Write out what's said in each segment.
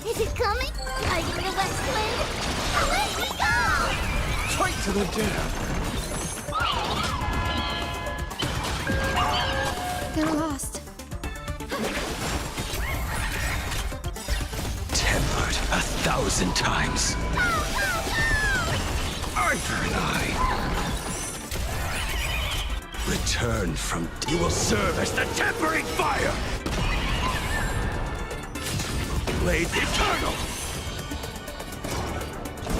Is it coming? Are you the West Wind? Away we go! Straight to the dam. They're lost. Tempered 1,000 times. Arthur and I return from... You will serve as the tempering fire! Blades eternal!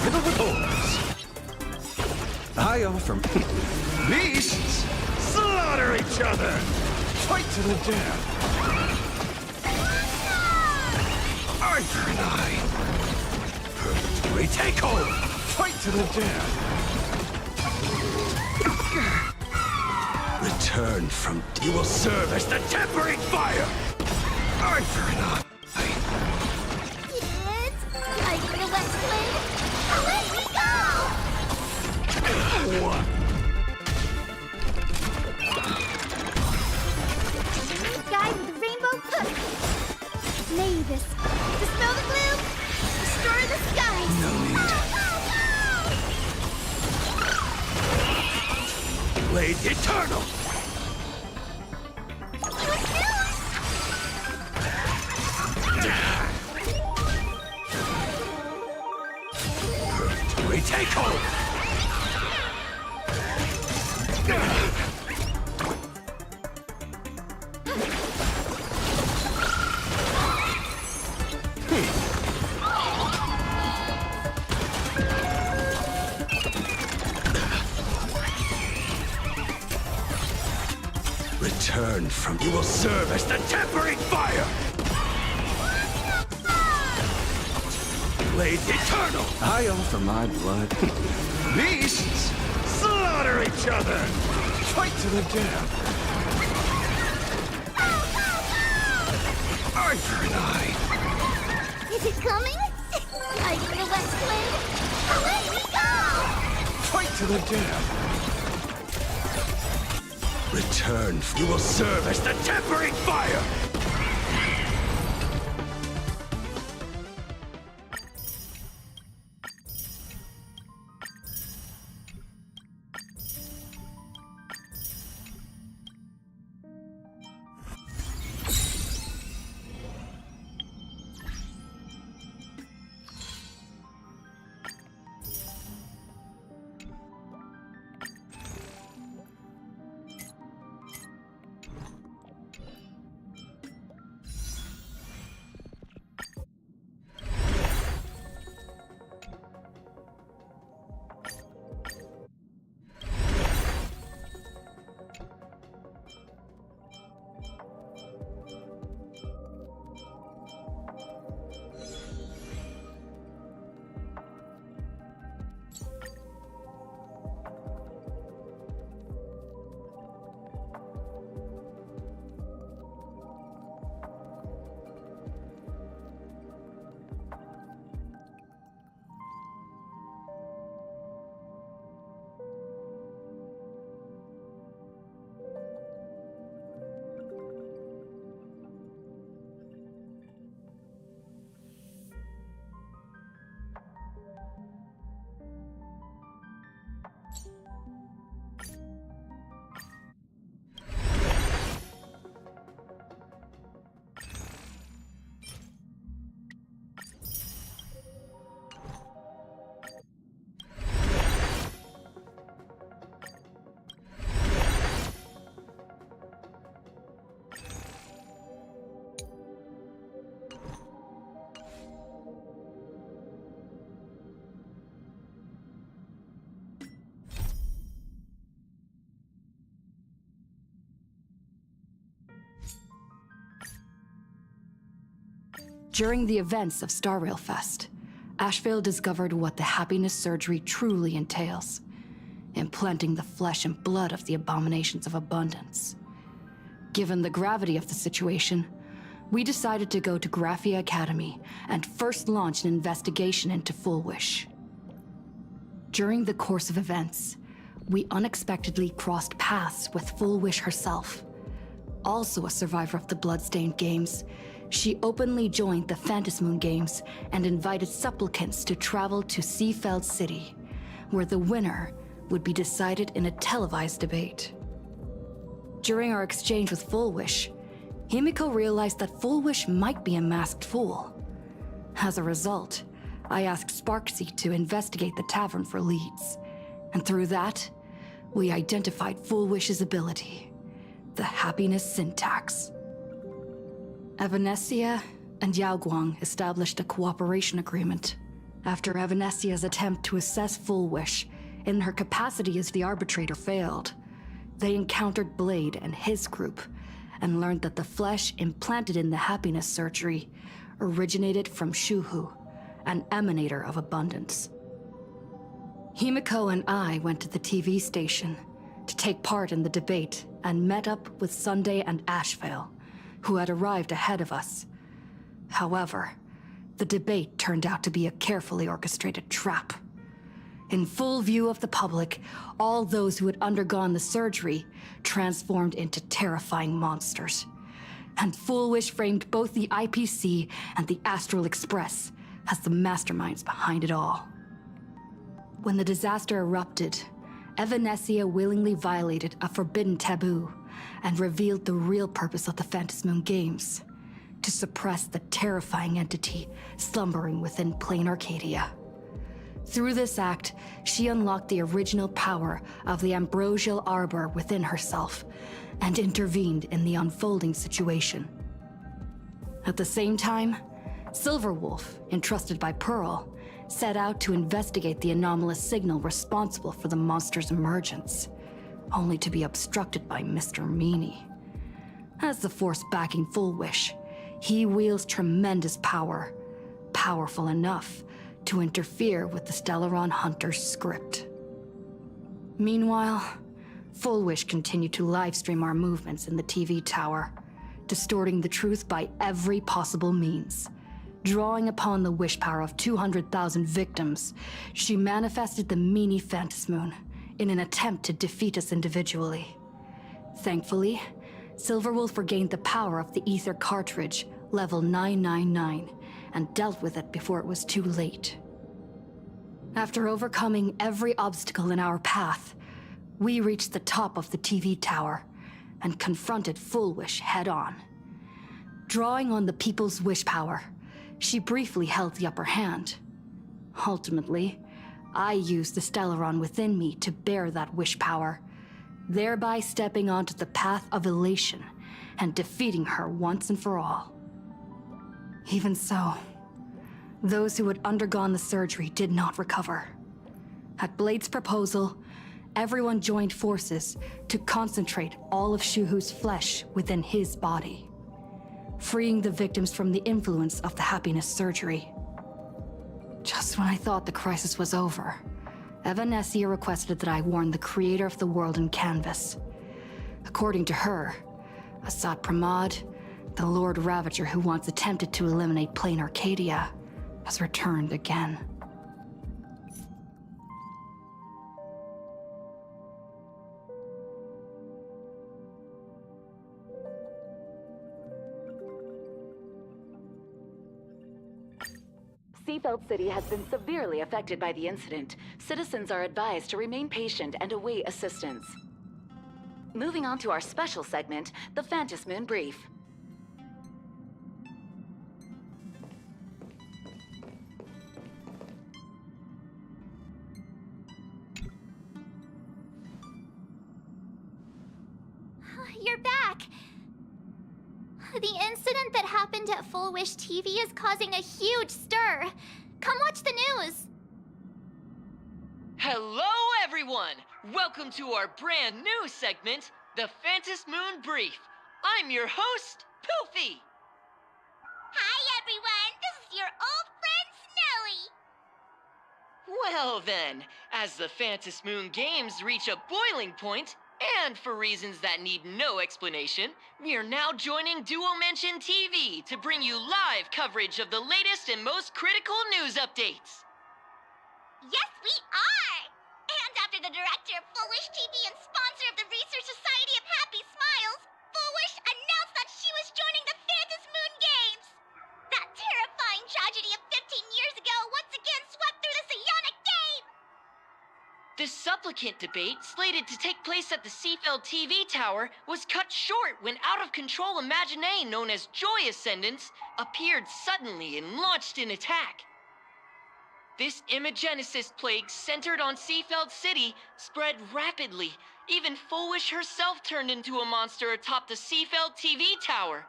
Riddle the doors! I offer... Beasts slaughter each other! Fight to the death! Arthur and I... Purposefully take hold! Fight to the death! Return from... You will serve as the tempering fire! Arthur and I... Kids, are you the West Blade Eternal! We take hold! Return from you will serve as the tempering fire! Blade Eternal! I offer my blood. Beasts slaughter each other! Fight to the death! Eye for an eye! Is it coming? Fighting the west wind? Away we go! Fight to the death! Return, you will serve as the tempering fire! During the events of Star Rail Fest, Ashvale discovered what the happiness surgery truly entails, implanting the flesh and blood of the abominations of abundance. Given the gravity of the situation, we decided to go to Graphia Academy and first launch an investigation into Full Wish. During the course of events, we unexpectedly crossed paths with Full Wish herself. Also a survivor of the Bloodstained Games, she openly joined the Phantasmoon Games and invited supplicants to travel to Seafeld City, where the winner would be decided in a televised debate. During our exchange with Full Wish, Himiko realized that Full Wish might be a masked fool. As a result, I asked Sparksy to investigate the tavern for leads, and through that, we identified Full Wish's ability, the happiness syntax. Evanesia and Yaoguang established a cooperation agreement. After Evanesia's attempt to assess Full Wish in her capacity as the arbitrator failed, they encountered Blade and his group and learned that the flesh implanted in the happiness surgery originated from Shuhu, an emanator of abundance. Himiko and I went to the TV station to take part in the debate and met up with Sunday and Ashvale, who had arrived ahead of us. However, the debate turned out to be a carefully orchestrated trap. In full view of the public, all those who had undergone the surgery transformed into terrifying monsters. And Full Wish framed both the IPC and the Astral Express as the masterminds behind it all. When the disaster erupted, Evanescia willingly violated a forbidden taboo and revealed the real purpose of the Phantasmoon Games: to suppress the terrifying entity slumbering within plain Arcadia. Through this act, she unlocked the original power of the ambrosial arbor within herself and intervened in the unfolding situation. At the same time, Silverwolf, entrusted by Pearl, set out to investigate the anomalous signal responsible for the monster's emergence, only to be obstructed by Mr. Meanie. As the force backing Full Wish, he wields tremendous power, powerful enough to interfere with the Stellaron Hunter's script. Meanwhile, Full Wish continued to livestream our movements in the TV tower, distorting the truth by every possible means. Drawing upon the wish power of 200,000 victims, she manifested the Meanie Phantasmoon in an attempt to defeat us individually. Thankfully, Silverwolf regained the power of the Ether cartridge, level 999, and dealt with it before it was too late. After overcoming every obstacle in our path, we reached the top of the TV tower and confronted Full Wish head-on. Drawing on the people's wish power, she briefly held the upper hand. Ultimately, I used the Stellaron within me to bear that wish power, thereby stepping onto the path of elation and defeating her once and for all. Even so, those who had undergone the surgery did not recover. At Blade's proposal, everyone joined forces to concentrate all of Shuhu's flesh within his body, freeing the victims from the influence of the happiness surgery. Just when I thought the crisis was over, Evanescia requested that I warn the creator of the world in canvas. According to her, Assad Pramad, the Lord Ravager who once attempted to eliminate plain Arcadia, has returned again. Seafeld City has been severely affected by the incident. Citizens are advised to remain patient and await assistance. Moving on to our special segment, the Phantasmoon Brief. You're back! The incident that happened at Full Wish TV is causing a huge stir. Come watch the news! Hello, everyone! Welcome to our brand new segment, the Phantasmoon Brief. I'm your host, Poofy! Hi, everyone! This is your old friend, Snowy! Well then, as the Phantasmoon Games reach a boiling point, and for reasons that need no explanation, we are now joining Duo Mention TV to bring you live coverage of the latest and most critical news updates. Yes, we are! And after the director of Full Wish TV and sponsor of the Research Society of Happy Smiles, Full Wish announced that she was joining the Phantasmoon Games! That terrifying tragedy of 15 years ago once again swept through the psionic game! The supplicant debate, slated to take place at the Seafeld TV tower, was cut short when out-of-control Imagine known as Joy Ascendants appeared suddenly and launched an attack. This Imagenesis plague centered on Seafeld City spread rapidly. Even Full Wish herself turned into a monster atop the Seafeld TV tower.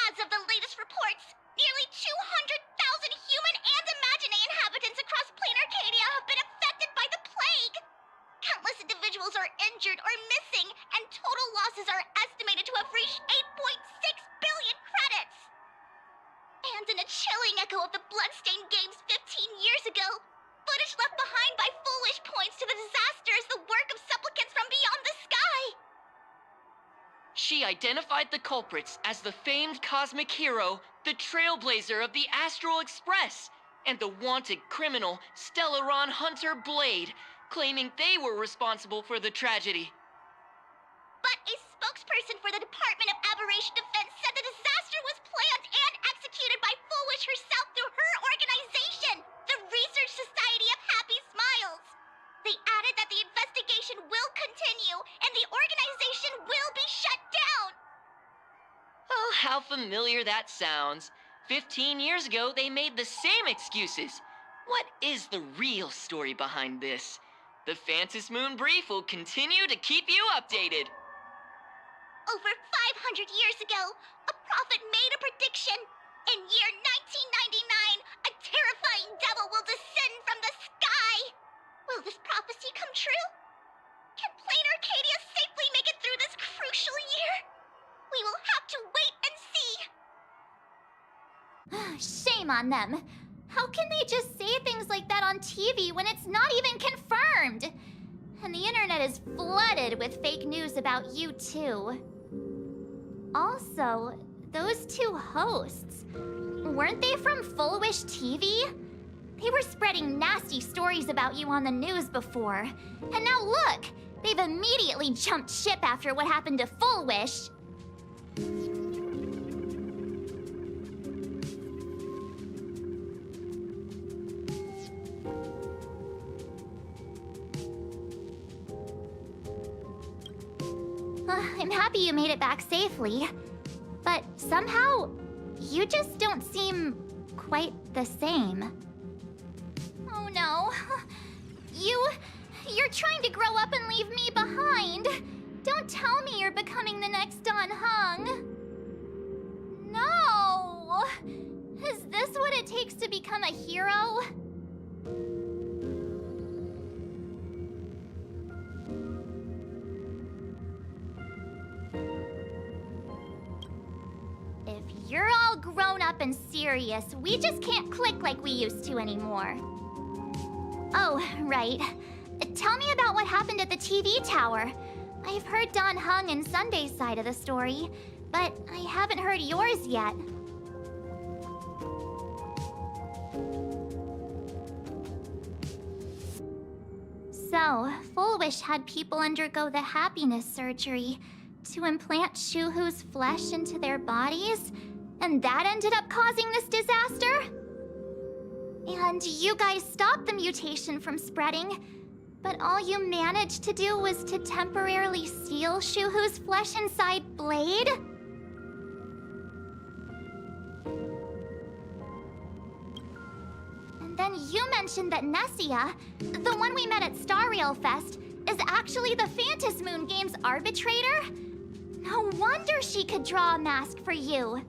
As of the latest reports, nearly 200,000 human and Imagine inhabitants across plain Arcadia have been affected by the plague. Countless individuals are injured or missing, and total losses are estimated to have reached 8.6 billion credits. And in a chilling echo of the Bloodstained Games 15 years ago, footage left behind by Full Wish points to the disaster as the work of supplicants from beyond the sky. She identified the culprits as the famed cosmic hero, the Trailblazer of the Astral Express, and the wanted criminal, Stellaron Hunter Blade, claiming they were responsible for the tragedy. But a spokesperson for the Department of Aberration Defense said the disaster was planned and executed by Full Wish herself through her organization, the Research Society of Happy Smiles. They added that the How familiar that sounds. 15 years ago, they made the same excuses. What is the real story behind this? The Phantom Moon Brief will continue to keep you updated. Over 500 years ago, a prophet made a prediction. In year 1999, a terrifying devil will descend from the sky. Will this prophecy come true? Can Plain Arcadia safely make it through this crucial year? We will have to wait and see. Shame on them. How can they just say things like that on TV when it's not even confirmed? And the internet is flooded with fake news about you too. Also, those two hosts, weren't they from Full Wish TV? They were spreading nasty stories about you on the news before. And now look, they've immediately jumped ship after what happened to Full Wish. I'm happy you made it back safely. But somehow, you just don't seem quite the same. Oh no. You're trying to grow up and leave me behind. Don't tell me you're becoming the next Don Hung. No! Is this what it takes to become a hero? If you're all grown up and serious, we just can't click like we used to anymore. Oh, right. Tell me about what happened at the TV tower. I've heard Don Hung and Sunday's side of the story, but I haven't heard yours yet. So, Full Wish had people undergo the happiness surgery to implant Shuhu's flesh into their bodies, and that ended up causing this disaster? And you guys stopped the mutation from spreading, but all you managed to do was to temporarily seal Shuhu's flesh inside Blade? And then you mentioned that Nessia, the one we met at Star Rail Fest, is actually the Phantom Moon Game's arbitrator? No wonder she could draw a mask for you.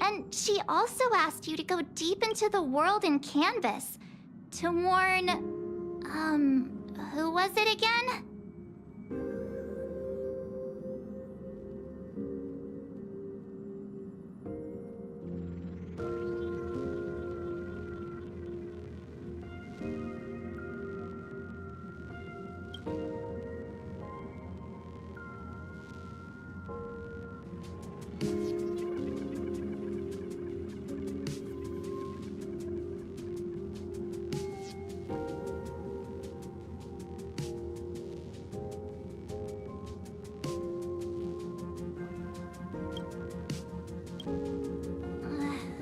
And she also asked you to go deep into the world in Canvas to warn... who was it again?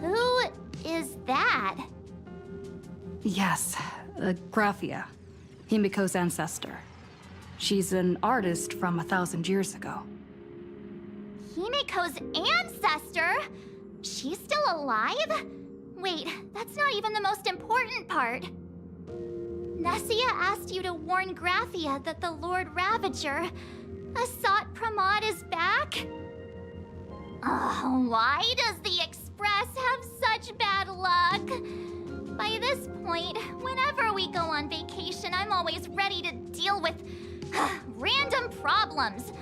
Who is that? Yes, Graphia, Himiko's ancestor. She's an artist from 1,000 years ago. Himiko's ancestor? She's still alive? Wait, that's not even the most important part. Nessia asked you to warn Graphia that the Lord Ravager, Asat Pramod, is back? Oh, why does the Express have such bad luck? By this point, whenever we go on vacation, I'm always ready to deal with random problems.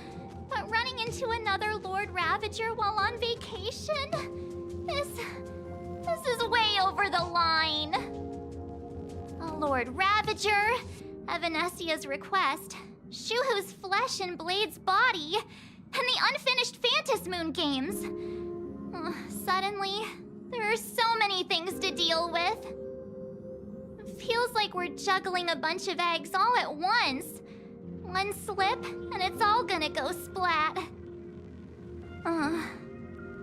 But running into another Lord Ravager while on vacation? This is way over the line. A Lord Ravager, Evanessia's request, Shuhu's flesh and Blade's body, and the unfinished Phantasmoon Moon games. Suddenly, there are so many things to deal with. It feels like we're juggling a bunch of eggs all at once. One slip, and it's all gonna go splat.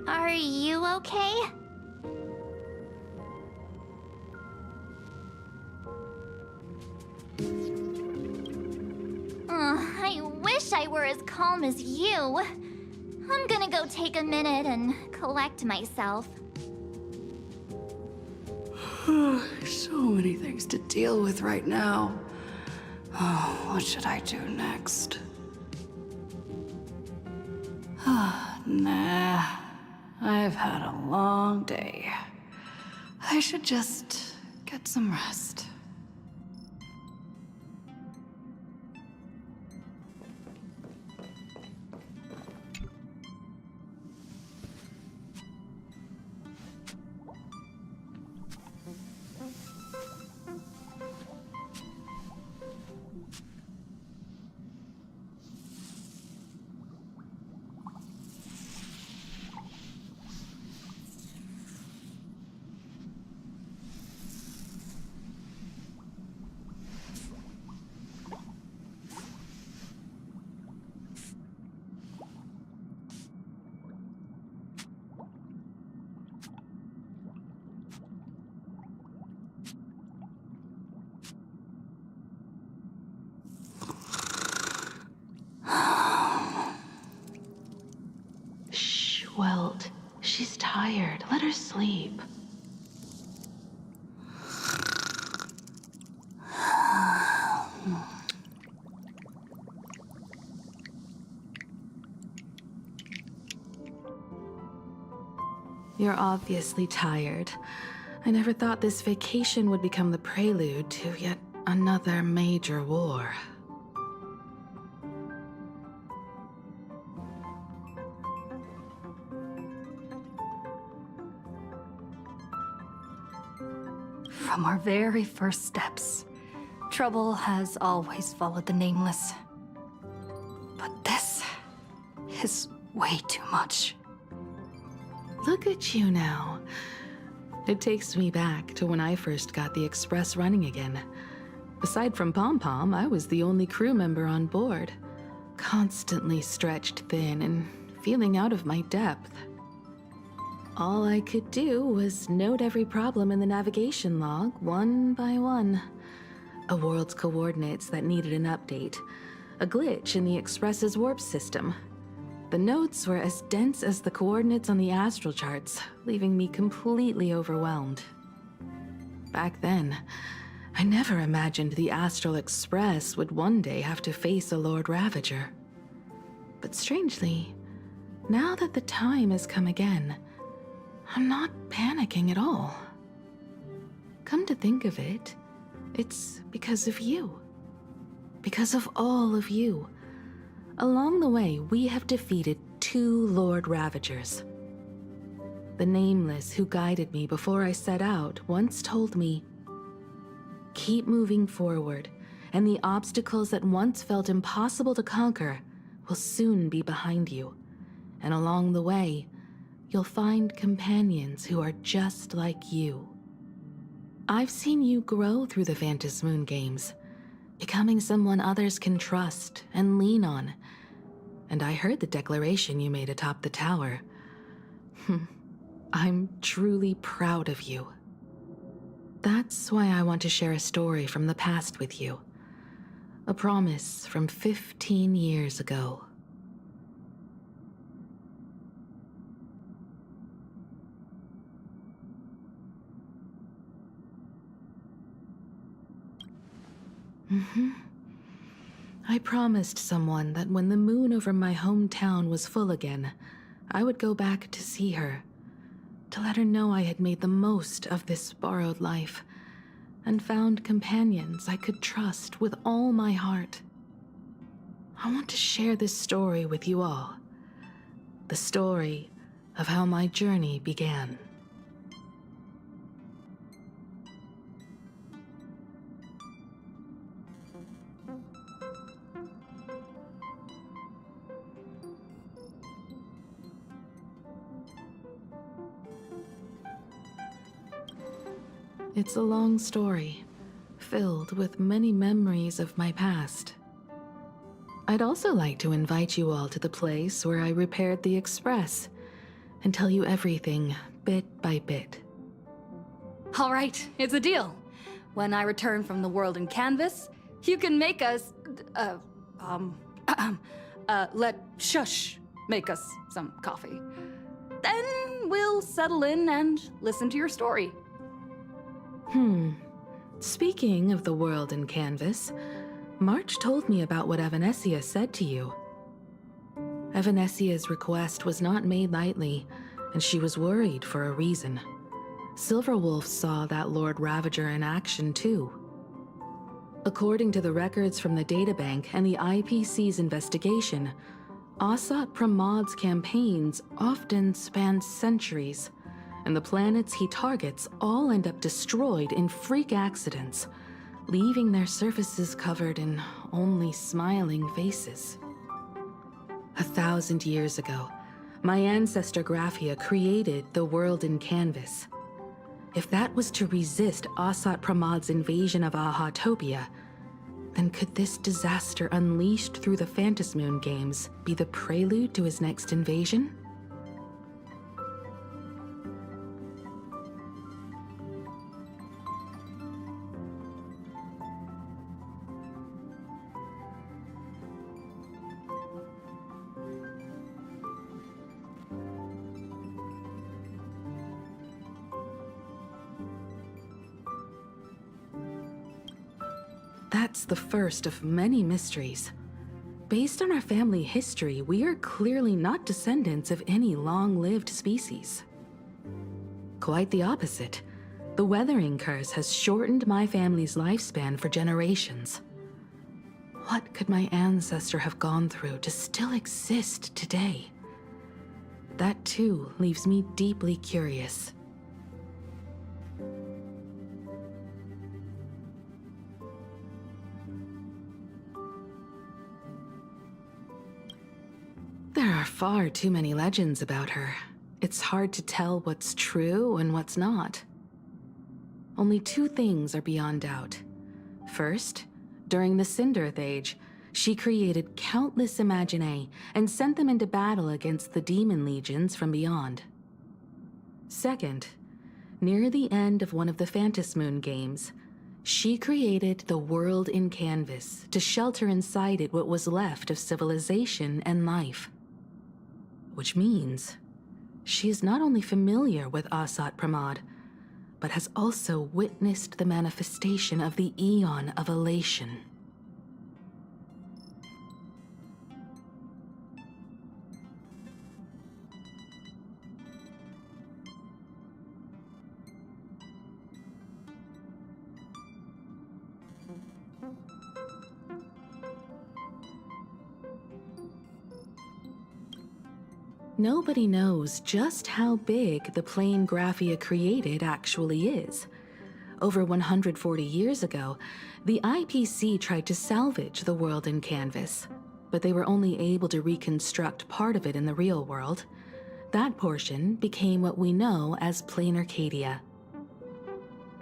Are you okay? I wish I were as calm as you. I'm gonna go take a minute and collect myself. So many things to deal with right now. Oh, what should I do next? Nah, I've had a long day. I should just get some rest. Welt, she's tired. Let her sleep. You're obviously tired. I never thought this vacation would become the prelude to yet another major war. From our very first steps, trouble has always followed the Nameless. But this is way too much. Look at you now. It takes me back to when I first got the Express running again. Aside from Pom-Pom, I was the only crew member on board, constantly stretched thin and feeling out of my depth. All I could do was note every problem in the navigation log, one by one. A world's coordinates that needed an update. A glitch in the Express's warp system. The notes were as dense as the coordinates on the astral charts, leaving me completely overwhelmed. Back then, I never imagined the Astral Express would one day have to face a Lord Ravager. But strangely, now that the time has come again, I'm not panicking at all. Come to think of it, it's because of you. Because of all of you. Along the way, we have defeated 2 Lord Ravagers. The Nameless who guided me before I set out once told me, keep moving forward, and the obstacles that once felt impossible to conquer will soon be behind you. And along the way, you'll find companions who are just like you. I've seen you grow through the Phantasmoon games, becoming someone others can trust and lean on. And I heard the declaration you made atop the tower. I'm truly proud of you. That's why I want to share a story from the past with you. A promise from 15 years ago. I promised someone that when the moon over my hometown was full again, I would go back to see her, to let her know I had made the most of this borrowed life, and found companions I could trust with all my heart. I want to share this story with you all. The story of how my journey began. It's a long story, filled with many memories of my past. I'd also like to invite you all to the place where I repaired the Express and tell you everything bit by bit. All right, it's a deal. When I return from the world in canvas, you can make us, let Shush make us some coffee. Then we'll settle in and listen to your story. Speaking of the world in canvas, March told me about what Evanesia said to you. Evanesia's request was not made lightly, and she was worried for a reason. Silverwolf saw that Lord Ravager in action too. According to the records from the databank and the IPC's investigation, Asat Pramad's campaigns often span centuries, and the planets he targets all end up destroyed in freak accidents, leaving their surfaces covered in only smiling faces. 1,000 years ago, my ancestor Graphia created the world in canvas. If that was to resist Asat Pramad's invasion of Ahatopia, then could this disaster unleashed through the Phantasmoon games be the prelude to his next invasion? That's the first of many mysteries. Based on our family history, we are clearly not descendants of any long-lived species. Quite the opposite. The weathering curse has shortened my family's lifespan for generations. What could my ancestor have gone through to still exist today? That too leaves me deeply curious. There are far too many legends about her. It's hard to tell what's true and what's not. Only 2 things are beyond doubt. First, during the Cinderth Age, she created countless Imaginae and sent them into battle against the demon legions from beyond. Second, near the end of one of the Phantasmoon games, she created the world in canvas to shelter inside it what was left of civilization and life. Which means she is not only familiar with Asat Pramad, but has also witnessed the manifestation of the Eon of Elation. Nobody knows just how big the plane Graphia created actually is. Over 140 years ago, the IPC tried to salvage the world in Canvas, but they were only able to reconstruct part of it in the real world. That portion became what we know as Plain Arcadia.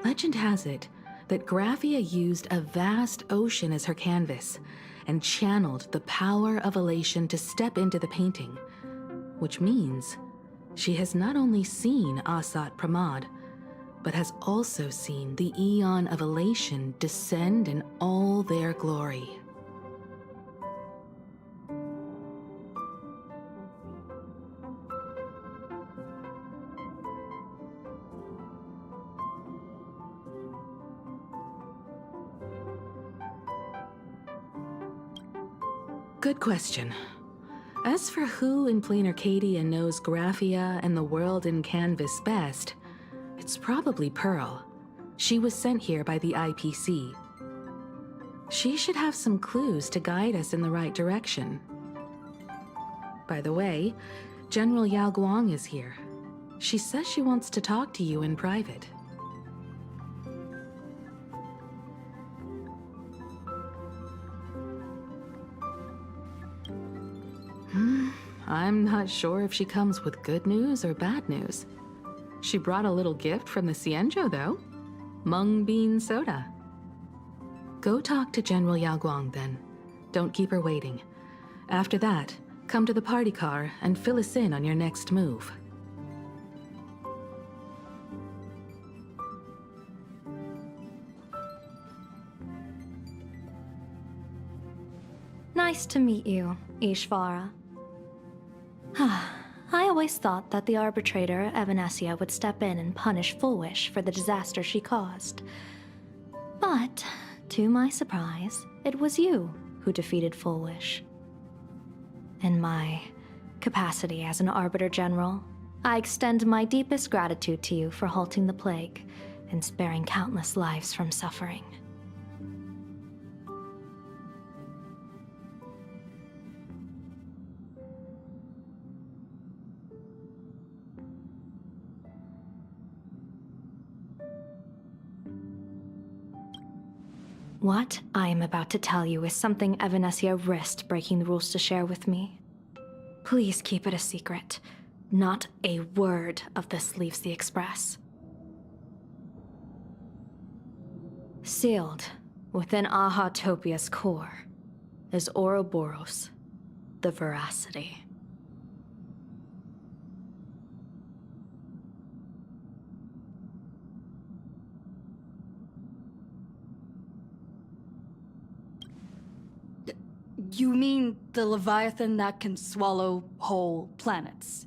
Legend has it that Graphia used a vast ocean as her canvas and channeled the power of elation to step into the painting, which means she has not only seen Asat Pramod, but has also seen the Eon of Elation descend in all their glory. Good question. As for who in Plain Arcadia knows Graphia and the world in Canvas best, it's probably Pearl. She was sent here by the IPC. She should have some clues to guide us in the right direction. By the way, General Yao Guang is here. She says she wants to talk to you in private. I'm not sure if she comes with good news or bad news. She brought a little gift from the Cienjo, though. Mung bean soda. Go talk to General Yao Guang, then. Don't keep her waiting. After that, come to the party car and fill us in on your next move. Nice to meet you, Ishvara. I always thought that the arbitrator, Evanesia, would step in and punish Fullwish for the disaster she caused. But, to my surprise, it was you who defeated Fullwish. In my capacity as an Arbiter General, I extend my deepest gratitude to you for halting the plague and sparing countless lives from suffering. What I am about to tell you is something Evanesia risked breaking the rules to share with me. Please keep it a secret. Not a word of this leaves the Express. Sealed within Ahatopia's core is Ouroboros, the Veracity. You mean the Leviathan that can swallow whole planets?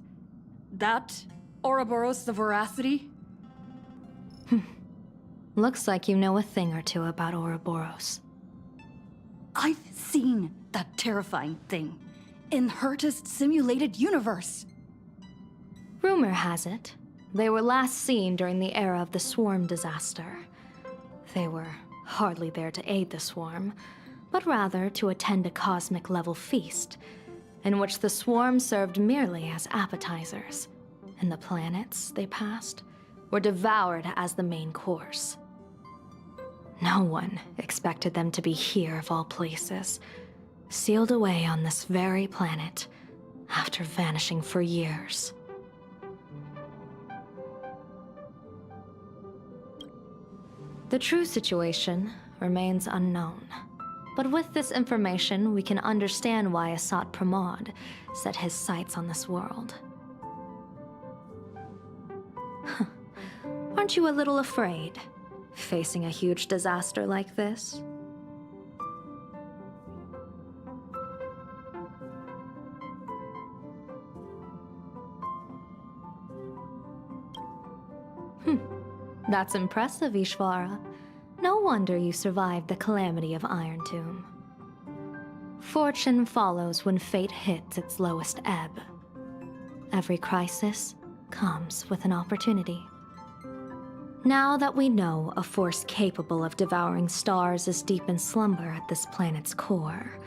That Ouroboros the Veracity? Looks like you know a thing or two about Ouroboros. I've seen that terrifying thing in Herta's simulated universe. Rumor has it, they were last seen during the era of the Swarm disaster. They were hardly there to aid the Swarm, but rather to attend a cosmic-level feast, in which the Swarm served merely as appetizers, and the planets they passed were devoured as the main course. No one expected them to be here of all places, sealed away on this very planet, after vanishing for years. The true situation remains unknown. But with this information, we can understand why Asat Pramod set his sights on this world. Aren't you a little afraid, facing a huge disaster like this? That's impressive, Ishvara. No wonder you survived the calamity of Iron Tomb. Fortune follows when fate hits its lowest ebb. Every crisis comes with an opportunity. Now that we know a force capable of devouring stars is deep in slumber at this planet's core,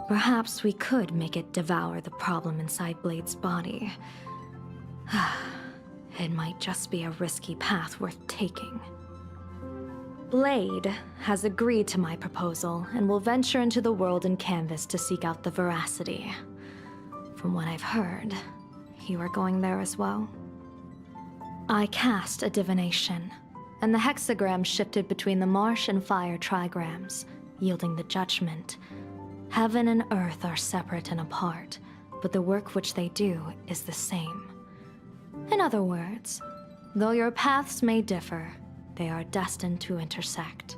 Perhaps we could make it devour the problem inside Blade's body. It might just be a risky path worth taking. Blade has agreed to my proposal and will venture into the world and canvas to seek out the veracity. From what I've heard, you are going there as well? I cast a divination, and the hexagram shifted between the marsh and fire trigrams, yielding the judgment. Heaven and earth are separate and apart, but the work which they do is the same. In other words, though your paths may differ, they are destined to intersect.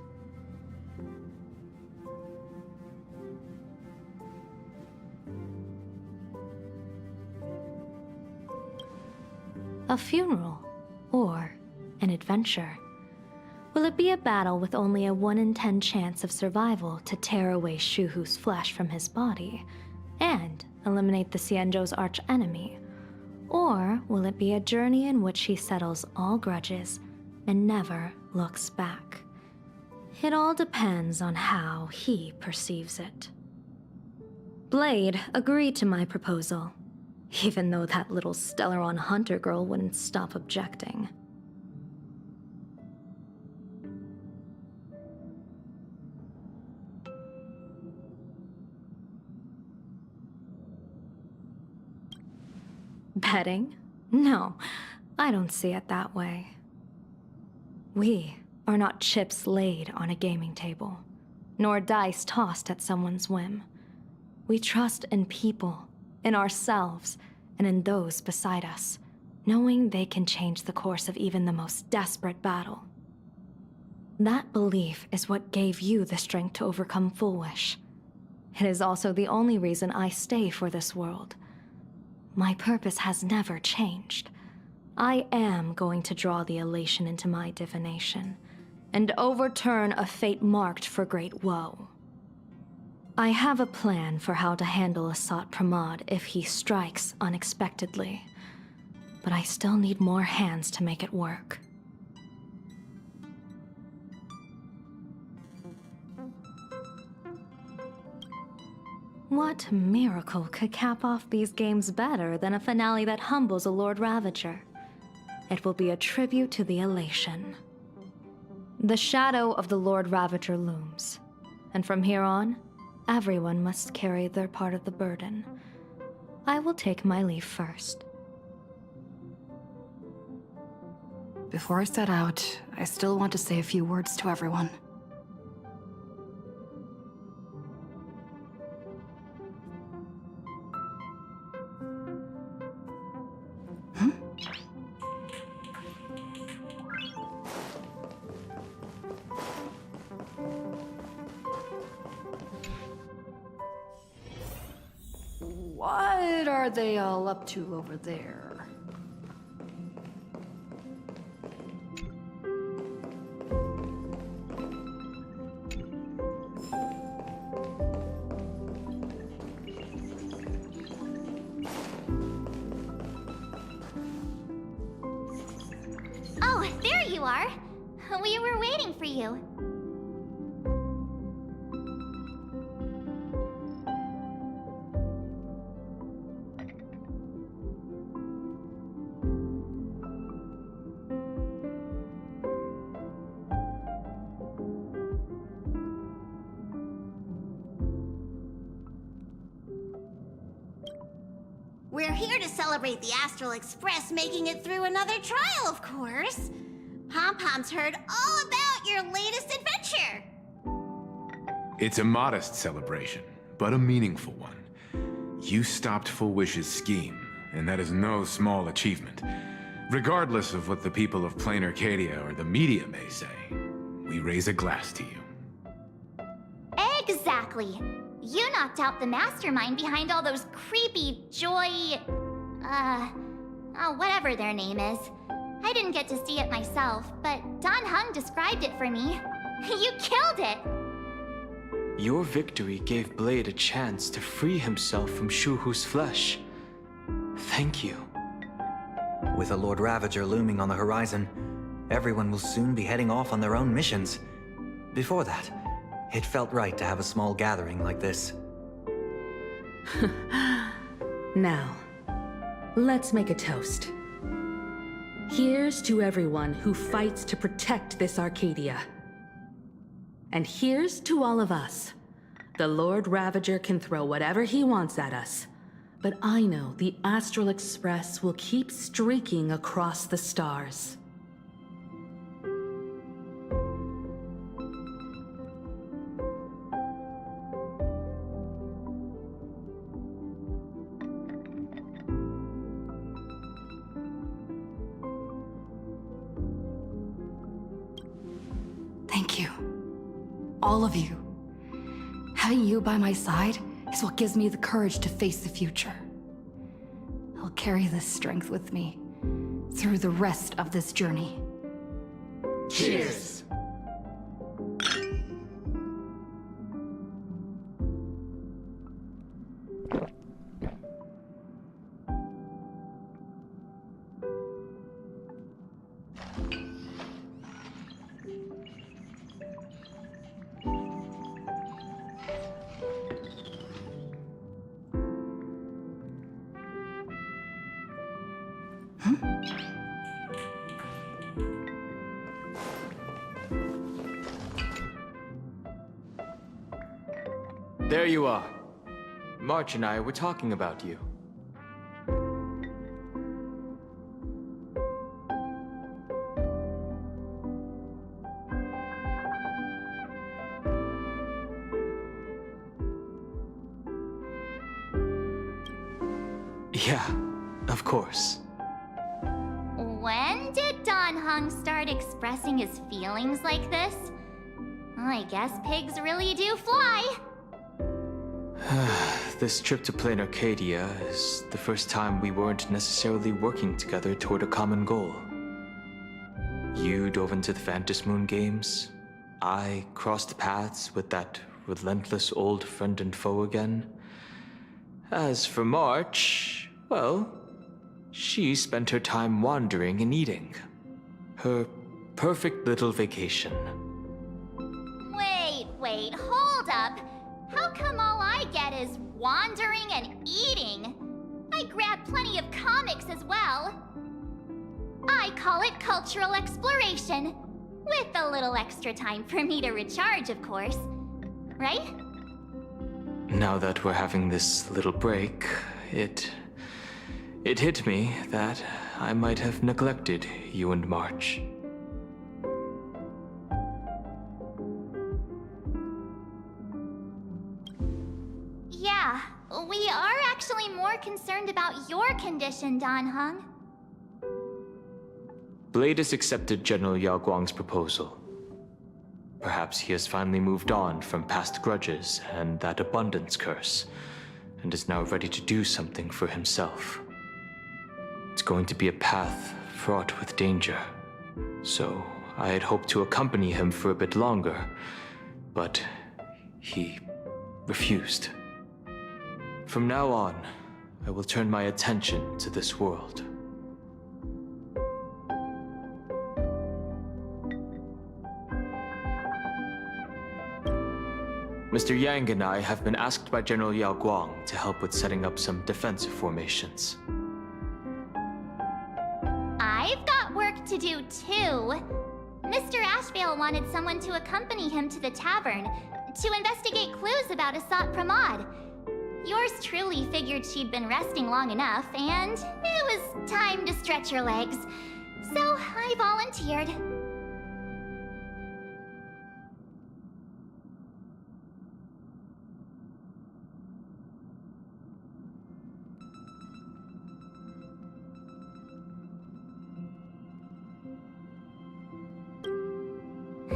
A funeral, or an adventure. Will it be a battle with only a 1 in 10 chance of survival to tear away Shuhu's flesh from his body and eliminate the Xianzhou's arch-enemy? Or will it be a journey in which he settles all grudges and never looks back? It all depends on how he perceives it. Blade agreed to my proposal, even though that little Stellaron hunter girl wouldn't stop objecting. Betting? No, I don't see it that way. We are not chips laid on a gaming table, nor dice tossed at someone's whim. We trust in people, in ourselves, and in those beside us, knowing they can change the course of even the most desperate battle. That belief is what gave you the strength to overcome Fullwish. It is also the only reason I stay for this world. My purpose has never changed. I am going to draw the elation into my divination, and overturn a fate marked for great woe. I have a plan for how to handle Asat Pramod if he strikes unexpectedly, but I still need more hands to make it work. What miracle could cap off these games better than a finale that humbles a Lord Ravager? It will be a tribute to the elation. The shadow of the Lord Ravager looms, and from here on, everyone must carry their part of the burden. I will take my leave first. Before I set out, I still want to say a few words to everyone. What are they all up to over there? Oh, there you are. We were waiting for you. We're here to celebrate the Astral Express making it through another trial, of course. Pom-Pom's heard all about your latest adventure. It's a modest celebration, but a meaningful one. You stopped Fullwish's scheme, and that is no small achievement. Regardless of what the people of Plain Arcadia or the media may say, we raise a glass to you. Exactly. You knocked out the mastermind behind all those creepy whatever their name is. I didn't get to see it myself, but Don Hung described it for me. You killed it! Your victory gave Blade a chance to free himself from Shuhu's flesh. Thank you. With a Lord Ravager looming on the horizon, everyone will soon be heading off on their own missions. Before that, it felt right to have a small gathering like this. Now, let's make a toast. Here's to everyone who fights to protect this Arcadia. And here's to all of us. The Lord Ravager can throw whatever he wants at us, but I know the Astral Express will keep streaking across the stars. Thank you. All of you. Having you by my side is what gives me the courage to face the future. I'll carry this strength with me through the rest of this journey. Cheers! There you are. March and I were talking about you. Yeah, of course. When did Dan Heng start expressing his feelings like this? I guess pigs really do fly. This trip to Plain Arcadia is the first time we weren't necessarily working together toward a common goal. You dove into the Phantom Moon games. I crossed paths with that relentless old friend and foe again. As for March, well, she spent her time wandering and eating. Her perfect little vacation. Wait, hold up. How come all I get is wandering and eating? I grabbed plenty of comics as well. I call it cultural exploration. With a little extra time for me to recharge, of course. Right? Now that we're having this little break, it hit me that I might have neglected you and March. Yeah, we are actually more concerned about your condition, Dan Heng. Blade has accepted General Yao Guang's proposal. Perhaps he has finally moved on from past grudges and that abundance curse, and is now ready to do something for himself. It's going to be a path fraught with danger, so I had hoped to accompany him for a bit longer, but he refused. From now on, I will turn my attention to this world. Mr. Yang and I have been asked by General Yao Guang to help with setting up some defensive formations. I've got work to do too. Mr. Ashvale wanted someone to accompany him to the tavern to investigate clues about Asat Pramod. Yours truly figured she'd been resting long enough, and it was time to stretch her legs. So I volunteered.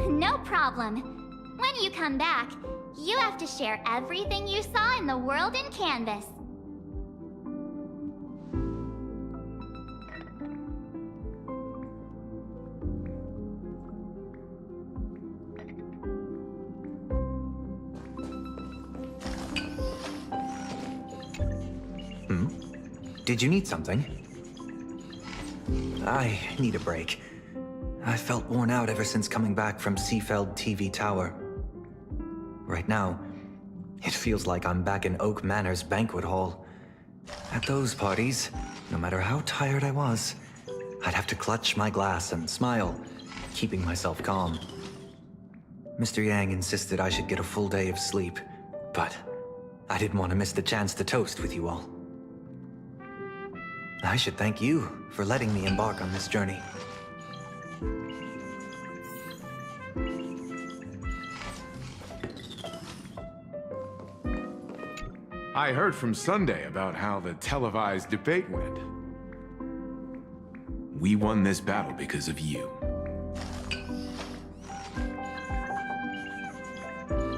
No problem. When you come back, you have to share everything you saw in the world in Canvas. Did you need something? I need a break. I felt worn out ever since coming back from Seafeld TV Tower. Right now, It feels like I'm back in Oak Manor's banquet hall. At those parties, no matter how tired I was, I'd have to clutch my glass and smile, keeping myself calm. Mr. Yang insisted I should get a full day of sleep, but I didn't want to miss the chance to toast with you all. I should thank you for letting me embark on this journey. I heard from Sunday about how the televised debate went. We won this battle because of you.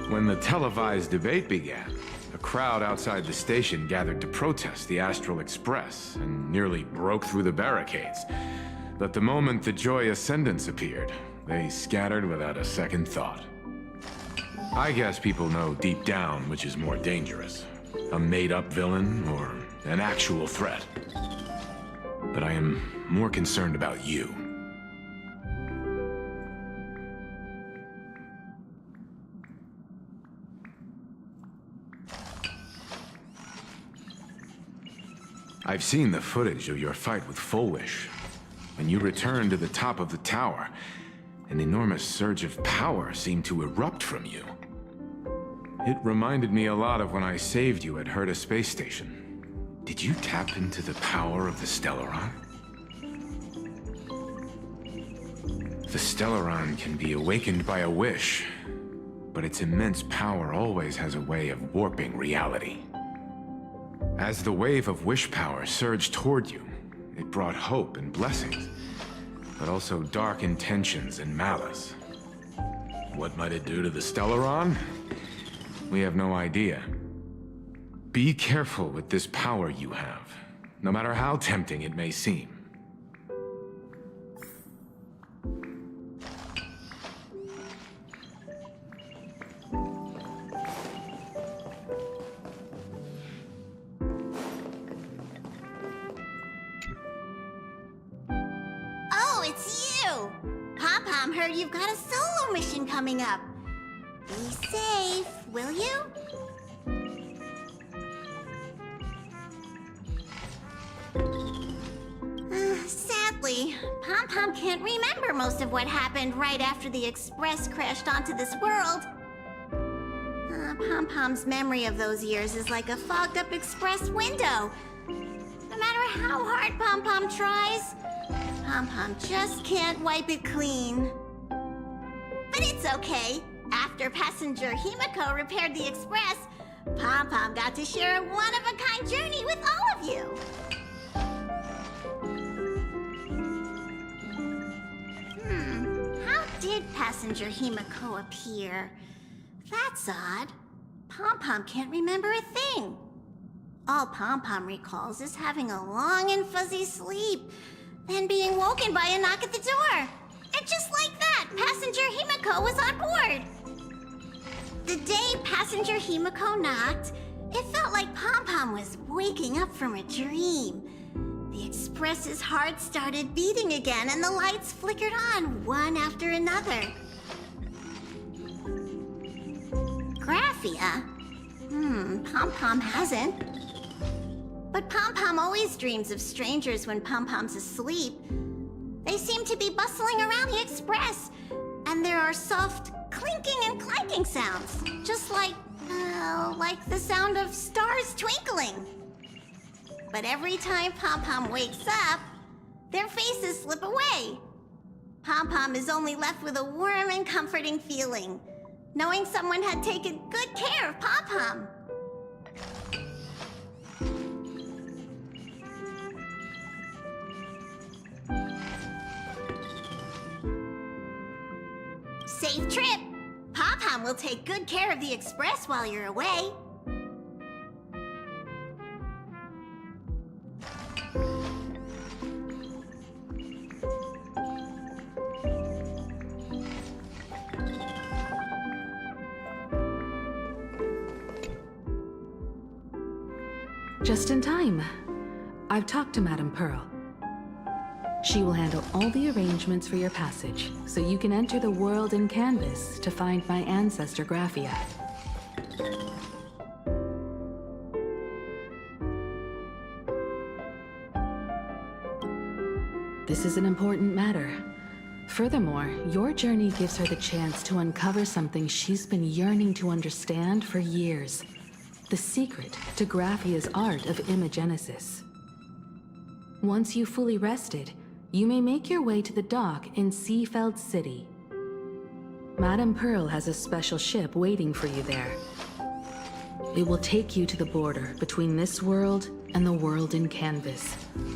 When the televised debate began, a crowd outside the station gathered to protest the Astral Express and nearly broke through the barricades. But the moment the Joy Ascendants appeared, they scattered without a second thought. I guess people know deep down which is more dangerous. A made-up villain, or an actual threat. But I am more concerned about you. I've seen the footage of your fight with Fullwish. When you returned to the top of the tower, an enormous surge of power seemed to erupt from you. It reminded me a lot of when I saved you at Herta Space Station. Did you tap into the power of the Stellaron? The Stellaron can be awakened by a wish, but its immense power always has a way of warping reality. As the wave of wish power surged toward you, it brought hope and blessings, but also dark intentions and malice. What might it do to the Stellaron? We have no idea. Be careful with this power you have, no matter how tempting it may seem. Oh, it's you! Pom-Pom heard you've got a solo mission coming up. Be safe, will you? Sadly, Pom-Pom can't remember most of what happened right after the Express crashed onto this world. Pom-Pom's memory of those years is like a fogged-up Express window. No matter how hard Pom-Pom tries, Pom-Pom just can't wipe it clean. But it's okay. After passenger Himiko repaired the Express, Pom-Pom got to share a one-of-a-kind journey with all of you. How did passenger Himiko appear? That's odd. Pom-Pom can't remember a thing. All Pom-Pom recalls is having a long and fuzzy sleep, then being woken by a knock at the door. And just like that, passenger Himiko was on board. The day passenger Himiko knocked, it felt like Pom-Pom was waking up from a dream. The Express's heart started beating again and the lights flickered on one after another. Graphia? Pom-Pom hasn't. But Pom-Pom always dreams of strangers when Pom-Pom's asleep. They seem to be bustling around the Express, and there are soft clinking and clanking sounds, just like the sound of stars twinkling. But every time Pom-Pom wakes up, their faces slip away. Pom-Pom is only left with a warm and comforting feeling, knowing someone had taken good care of Pom-Pom. Safe trip! Pom-Pom will take good care of the Express while you're away. Just in time. I've talked to Madame Pearl. She will handle all the arrangements for your passage, so you can enter the world in canvas to find my ancestor Graphia. this is an important matter. Furthermore, your journey gives her the chance to uncover something she's been yearning to understand for years. The secret to Graphia's art of imagenesis. Once you've fully rested, you may make your way to the dock in Seafeld City. Madame Pearl has a special ship waiting for you there. It will take you to the border between this world and the world in Canvas,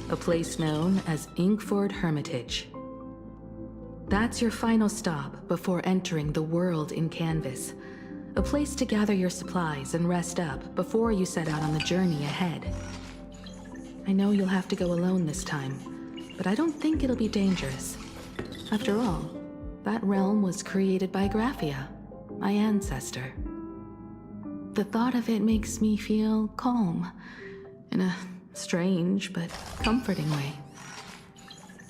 a place known as Inkford Hermitage. That's your final stop before entering the world in Canvas, a place to gather your supplies and rest up before you set out on the journey ahead. I know you'll have to go alone this time, but I don't think it'll be dangerous. After all, that realm was created by Graphia, my ancestor. The thought of it makes me feel calm, in a strange but comforting way.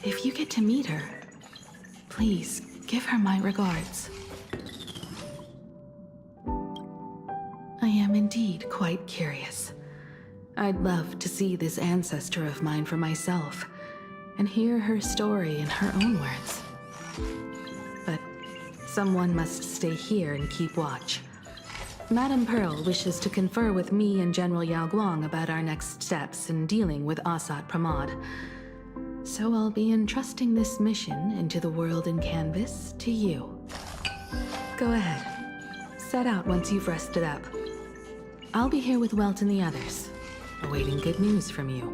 If you get to meet her, please give her my regards. I am indeed quite curious. I'd love to see this ancestor of mine for myself, and hear her story in her own words. But someone must stay here and keep watch. Madame Pearl wishes to confer with me and General Yao Guang about our next steps in dealing with Asat Pramod. So I'll be entrusting this mission into the world in Canvas to you. Go ahead. Set out once you've rested up. I'll be here with Welt and the others, awaiting good news from you.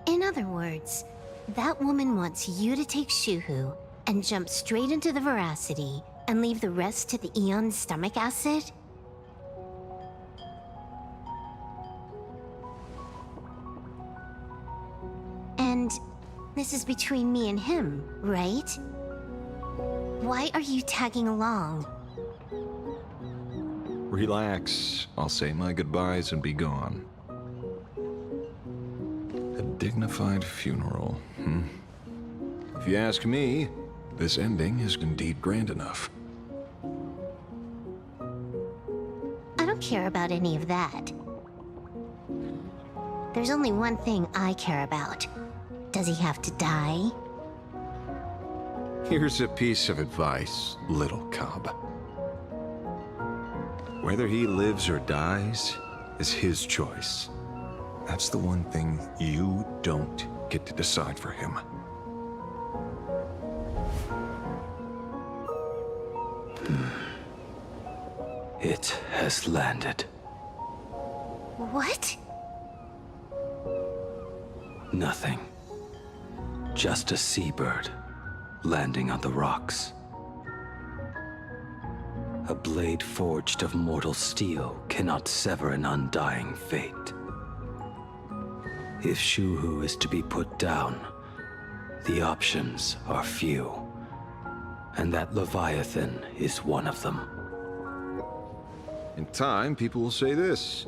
In other words, that woman wants you to take Shuhu and jump straight into the Veracity and leave the rest to the Eon's stomach acid? And this is between me and him, right? Why are you tagging along? Relax. I'll say my goodbyes and be gone. A dignified funeral, If you ask me, this ending is indeed grand enough. I don't care about any of that. There's only one thing I care about. Does he have to die? Here's a piece of advice, little cub. Whether he lives or dies is his choice. That's the one thing you don't get to decide for him. It has landed. What? Nothing. Just a seabird landing on the rocks. A blade forged of mortal steel cannot sever an undying fate. If Shuhu is to be put down, the options are few, and that Leviathan is one of them. In time, people will say this.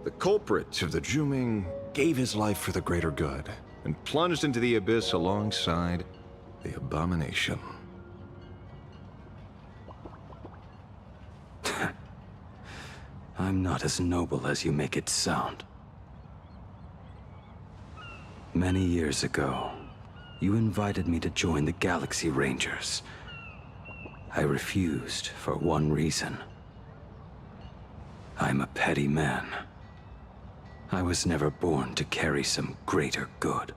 The culprit of the Juming gave his life for the greater good, and plunged into the abyss alongside the abomination. I'm not as noble as you make it sound. Many years ago, you invited me to join the Galaxy Rangers. I refused for one reason. I'm a petty man. I was never born to carry some greater good.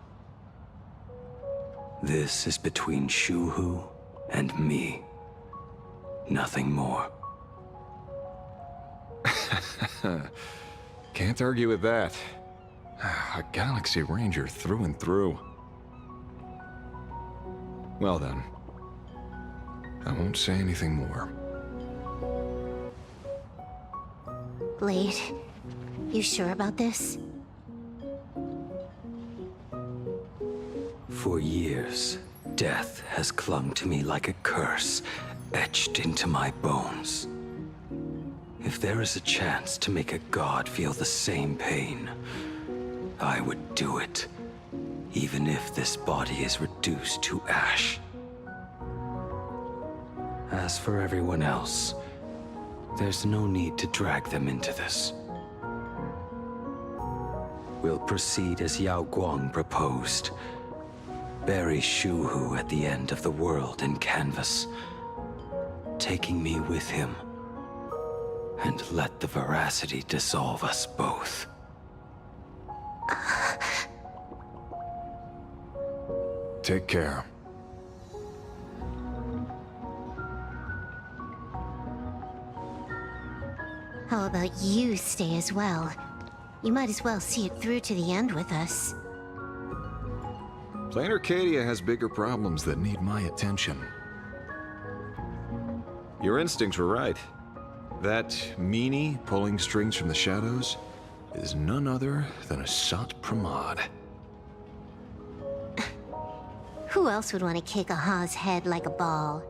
This is between Shuhu and me. Nothing more. Can't argue with that. A Galaxy Ranger through and through. Well then, I won't say anything more. Blade, you sure about this? For years, death has clung to me like a curse, etched into my bones. If there is a chance to make a god feel the same pain, I would do it, even if this body is reduced to ash. As for everyone else, there's no need to drag them into this. We'll proceed as Yao Guang proposed. Bury Shuhu at the end of the world in canvas, taking me with him, and let the veracity dissolve us both. Take care. How about you stay as well? You might as well see it through to the end with us. Plain Arcadia has bigger problems that need my attention. Your instincts were right. That meanie pulling strings from the shadows is none other than a Sat Pramod. Who else would want to kick a Ha's head like a ball?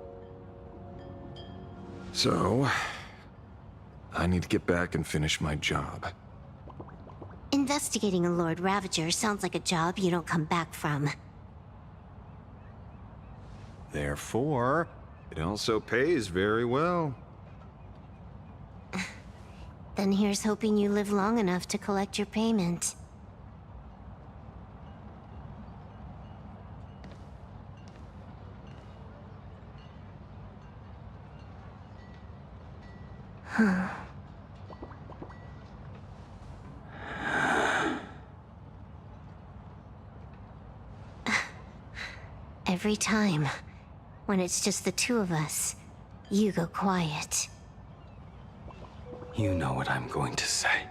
So, I need to get back and finish my job. Investigating a Lord Ravager sounds like a job you don't come back from. Therefore, it also pays very well. Then here's hoping you live long enough to collect your payment. Every time, when it's just the two of us, you go quiet. You know what I'm going to say.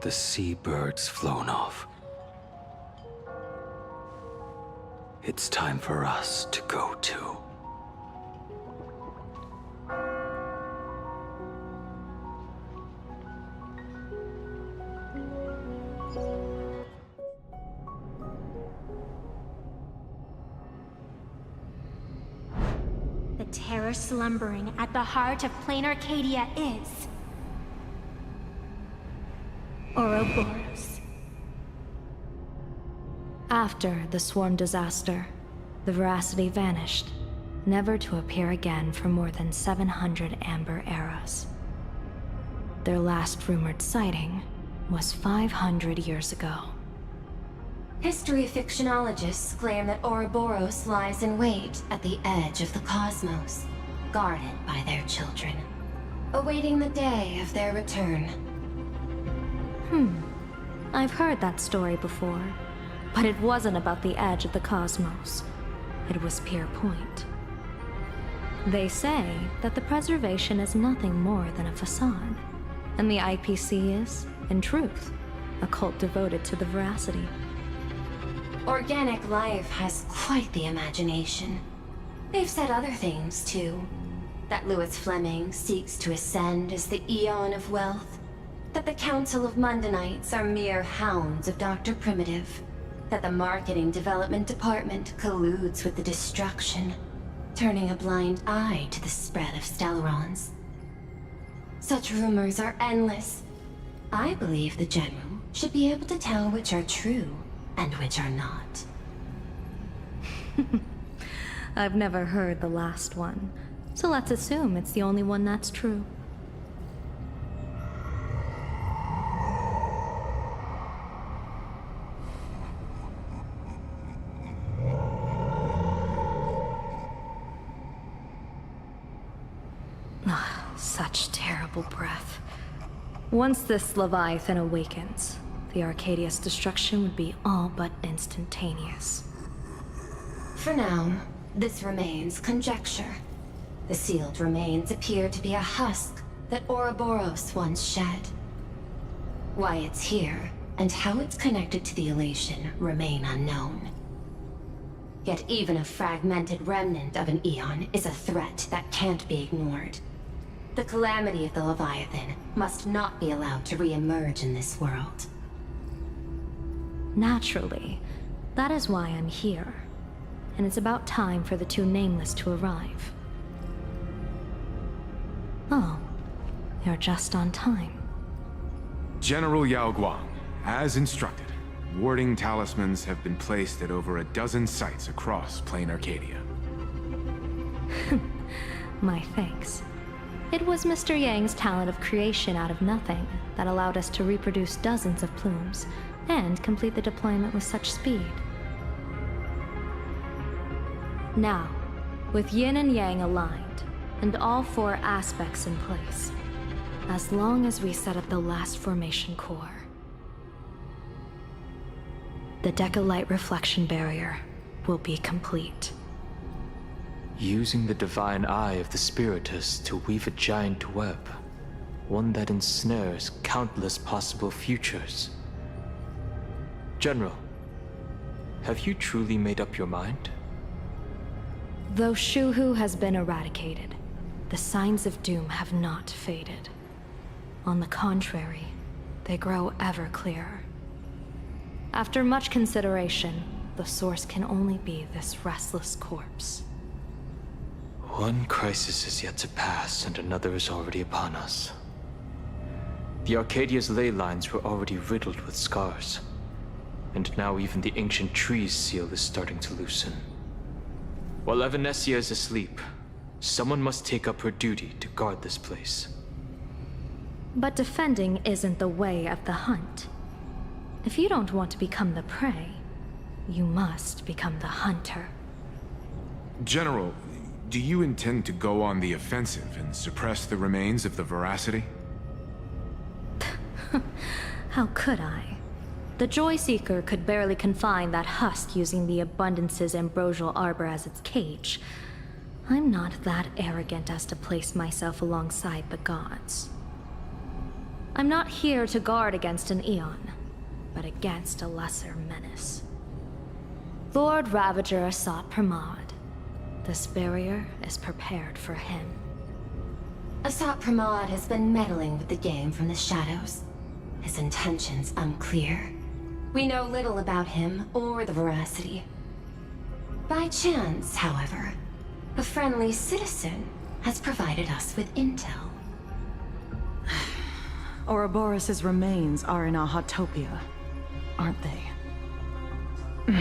The seabird's flown off. It's time for us to go too. The terror slumbering at the heart of Plain Arcadia is... Ouroboros. After the swarm disaster, the veracity vanished, never to appear again for more than 700 Amber eras. Their last rumored sighting was 500 years ago. History fictionologists claim that Ouroboros lies in wait at the edge of the cosmos, guarded by their children, awaiting the day of their return. I've heard that story before, but it wasn't about the edge of the cosmos. It was Pier Point. They say that the preservation is nothing more than a facade, and the IPC is, in truth, a cult devoted to the veracity. Organic life has quite the imagination. They've said other things, too. That Louis Fleming seeks to ascend as the Eon of Wealth. That the Council of Mundanites are mere hounds of Dr. Primitive. That the Marketing Development Department colludes with the destruction, turning a blind eye to the spread of Stellarons. Such rumors are endless. I believe the General should be able to tell which are true and which are not. I've never heard the last one, so let's assume it's the only one that's true. Such terrible breath. Once this Leviathan awakens, the Arcadia's destruction would be all but instantaneous. For now, this remains conjecture. The sealed remains appear to be a husk that Ouroboros once shed. Why it's here, and how it's connected to the elation, remain unknown. Yet even a fragmented remnant of an Eon is a threat that can't be ignored. The calamity of the Leviathan must not be allowed to re-emerge in this world. Naturally. That is why I'm here. And it's about time for the two Nameless to arrive. Oh, you're just on time. General Yao Guang, as instructed, warding talismans have been placed at over a dozen sites across Plain Arcadia. My thanks. It was Mr. Yang's talent of creation out of nothing that allowed us to reproduce dozens of plumes and complete the deployment with such speed. Now, with yin and yang aligned, and all four aspects in place, as long as we set up the last formation core, the Decalight reflection barrier will be complete. Using the divine eye of the Spiritus to weave a giant web, one that ensnares countless possible futures. General, have you truly made up your mind? Though Shuhu has been eradicated, the signs of doom have not faded. On the contrary, they grow ever clearer. After much consideration, the source can only be this restless corpse. One crisis is yet to pass, and another is already upon us. The Arcadia's ley lines were already riddled with scars, and now even the ancient tree's seal is starting to loosen. While Evanesia is asleep, someone must take up her duty to guard this place. But defending isn't the way of the hunt. If you don't want to become the prey, you must become the hunter. General, do you intend to go on the offensive and suppress the remains of the Veracity? How could I? The Joyseeker could barely confine that husk using the Abundance's ambrosial arbor as its cage. I'm not that arrogant as to place myself alongside the gods. I'm not here to guard against an Eon, but against a lesser menace. Lord Ravager Asat Pramod. This barrier is prepared for him. Asat Pramod has been meddling with the game from the shadows. His intentions unclear. We know little about him or the Veracity. By chance, however, a friendly citizen has provided us with intel. Ouroboros' remains are in Ahatopia, aren't they?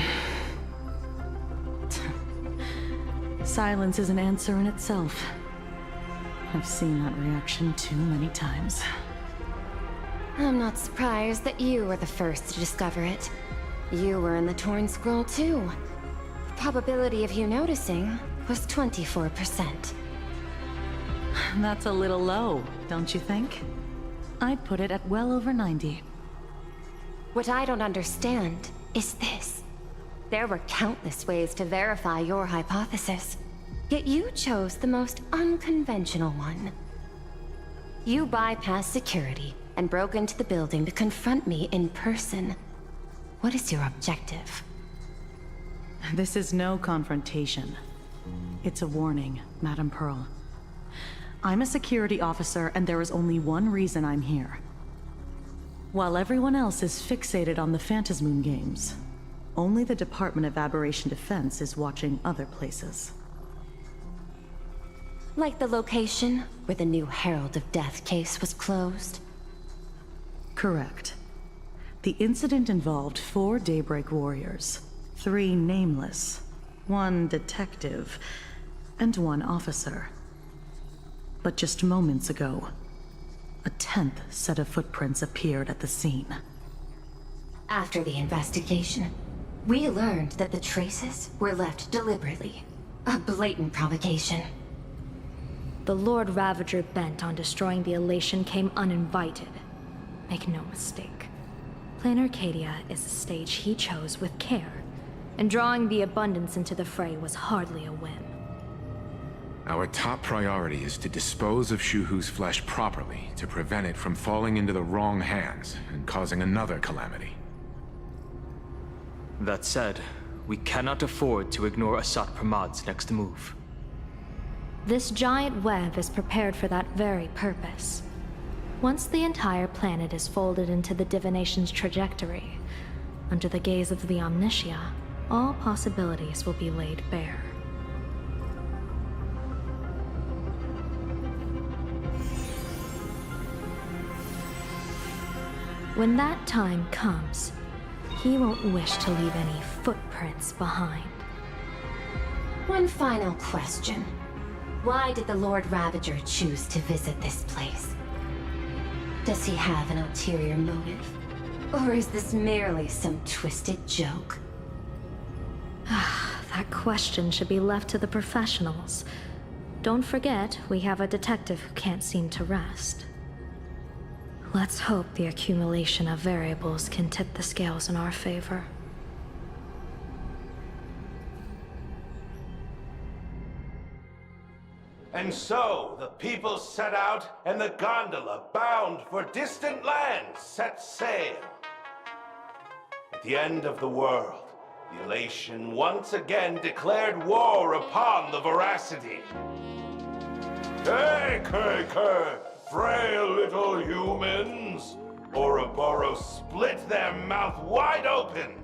Silence is an answer in itself. I've seen that reaction too many times. I'm not surprised that you were the first to discover it. You were in the Torn Scroll too. The probability of you noticing was 24%. That's a little low, don't you think? I'd put it at well over 90. What I don't understand is this. There were countless ways to verify your hypothesis, yet you chose the most unconventional one. You bypassed security and broke into the building to confront me in person. What is your objective? This is no confrontation. It's a warning, Madam Pearl. I'm a security officer, and there is only one reason I'm here. While everyone else is fixated on the Phantasmoon games, only the Department of Aberration Defense is watching other places. Like the location where the new Herald of Death case was closed? Correct. The incident involved 4 Daybreak warriors, 3 nameless, 1 detective, and 1 officer. But just moments ago, a 10th set of footprints appeared at the scene. After the investigation, we learned that the traces were left deliberately. A blatant provocation. The Lord Ravager bent on destroying the Elation came uninvited. Make no mistake. Plain Arcadia is a stage he chose with care, and drawing the Abundance into the fray was hardly a whim. Our top priority is to dispose of Shuhu's flesh properly to prevent it from falling into the wrong hands and causing another calamity. That said, we cannot afford to ignore Asat Pramod's next move. This giant web is prepared for that very purpose. Once the entire planet is folded into the divination's trajectory, under the gaze of the Omnitia, all possibilities will be laid bare. When that time comes, he won't wish to leave any footprints behind. One final question. Why did the Lord Ravager choose to visit this place? Does he have an ulterior motive? Or is this merely some twisted joke? That question should be left to the professionals. Don't forget, we have a detective who can't seem to rest. Let's hope the accumulation of variables can tip the scales in our favor. And so, the people set out, and the gondola, bound for distant lands, set sail. At the end of the world, the Elation once again declared war upon the Veracity. Hey, frail little humans! Ouroboros split their mouth wide open!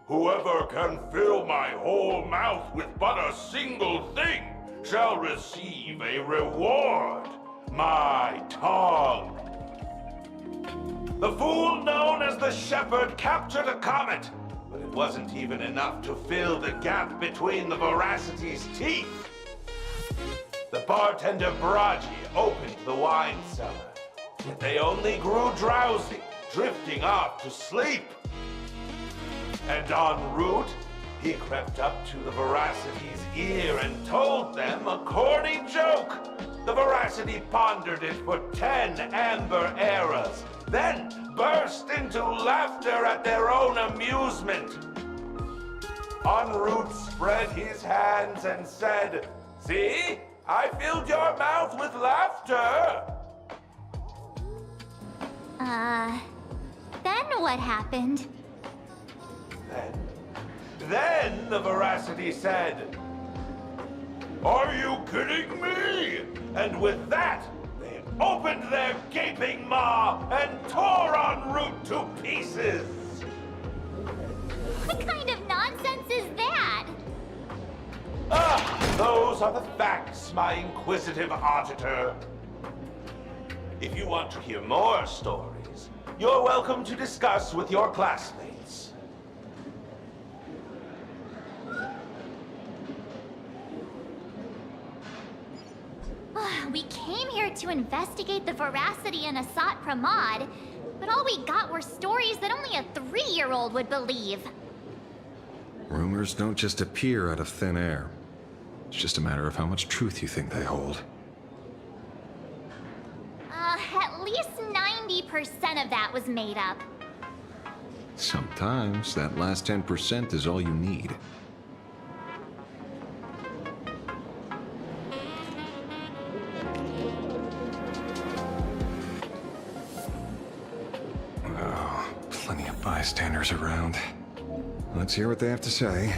Whoever can fill my whole mouth with but a single thing shall receive a reward, my tongue. The fool known as the Shepherd captured a comet, but it wasn't even enough to fill the gap between the Veracity's teeth. The bartender Braji opened the wine cellar, yet they only grew drowsy, drifting off to sleep. And en route, he crept up to the Veracity's ear and told them a corny joke. The Veracity pondered it for 10 amber eras, then burst into laughter at their own amusement. En route spread his hands and said, "See? I filled your mouth with laughter." Then what happened? Then the Veracity said, "Are you kidding me?" And with that, they opened their gaping maw and tore en route to pieces. What kind of nonsense is that? Those are the facts, my inquisitive auditor. If you want to hear more stories, you're welcome to discuss with your classmates. We came here to investigate the Veracity and Asat Pramod, but all we got were stories that only a 3-year-old would believe. Rumors don't just appear out of thin air. It's just a matter of how much truth you think they hold. At least 90% of that was made up. Sometimes that last 10% is all you need. Oh, plenty of bystanders around. Let's hear what they have to say.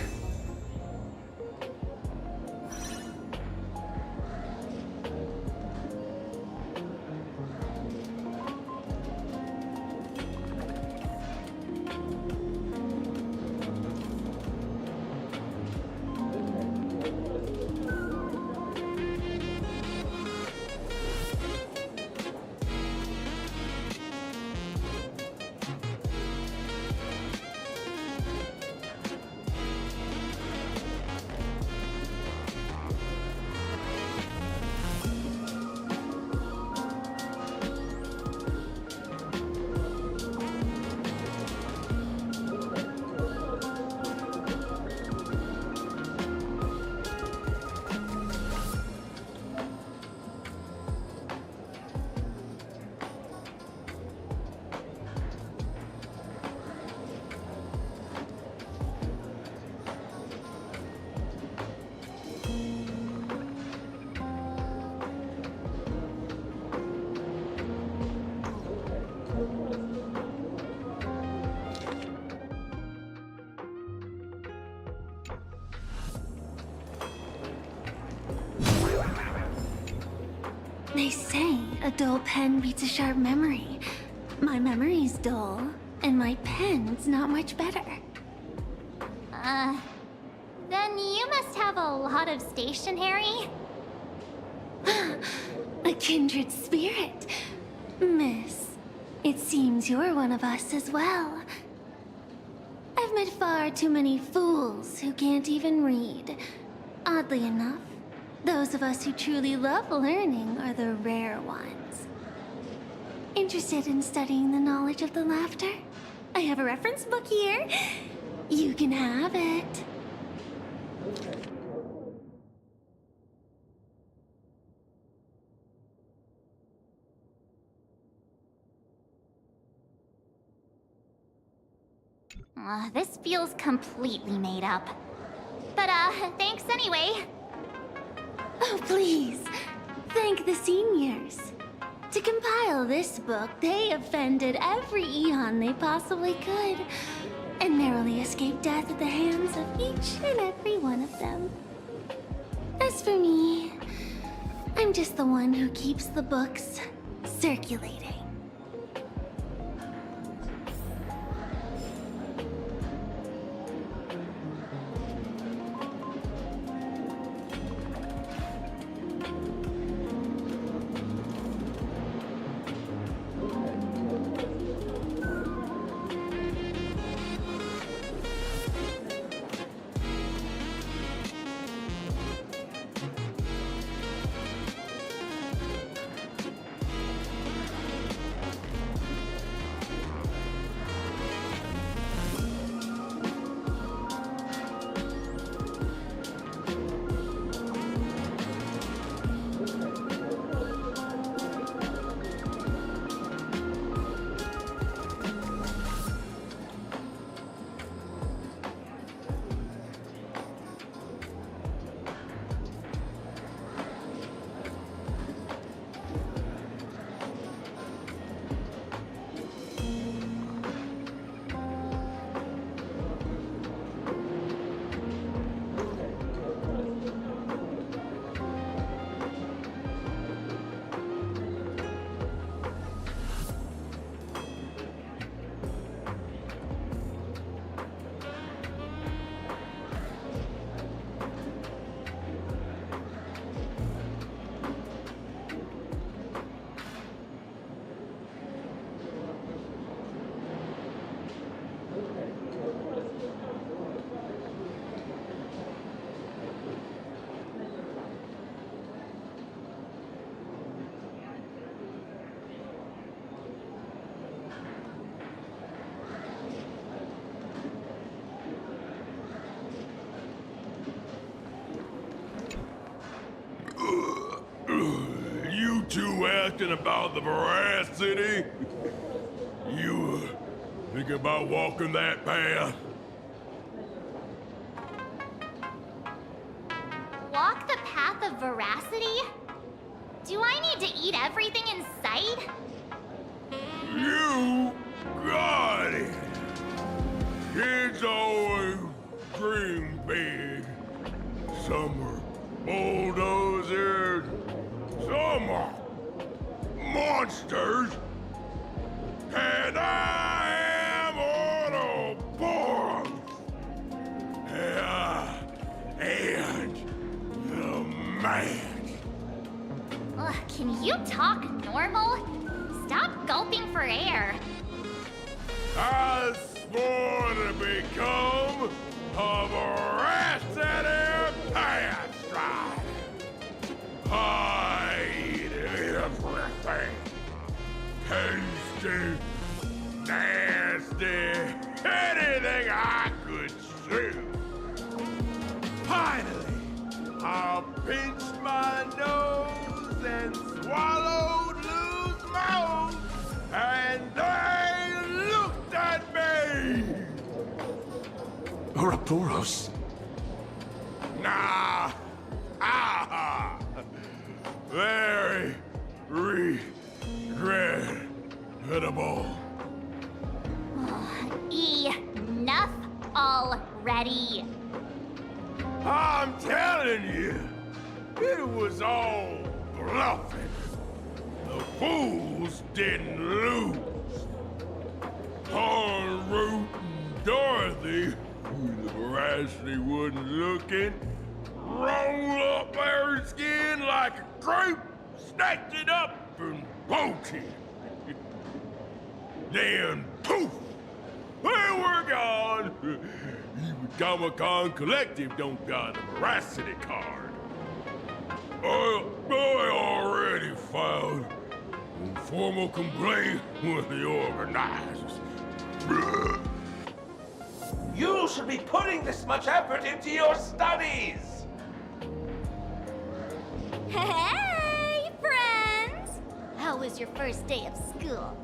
They say a dull pen beats a sharp memory. My memory's dull, and my pen's not much better. Then you must have a lot of stationery? A kindred spirit. Miss, it seems you're one of us as well. I've met far too many fools who can't even read. Oddly enough, Those of us who truly love learning are the rare ones. Interested in studying the knowledge of the laughter? I have a reference book here. You can have it. This feels completely made up. But, thanks anyway. Oh, please. Thank the seniors. To compile this book, they offended every Eon they possibly could, and narrowly escaped death at the hands of each and every one of them. As for me, I'm just the one who keeps the books circulating. You two asking about the veracity? You thinking about walking that path? Walk the path of veracity? Do I need to eat everything in sight? You got it! Kids always dream big. Some are bulldozers, some are monsters, and I am Autoboros. And the man. Ugh, can you talk normal? Stop gulping for air. I swore to become a veracity path strider. I eat everything. Tasty, nasty, anything I could chew. Finally, I pinched my nose and swallowed loose mouth, and they looked at me. Ouroboros? Nah. Ah. Very regrettable. Enough already. I'm telling you, it was all bluffing. The fools didn't lose. En route and Dorothy, who the veracity wasn't looking, rolled up their skin like a grape, snatched it up and bolted. Then, poof, they were gone. Even Comic-Con Collective don't got a veracity card. I already filed a formal complaint with the organizers. You should be putting this much effort into your studies! Hey, friends! How was your first day of school?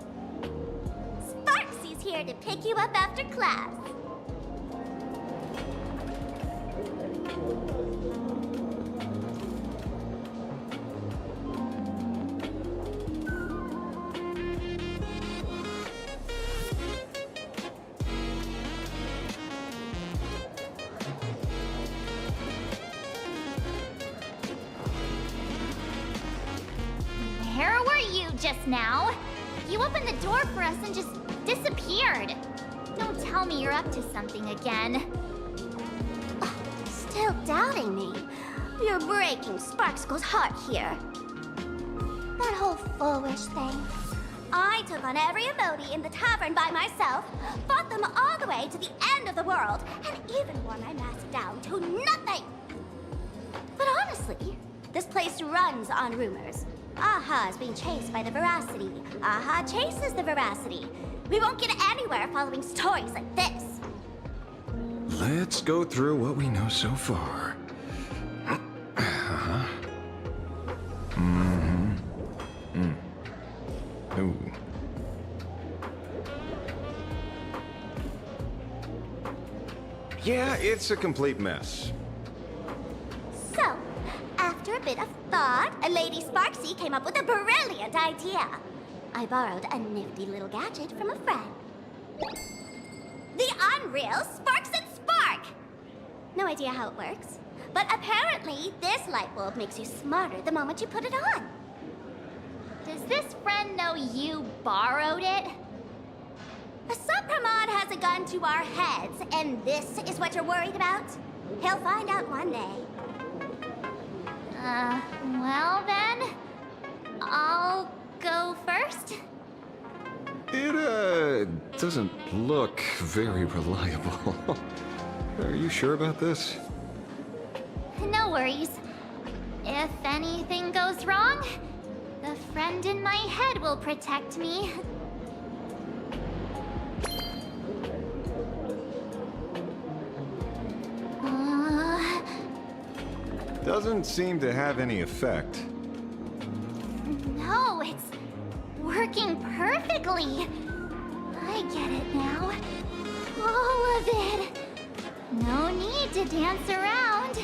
Sparksy's here to pick you up after class. Where were you just now? You opened the door for us and just disappeared. Don't tell me you're up to something again. Still doubting me? You're breaking Sparkskull's heart here. That whole foolish thing. I took on every emoji in the tavern by myself, fought them all the way to the end of the world, and even wore my mask down to nothing! But honestly, this place runs on rumors. Aha is being chased by the Veracity. Aha chases the Veracity. We won't get anywhere following stories like this. Let's go through what we know so far. Ooh. Yeah, it's a complete mess. So, after a bit of thought, Lady Sparksy came up with a brilliant idea. I borrowed a nifty little gadget from a friend. The Unreal Sparks and Spark! No idea how it works, but apparently this light bulb makes you smarter the moment you put it on. Does this friend know you borrowed it? Supramod has a gun to our heads, and this is what you're worried about? He'll find out one day. Well then, I'll go first. It, doesn't look very reliable. Are you sure about this? No worries. If anything goes wrong, the friend in my head will protect me. Doesn't seem to have any effect. No, it's working perfectly. I get it now. All of it. No need to dance around.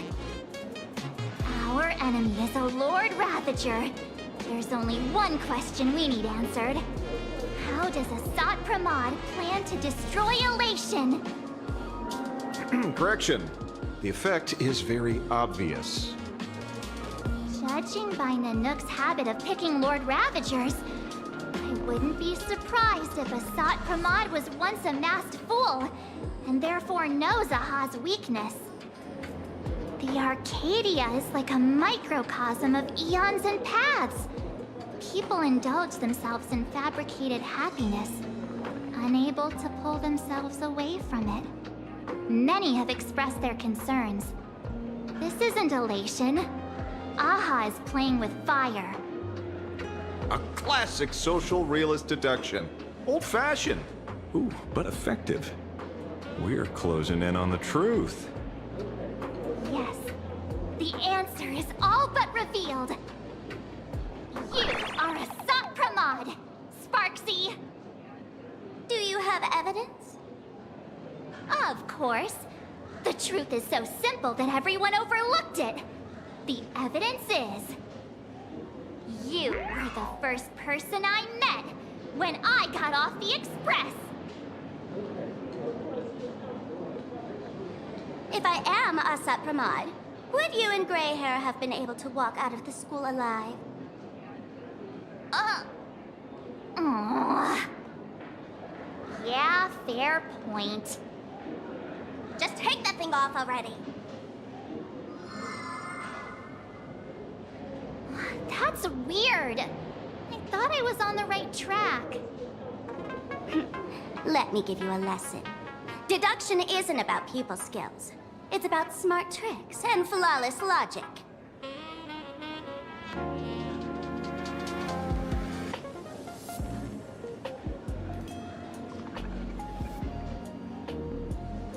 Our enemy is a Lord Ravager. There's only one question we need answered. How does Asat Pramod plan to destroy Elation? Correction. The effect is very obvious. Judging by Nanook's habit of picking Lord Ravagers, I wouldn't be surprised if Asat Pramod was once a masked fool, and therefore knows Aha's weakness. The Arcadia is like a microcosm of eons and paths. People indulge themselves in fabricated happiness, unable to pull themselves away from it. Many have expressed their concerns. This isn't elation. Aha is playing with fire. A classic social realist deduction. Old-fashioned. Ooh, but effective. We're closing in on the truth. Yes. The answer is all but revealed. You are Asat Pramod, Sparksy. Do you have evidence? Of course. The truth is so simple that everyone overlooked it. The evidence is... you were the first person I met when I got off the express. If I am Asat Pramod, would you and Grey Hair have been able to walk out of the school alive? Yeah, fair point. Just take that thing off already. That's weird. I thought I was on the right track. Let me give you a lesson. Deduction isn't about people skills. It's about smart tricks and flawless logic.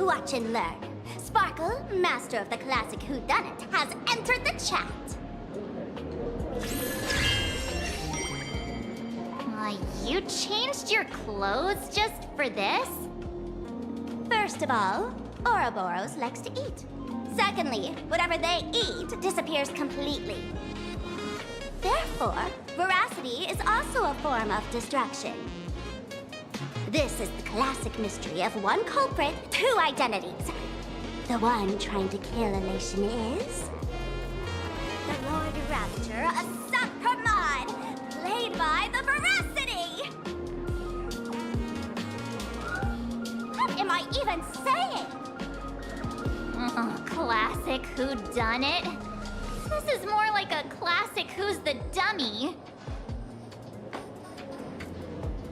Watch and learn. Sparkle, master of the classic whodunit, has entered the chat. You changed your clothes just for this? First of all, Ouroboros likes to eat. Secondly, whatever they eat disappears completely. Therefore, veracity is also a form of distraction. This is the classic mystery of one culprit, two identities. The one trying to kill Elation is... the Lord Raptor, a Sapramod, played by the Veracity! What am I even saying? Classic whodunit? This is more like a classic Who's the Dummy.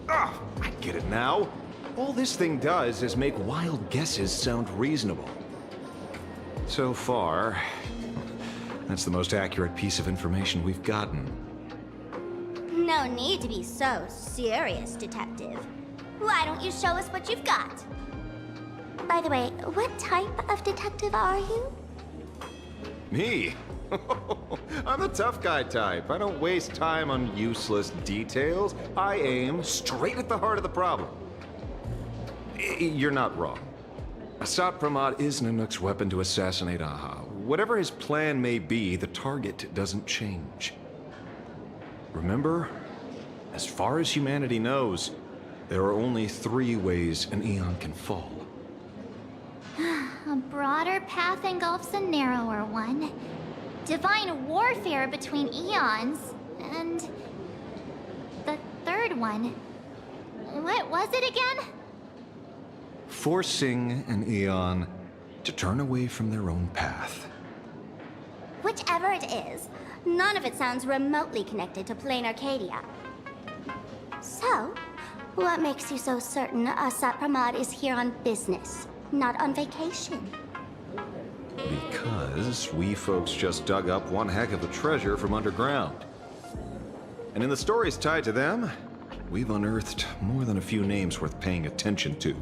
Ah, I get it now. All this thing does is make wild guesses sound reasonable. So far, that's the most accurate piece of information we've gotten. No need to be so serious, Detective. Why don't you show us what you've got? By the way, what type of detective are you? Me? I'm the tough guy type. I don't waste time on useless details. I aim straight at the heart of the problem. You're not wrong. Asat Pramod is Nanook's weapon to assassinate Aha. Whatever his plan may be, the target doesn't change. Remember, as far as humanity knows, there are only 3 ways an Eon can fall. A broader path engulfs a narrower one. Divine warfare between eons, and the third one. What was it again? Forcing an Eon to turn away from their own path. Whichever it is, none of it sounds remotely connected to Plain Arcadia. So, what makes you so certain Asat Pramod is here on business, not on vacation? Because we folks just dug up one heck of a treasure from underground. And in the stories tied to them, we've unearthed more than a few names worth paying attention to.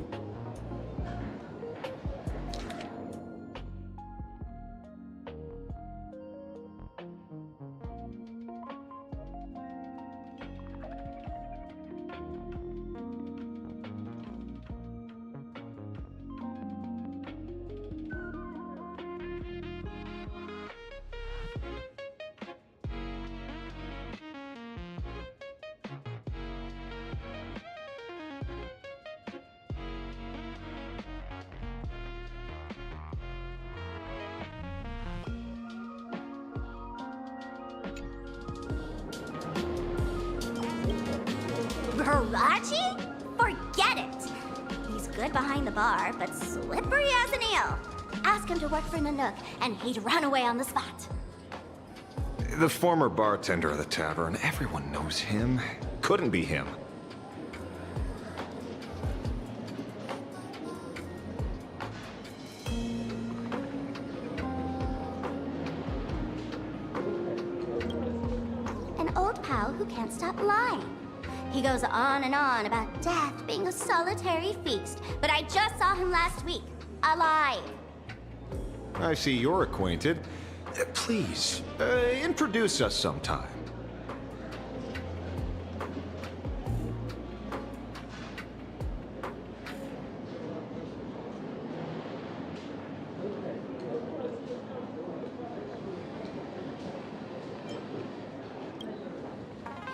Karachi? Forget it! He's good behind the bar, but slippery as an eel. Ask him to work for Nanook, and he'd run away on the spot. The former bartender of the tavern, everyone knows him. Couldn't be him. An old pal who can't stop lying. He goes on and on about death being a solitary feast, but I just saw him last week, alive. I see you're acquainted. Please, introduce us sometime.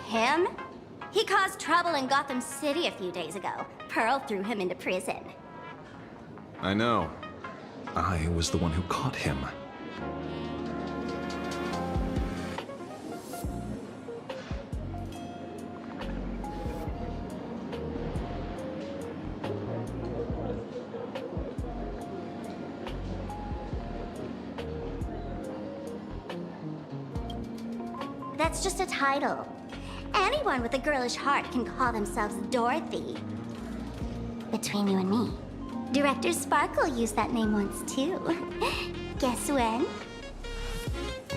Him? He caused trouble in Gotham City a few days ago. Pearl threw him into prison. I know. I was the one who caught him. That's just a title. Anyone with a girlish heart can call themselves Dorothy. Between you and me, Director Sparkle used that name once too. Guess when?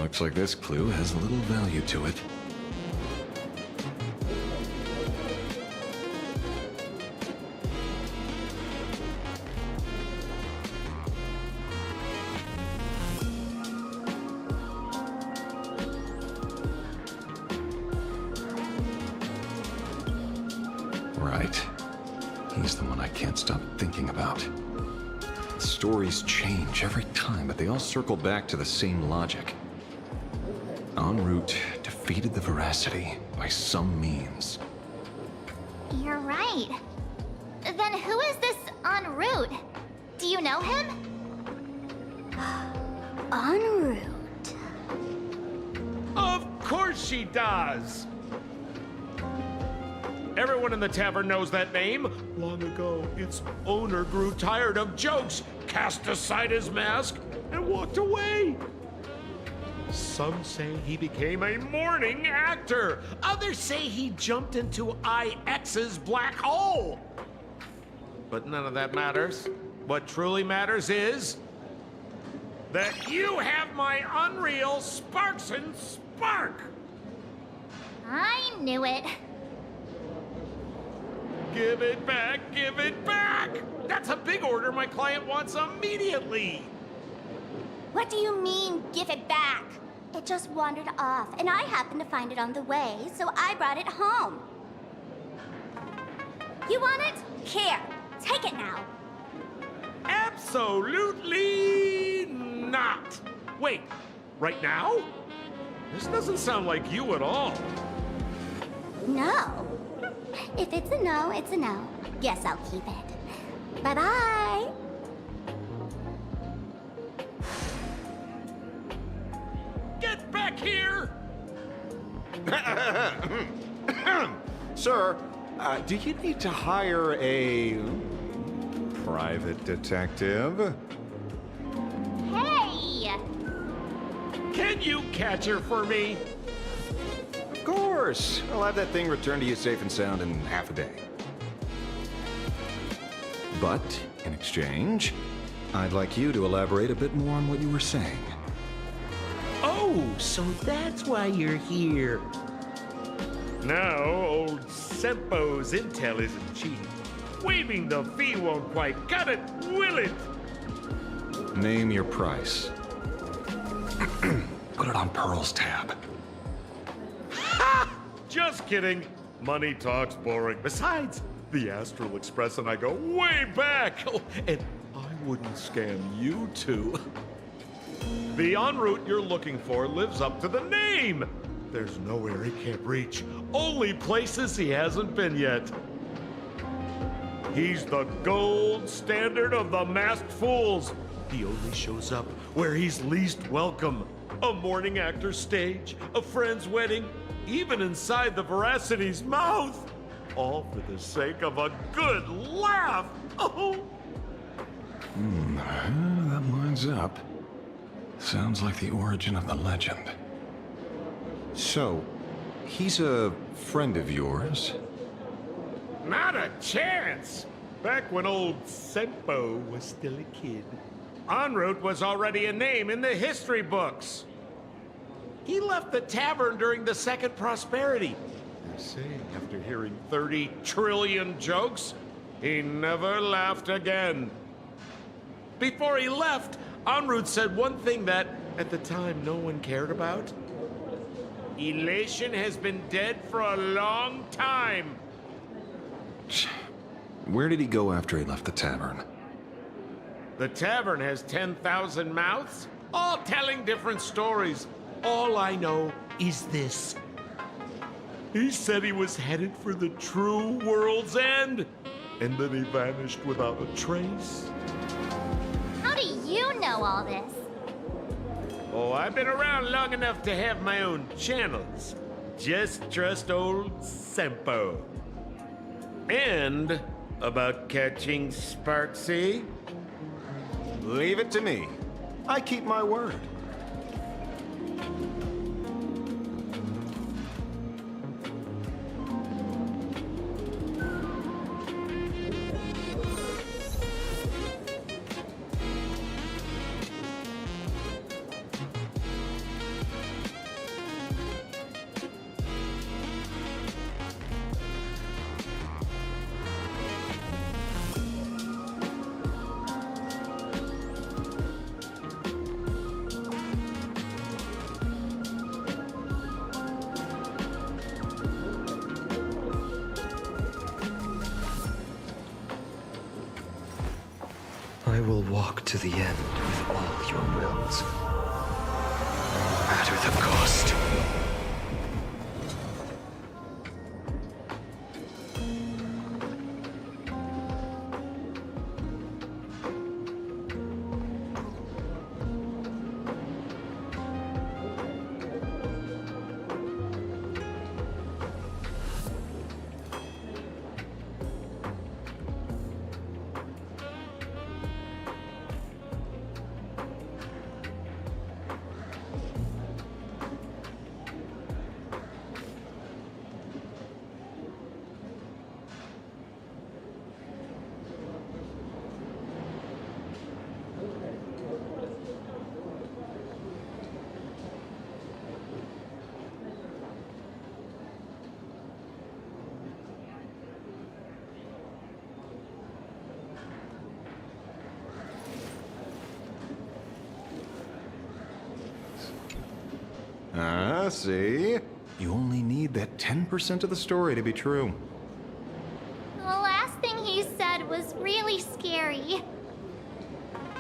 Looks like this clue has a little value to it. Right. He's the one I can't stop thinking about. Stories change every time, but they all circle back to the same logic. En route defeated the Veracity by some means. You're right. Then who is this en route? Do you know him? En route. Of course she does! Everyone in the tavern knows that name. Long ago, its owner grew tired of jokes, cast aside his mask, and walked away. Some say he became a morning actor. Others say he jumped into IX's black hole. But none of that matters. What truly matters is that you have my unreal Sparks and Spark. I knew it. Give it back, give it back! That's a big order my client wants immediately. What do you mean, give it back? It just wandered off, and I happened to find it on the way, so I brought it home. You want it? Here, take it now. Absolutely not. Wait, right now? This doesn't sound like you at all. No. If it's a no, it's a no. Guess I'll keep it. Bye-bye. Get back here! Sir, do you need to hire a private detective? Hey! Can you catch her for me? Of course. I'll have that thing returned to you safe and sound in half a day. But, in exchange, I'd like you to elaborate a bit more on what you were saying. Oh, so that's why you're here. Now, old Sempo's intel isn't cheap. Waiving the fee won't quite cut it, will it? Name your price. Put it on Pearl's tab. Ha! Just kidding. Money talks boring. Besides, the Astral Express and I go way back. Oh, and I wouldn't scam you two. The en route you're looking for lives up to the name. There's nowhere he can't reach. Only places he hasn't been yet. He's the gold standard of the masked fools. He only shows up where he's least welcome. A morning actor's stage, a friend's wedding, even inside the Veracity's mouth. All for the sake of a good laugh. Oh. That lines up. Sounds like the origin of the legend. So, he's a friend of yours? Not a chance! Back when old Sempo was still a kid, en route was already a name in the history books. He left the tavern during the Second Prosperity. They say after hearing 30 trillion jokes, he never laughed again. Before he left, en route said one thing that, at the time, no one cared about. Elation has been dead for a long time. Where did he go after he left the tavern? The tavern has 10,000 mouths, all telling different stories. All I know is this. He said he was headed for the true world's end, and then he vanished without a trace. How do you know all this? Oh, I've been around long enough to have my own channels. Just trust old Sempo. And about catching Sparksy? Leave it to me. I keep my word. I will walk to the end with all your wills, no matter the cost. See? You only need that 10% of the story to be true. The last thing he said was really scary.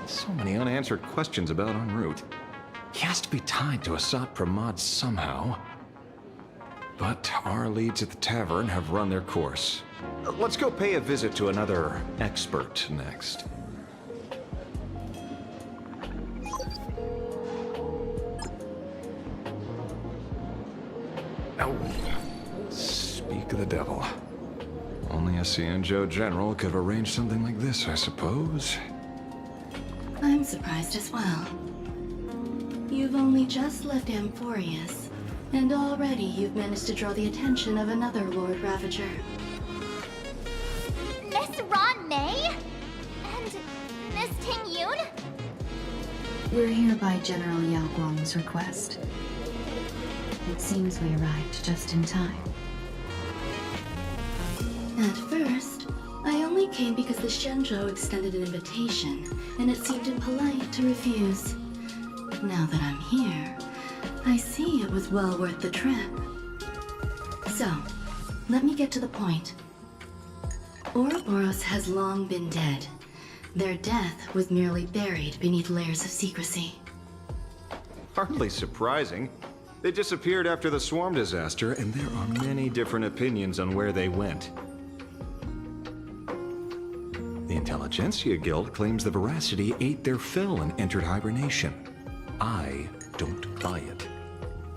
So many unanswered questions about en route. He has to be tied to Asat Pramod somehow. But our leads at the tavern have run their course. Let's go pay a visit to another expert next. Oh, speak of the devil. Only a Cianjo general could have arranged something like this, I suppose. I'm surprised as well. You've only just left Amphorius, and already you've managed to draw the attention of another Lord Ravager. Miss Ron May? And Miss Ting Yun? We're here by General Yao Guang's request. It seems we arrived just in time. At first, I only came because the Shenzhou extended an invitation, and it seemed impolite to refuse. Now that I'm here, I see it was well worth the trip. So, let me get to the point. Ouroboros has long been dead. Their death was merely buried beneath layers of secrecy. Hardly surprising. They disappeared after the swarm disaster, and there are many different opinions on where they went. The Intelligentsia Guild claims the Veracity ate their fill and entered hibernation. I don't buy it.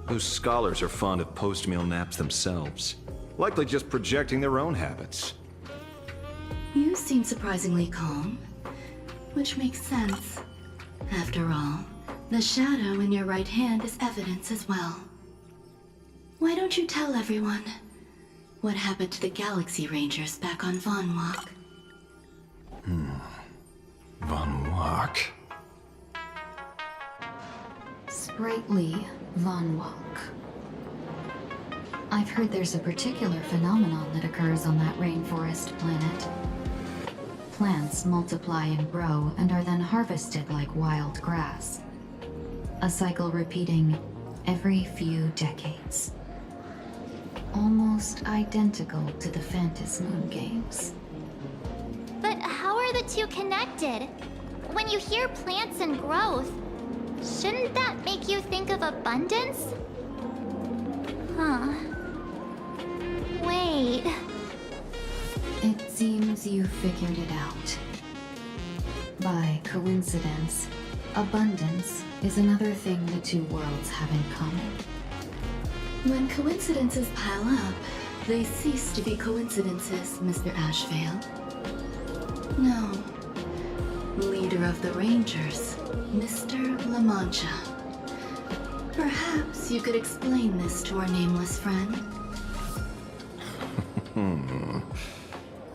Those scholars are fond of post-meal naps themselves, likely just projecting their own habits. You seem surprisingly calm, which makes sense. After all, the shadow in your right hand is evidence as well. Why don't you tell everyone what happened to the Galaxy Rangers back on Von Walk? Von Walk? Sprightly Von Walk. I've heard there's a particular phenomenon that occurs on that rainforest planet. Plants multiply and grow and are then harvested like wild grass. A cycle repeating every few decades. Almost identical to the Phantom Moon games. But how are the two connected? When you hear plants and growth, shouldn't that make you think of abundance? Huh. Wait. It seems you figured it out. By coincidence, abundance is another thing the two worlds have in common. When coincidences pile up, they cease to be coincidences, Mr. Ashvale. No. Leader of the Rangers, Mr. La Mancha. Perhaps you could explain this to our nameless friend.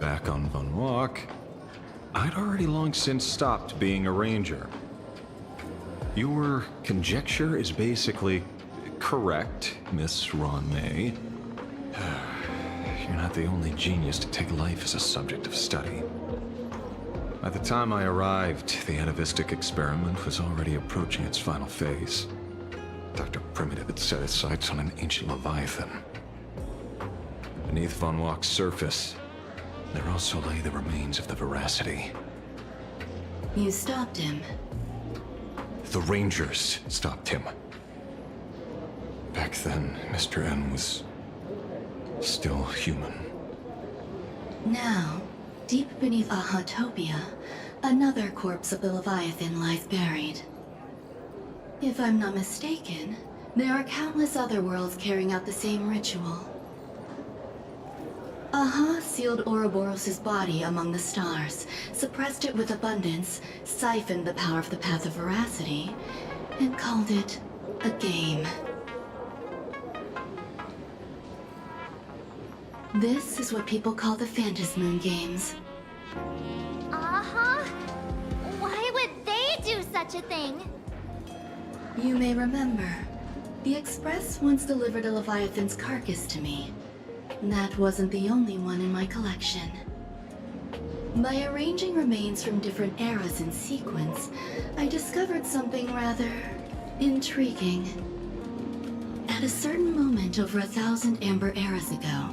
Back on Von Walk, I'd already long since stopped being a ranger. Your conjecture is basically correct, Miss Ron May. You're not the only genius to take life as a subject of study. By the time I arrived, the atavistic experiment was already approaching its final phase. Dr. Primitive had set his sights on an ancient leviathan. Beneath Von Walk's surface, there also lay the remains of the Veracity. You stopped him. The Rangers stopped him. Back then, Mr. N was still human. Now, deep beneath Ahatopia, another corpse of the Leviathan lies buried. If I'm not mistaken, there are countless other worlds carrying out the same ritual. Aha sealed Ouroboros' body among the stars, suppressed it with abundance, siphoned the power of the Path of Veracity, and called it a game. This is what people call the Phantasmoon Games. Uh-huh. Why would they do such a thing? You may remember, the Express once delivered a Leviathan's carcass to me. That wasn't the only one in my collection. By arranging remains from different eras in sequence, I discovered something rather intriguing. At a certain moment over 1,000 Amber eras ago,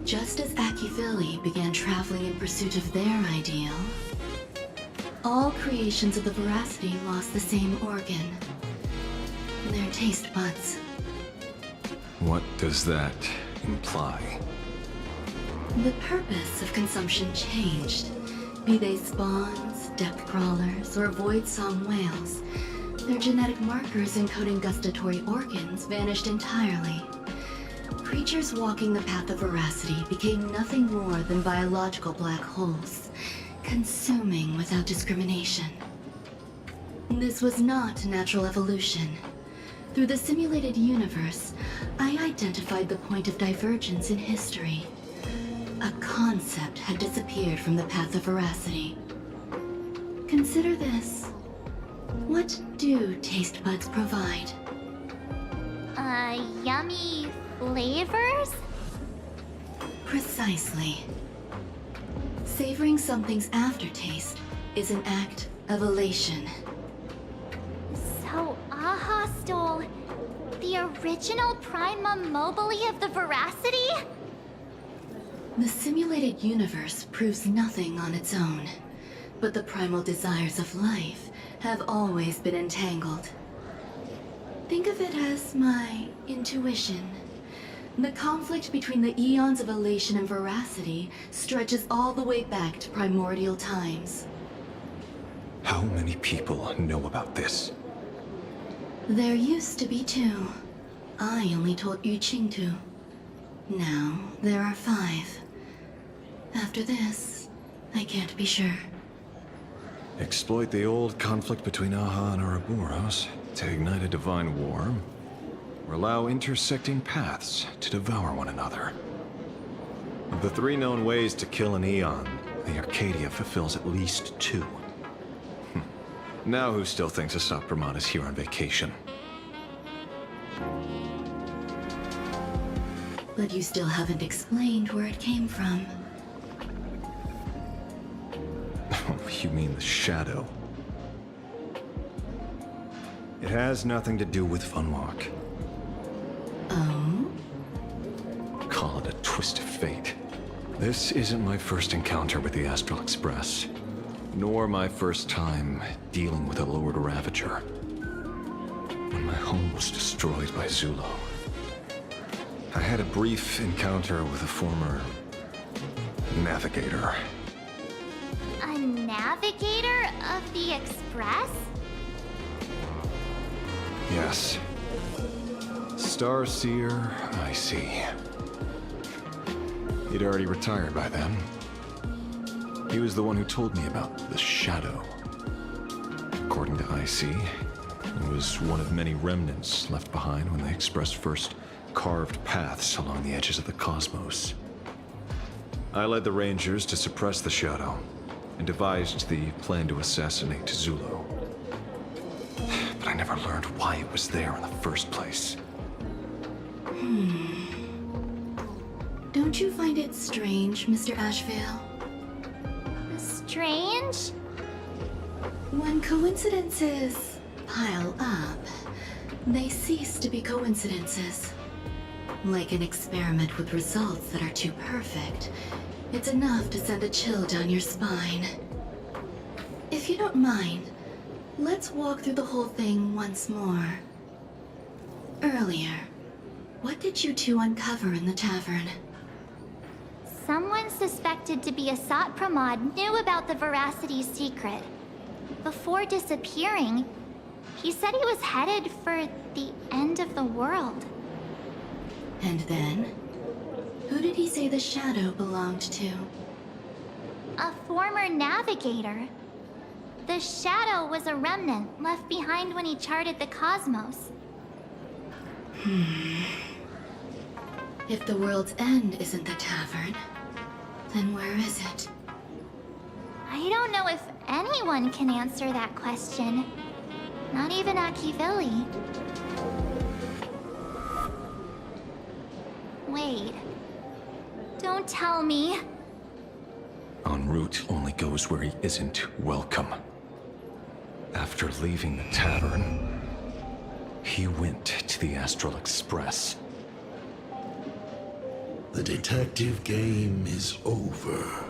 just as Akifili began traveling in pursuit of their ideal, all creations of the Veracity lost the same organ. Their taste buds. What does that imply? The purpose of consumption changed. Be they spawns, depth crawlers, or void-song whales, their genetic markers encoding gustatory organs vanished entirely. Creatures walking the path of veracity became nothing more than biological black holes, consuming without discrimination. This was not natural evolution. Through the simulated universe, I identified the point of divergence in history. A concept had disappeared from the path of veracity. Consider this. What do taste buds provide? Yummy flavors? Precisely. Savoring something's aftertaste is an act of elation. So Aha stole the original Primum Mobile of the Veracity? The simulated universe proves nothing on its own, but the primal desires of life have always been entangled. Think of it as my intuition. The conflict between the eons of elation and veracity stretches all the way back to primordial times. How many people know about this? There used to be 2. I only told Yu Qingtu. Now, there are 5. After this, I can't be sure. Exploit the old conflict between Aha and Ouroboros to ignite a divine war, or allow intersecting paths to devour one another. Of the 3 known ways to kill an Eon, the Arcadia fulfills at least 2. Now who still thinks Asapramon is here on vacation? But you still haven't explained where it came from. Oh, you mean the shadow? It has nothing to do with Funwalk. Oh? Call it a twist of fate. This isn't my first encounter with the Astral Express, nor my first time dealing with a Lord Ravager. When my home was destroyed by Zulo, I had a brief encounter with a former navigator. A navigator of the Express? Yes. Starseer, I see. He'd already retired by then. He was the one who told me about the Shadow. According to IC, it was one of many remnants left behind when the Express first carved paths along the edges of the cosmos. I led the Rangers to suppress the Shadow, and devised the plan to assassinate Zulo. But I never learned why it was there in the first place. Don't you find it strange, Mr. Ashvale? Strange? When coincidences pile up, they cease to be coincidences. Like an experiment with results that are too perfect, it's enough to send a chill down your spine. If If you don't mind, let's walk through the whole thing once more. Earlier, what did you two uncover in the tavern? Someone suspected to be a Sat Pramod knew about the Veracity's secret. Before disappearing, he said he was headed for the end of the world. And then? Who did he say the shadow belonged to? A former navigator. The shadow was a remnant left behind when he charted the cosmos. If the world's end isn't the tavern, then where is it? I don't know if anyone can answer that question. Not even Akivili. Wait. Don't tell me. En route only goes where he isn't welcome. After leaving the tavern, he went to the Astral Express. The detective game is over.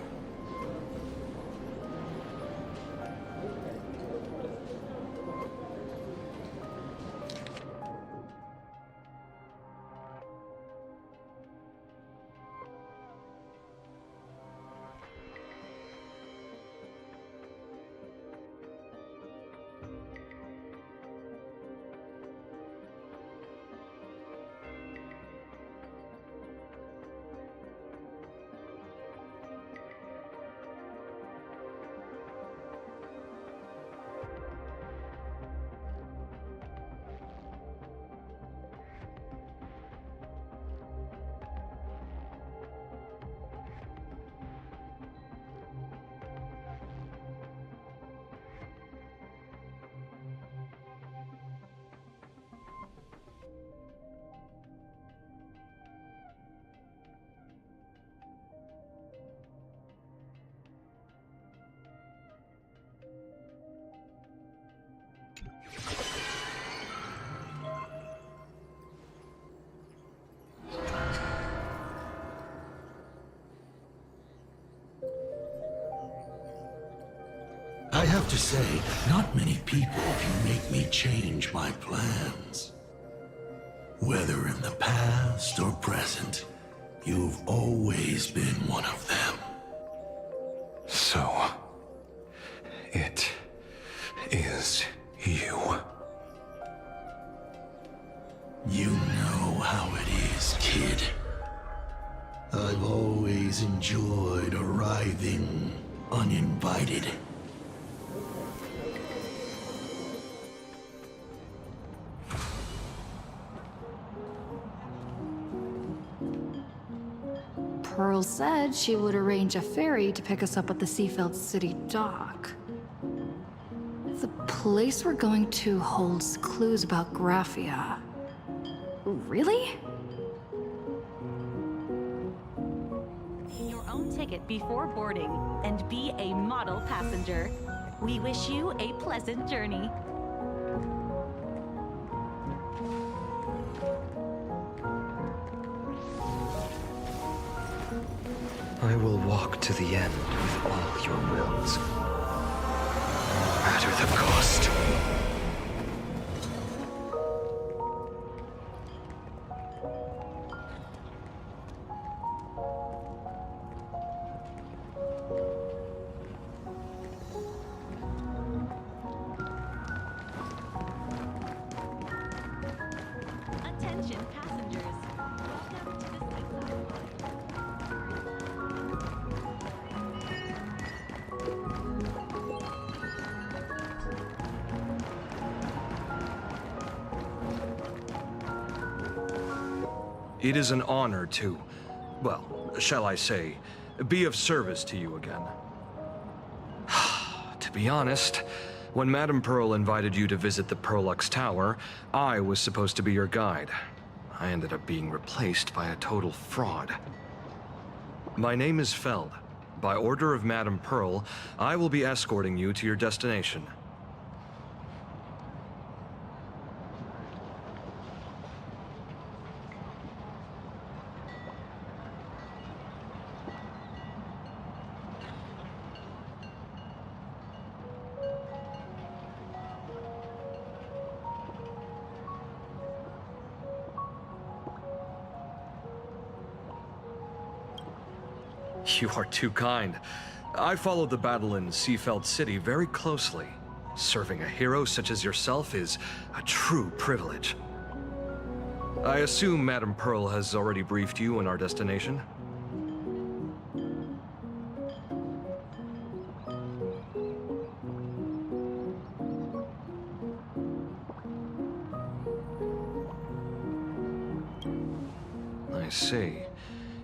I have to say, not many people can make me change my plans. Whether in the past or present, you've always been one of them. So, it is you. You know how it is, kid. I've always enjoyed arriving uninvited. Pearl said she would arrange a ferry to pick us up at the Seafeld City dock. The place we're going to holds clues about Graphia. Really? Your own ticket before boarding and be a model passenger. We wish you a pleasant journey. I will walk to the end with all your wills, no matter the cost. Attention passengers. Welcome to the Seaside Line. It is an honor to, well, shall I say, be of service to you again. To be honest, when Madame Pearl invited you to visit the Perlux Tower, I was supposed to be your guide. I ended up being replaced by a total fraud. My name is Feld. By order of Madame Pearl, I will be escorting you to your destination. You are too kind. I followed the battle in Seafeld City very closely. Serving a hero such as yourself is a true privilege. I assume Madame Pearl has already briefed you on our destination? I see.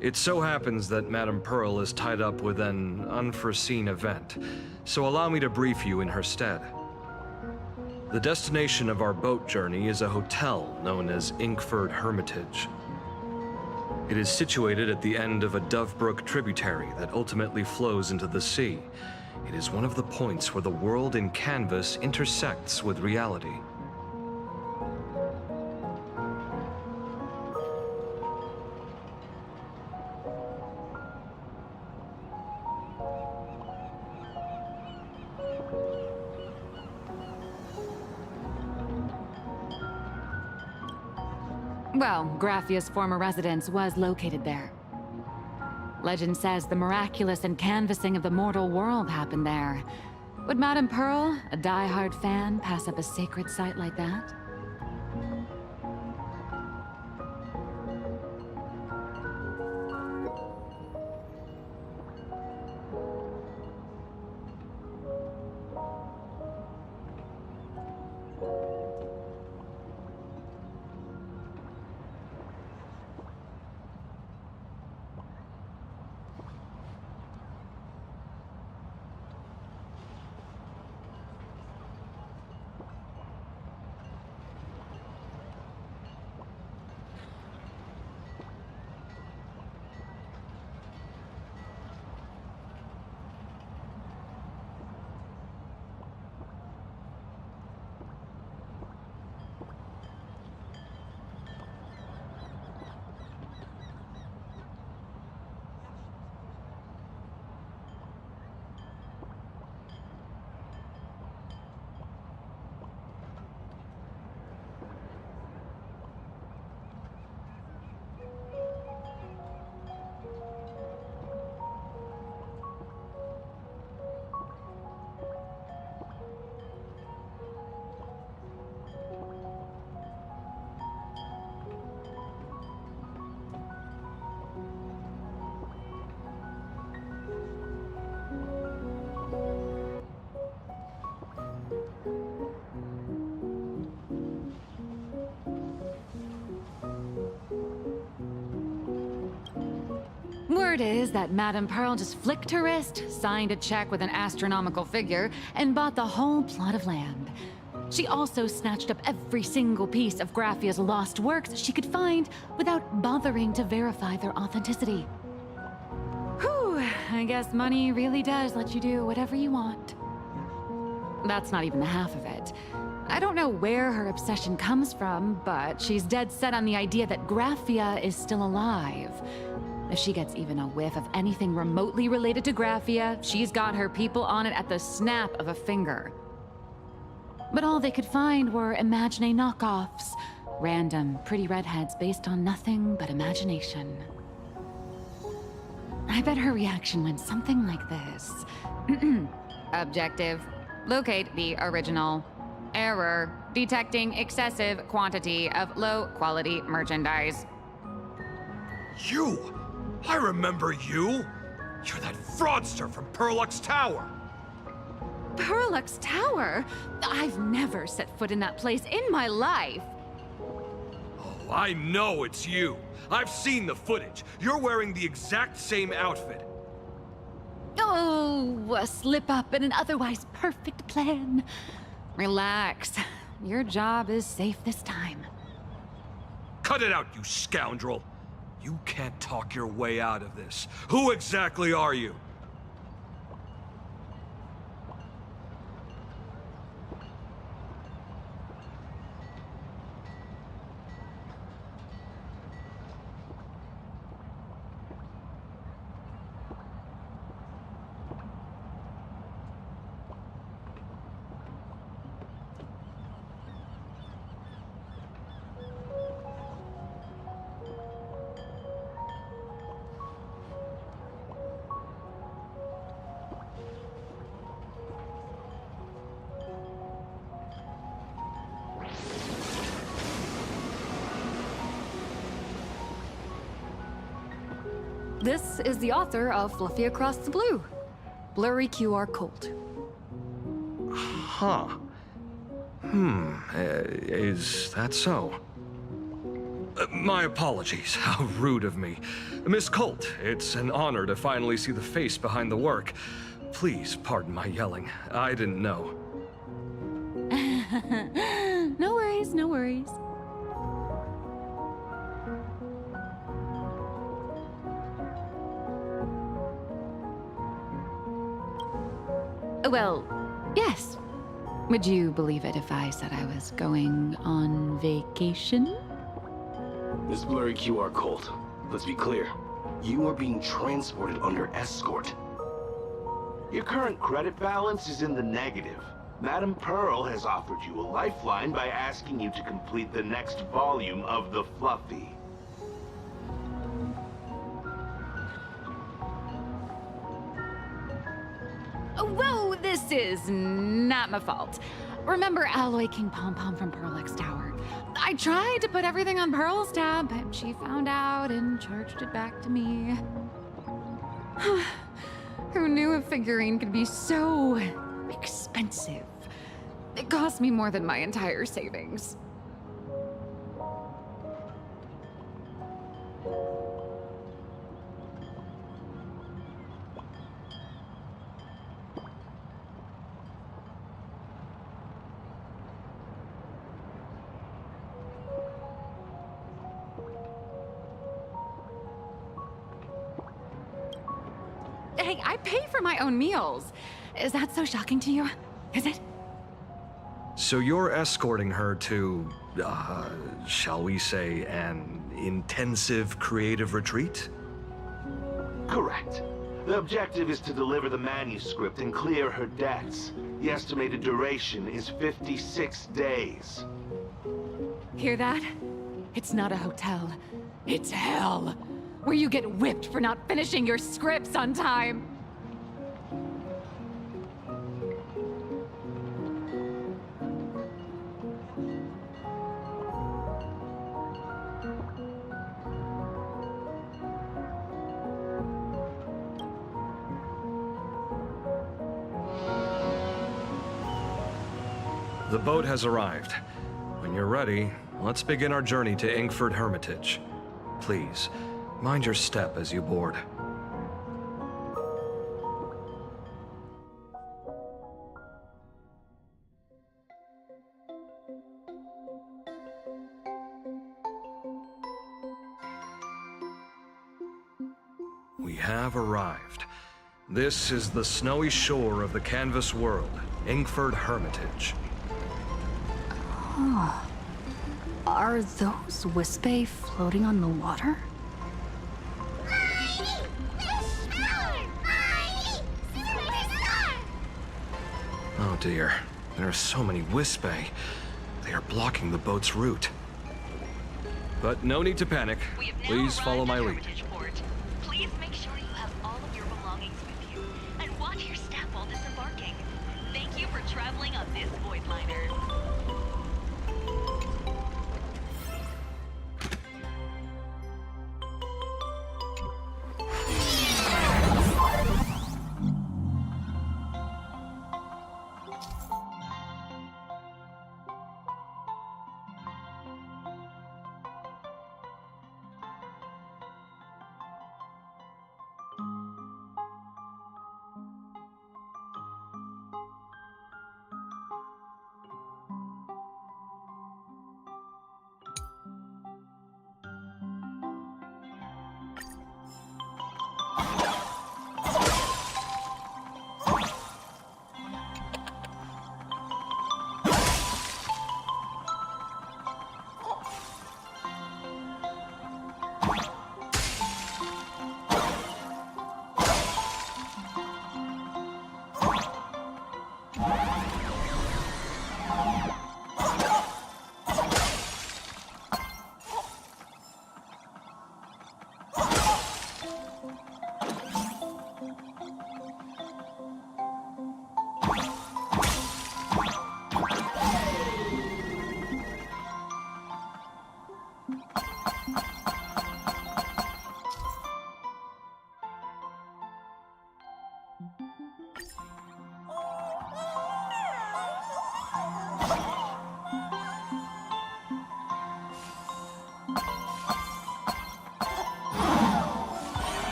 It so happens that Madame Pearl is tied up with an unforeseen event, so allow me to brief you in her stead. The destination of our boat journey is a hotel known as Inkford Hermitage. It is situated at the end of a Dovebrook tributary that ultimately flows into the sea. It is one of the points where the world in canvas intersects with reality. Well, Graffia's former residence was located there. Legend says the miraculous canvassing of the mortal world happened there. Would Madame Pearl, a die-hard fan, pass up a sacred site like that? Word is that Madame Pearl just flicked her wrist, signed a check with an astronomical figure, and bought the whole plot of land. She also snatched up every single piece of Graffia's lost works she could find without bothering to verify their authenticity. Whew, I guess money really does let you do whatever you want. That's not even the half of it. I don't know where her obsession comes from, but she's dead set on the idea that Graffia is still alive. If she gets even a whiff of anything remotely related to Graffia, she's got her people on it at the snap of a finger. But all they could find were Imagine knockoffs. Random, pretty redheads based on nothing but imagination. I bet her reaction went something like this. Objective. Locate the original. Error. Detecting excessive quantity of low-quality merchandise. You! I remember you! You're that fraudster from Perlux Tower! Perlux Tower? I've never set foot in that place in my life. Oh, I know it's you. I've seen the footage. You're wearing the exact same outfit. Oh, a slip-up in an otherwise perfect plan. Relax. Your job is safe this time. Cut it out, you scoundrel! You can't talk your way out of this. Who exactly are you? This is the author of Fluffy Across the Blue, Blurry QR Colt. Huh. Is that so? My apologies. How rude of me. Miss Colt, it's an honor to finally see the face behind the work. Please pardon my yelling. I didn't know. No worries, no worries. Well, yes. Would you believe it if I said I was going on vacation? Miss Blurry QR Colt, let's be clear. You are being transported under escort. Your current credit balance is in the negative. Madame Pearl has offered you a lifeline by asking you to complete the next volume of the Fluffy. Whoa, this is not my fault. Remember Alloy King Pom Pom from Pearlix Tower? I tried to put everything on Pearl's tab, but she found out and charged it back to me. Who knew a figurine could be so expensive? It cost me more than my entire savings. Hey, I pay for my own meals. Is that so shocking to you? Is it? So you're escorting her to, shall we say, an intensive creative retreat? Correct. The objective is to deliver the manuscript and clear her debts. The estimated duration is 56 days. Hear that? It's not a hotel. It's hell, where you get whipped for not finishing your scripts on time. The boat has arrived. When you're ready, let's begin our journey to Inkford Hermitage. Please, mind your step as you board. We have arrived. This is the snowy shore of the canvas world, Inkford Hermitage. Oh. Are those Wispae floating on the water? Oh dear, there are so many Wispae. They are blocking the boat's route. But no need to panic. Please follow my lead. Please make sure you have all of your belongings with you, and watch your step while disembarking. Thank you for traveling on this void liner.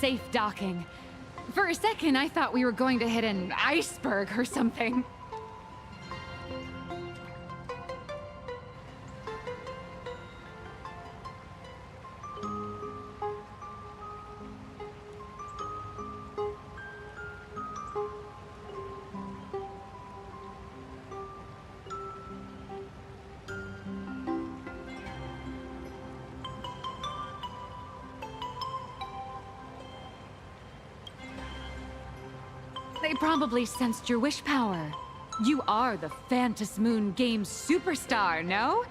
safe docking. For a second, I thought we were going to hit an iceberg or something. They probably sensed your wish power. You are the Phantasmoon Moon Games superstar, no?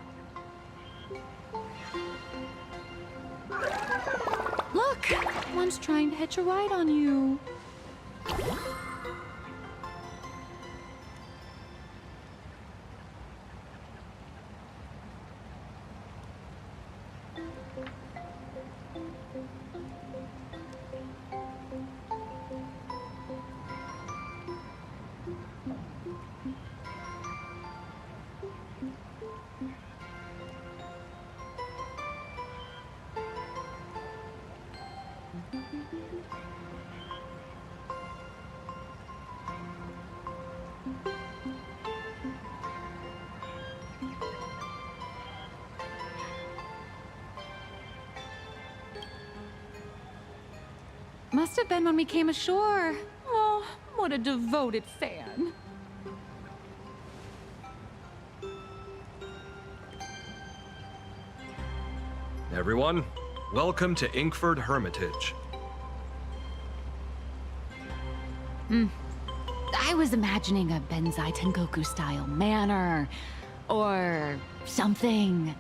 Look! One's trying to hitch a ride on you. Must have been when we came ashore. Oh, what a devoted fan. Everyone, welcome to Inkford Hermitage. I was imagining a Benzai Tengoku-style manor, or something.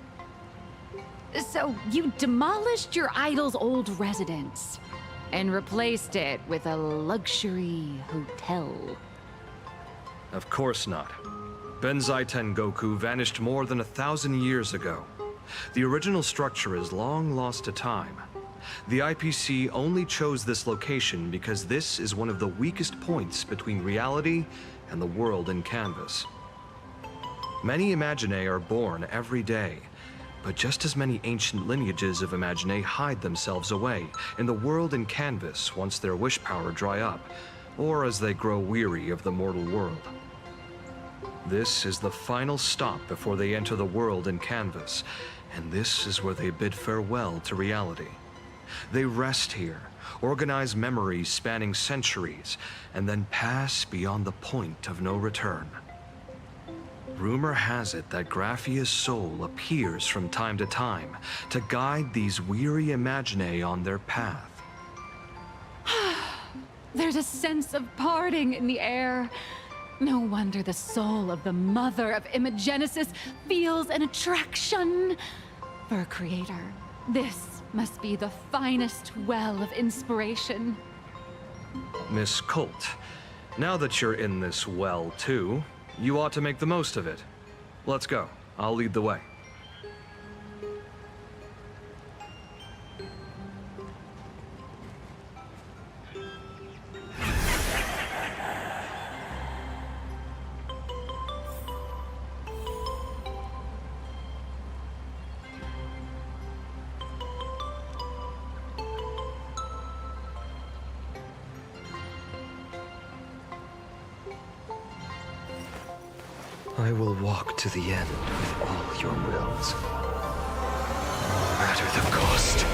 So you demolished your idol's old residence, and replaced it with a luxury hotel. Of course not. Benzai Tengoku vanished more than 1,000 years ago. The original structure is long lost to time. The IPC only chose this location because this is one of the weakest points between reality and the world in canvas. Many Imaginae are born every day, but just as many ancient lineages of Imaginae hide themselves away in the world in canvas once their wish power dry up, or as they grow weary of the mortal world. This is the final stop before they enter the world in canvas, and this is where they bid farewell to reality. They rest here, organize memories spanning centuries, and then pass beyond the point of no return. Rumor has it that Graphia's soul appears from time to time to guide these weary Imaginae on their path. There's a sense of parting in the air. No wonder the soul of the mother of Imagenesis feels an attraction for a creator. This must be the finest well of inspiration. Miss Colt, now that you're in this well too, you ought to make the most of it. Let's go. I'll lead the way. I will walk to the end with all your wills, no matter the cost.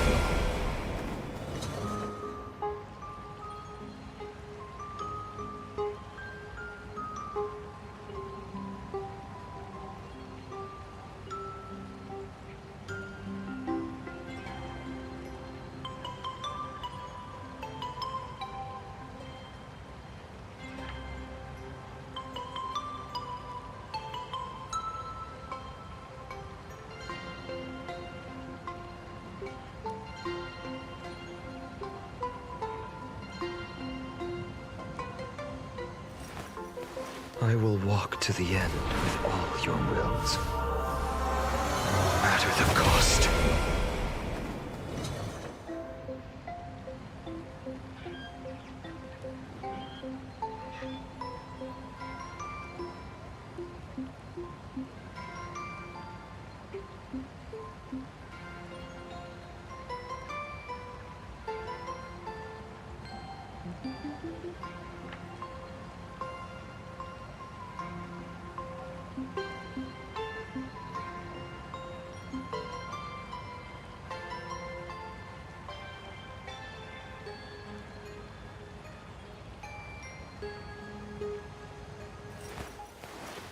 I will walk to the end with all your wills, no matter the cost.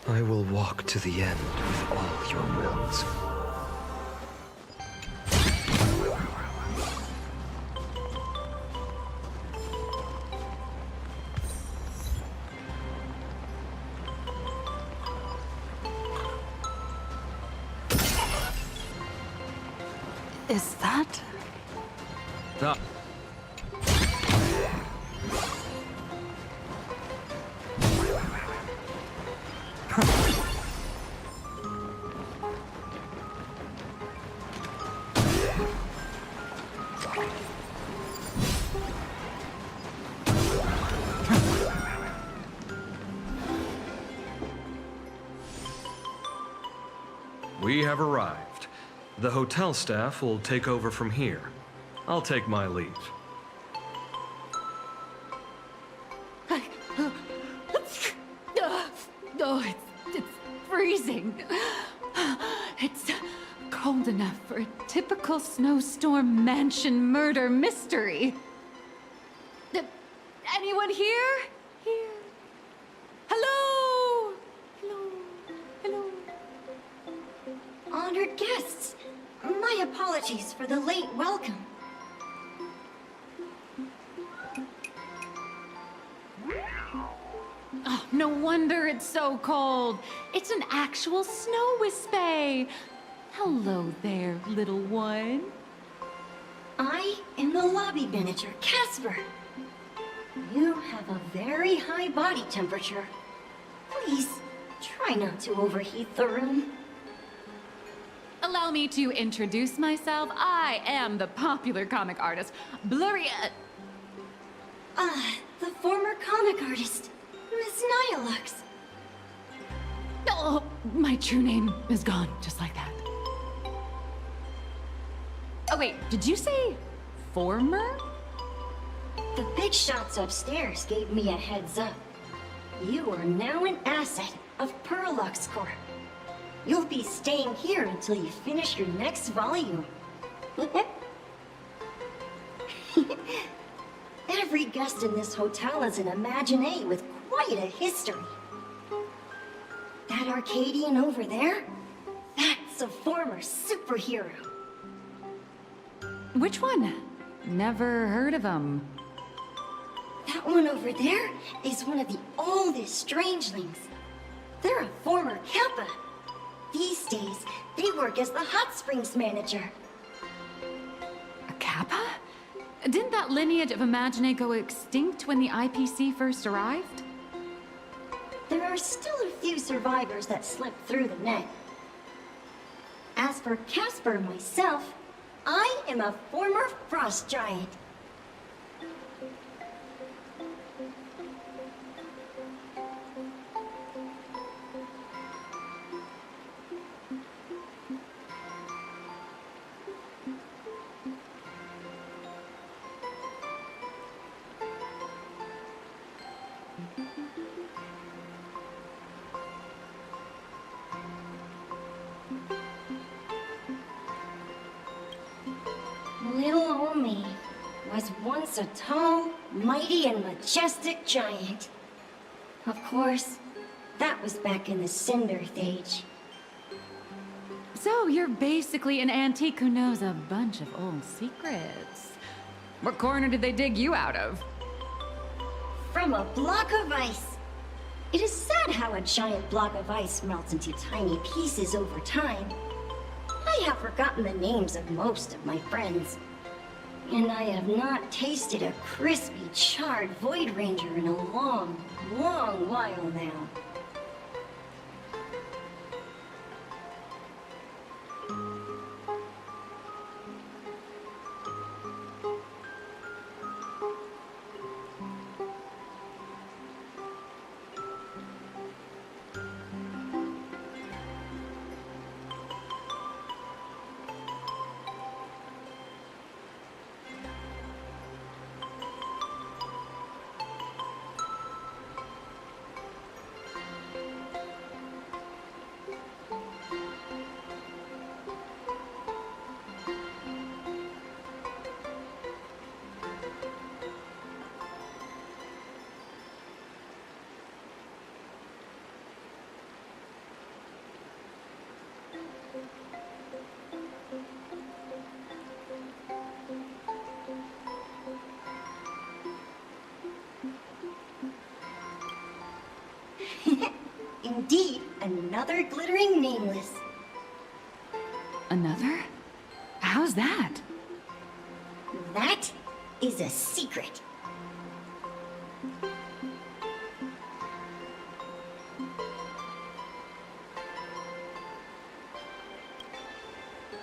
I will walk to the end with all your wills. Is that? Ah. We have arrived. The hotel staff will take over from here. I'll take my leave. Oh, it's freezing. It's cold enough for a typical snowstorm mansion murder mystery. Anyone here? Here. Hello? Hello? Hello? Honored guests, my apologies for the late welcome. Oh, no wonder it's so cold. It's an actual snow wispy. Hello there, little one. I am the lobby manager, Casper. You have a very high body temperature. Please, try not to overheat the room. Allow me to introduce myself. I am the popular comic artist, Blurry... The former comic artist, Miss Nihilux. Oh, my true name is gone, just like that. Oh wait, did you say former? The big shots upstairs gave me a heads up. You are now an asset of Perlux Corp. You'll be staying here until you finish your next volume. Every guest in this hotel is an Imaginé with quite a history. That Arcadian over there? That's a former superhero. Which one? Never heard of him. That one over there is one of the oldest strangelings. They're a former Kappa. These days, they work as the hot springs manager. A Kappa? Didn't that lineage of Imaginé go extinct when the IPC first arrived? There are still a few survivors that slipped through the net. As for Casper and myself, I am a former frost giant. Little old me was once a tall, mighty, and majestic giant. Of course, that was back in the Cinder Age. So you're basically an antique who knows a bunch of old secrets. What corner did they dig you out of? From a block of ice. It is sad how a giant block of ice melts into tiny pieces over time. I have forgotten the names of most of my friends. And I have not tasted a crispy, charred Void Ranger in a long, long while now. indeed another glittering nameless. Another? How's that? That is a secret.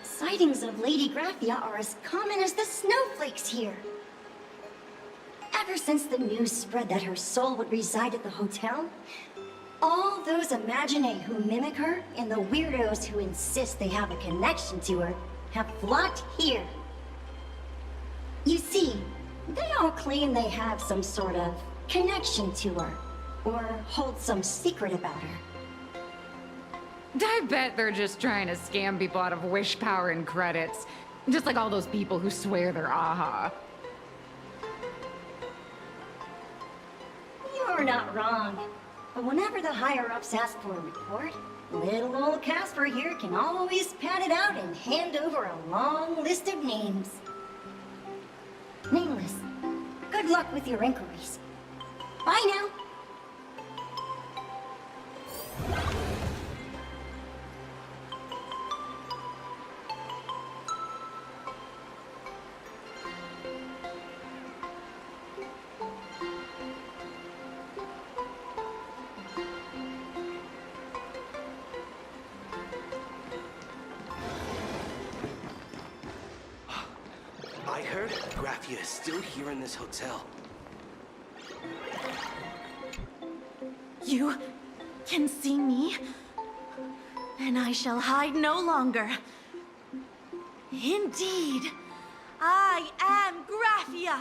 Sightings of Lady Graphia are as common as the snowflakes here. Ever since the news spread that her soul would reside at the hotel, all those Imaginee who mimic her and the weirdos who insist they have a connection to her have flocked here. You see, they all claim they have some sort of connection to her, or hold some secret about her. I bet they're just trying to scam people out of wish power and credits. Just like all those people who swear they're AHA. You're not wrong. But whenever the higher-ups ask for a report, little old Casper here can always pad it out and hand over a long list of names. Nameless, good luck with your inquiries. Bye now. I heard Graphia is still here in this hotel. You can see me, and I shall hide no longer. Indeed, I am Graphia,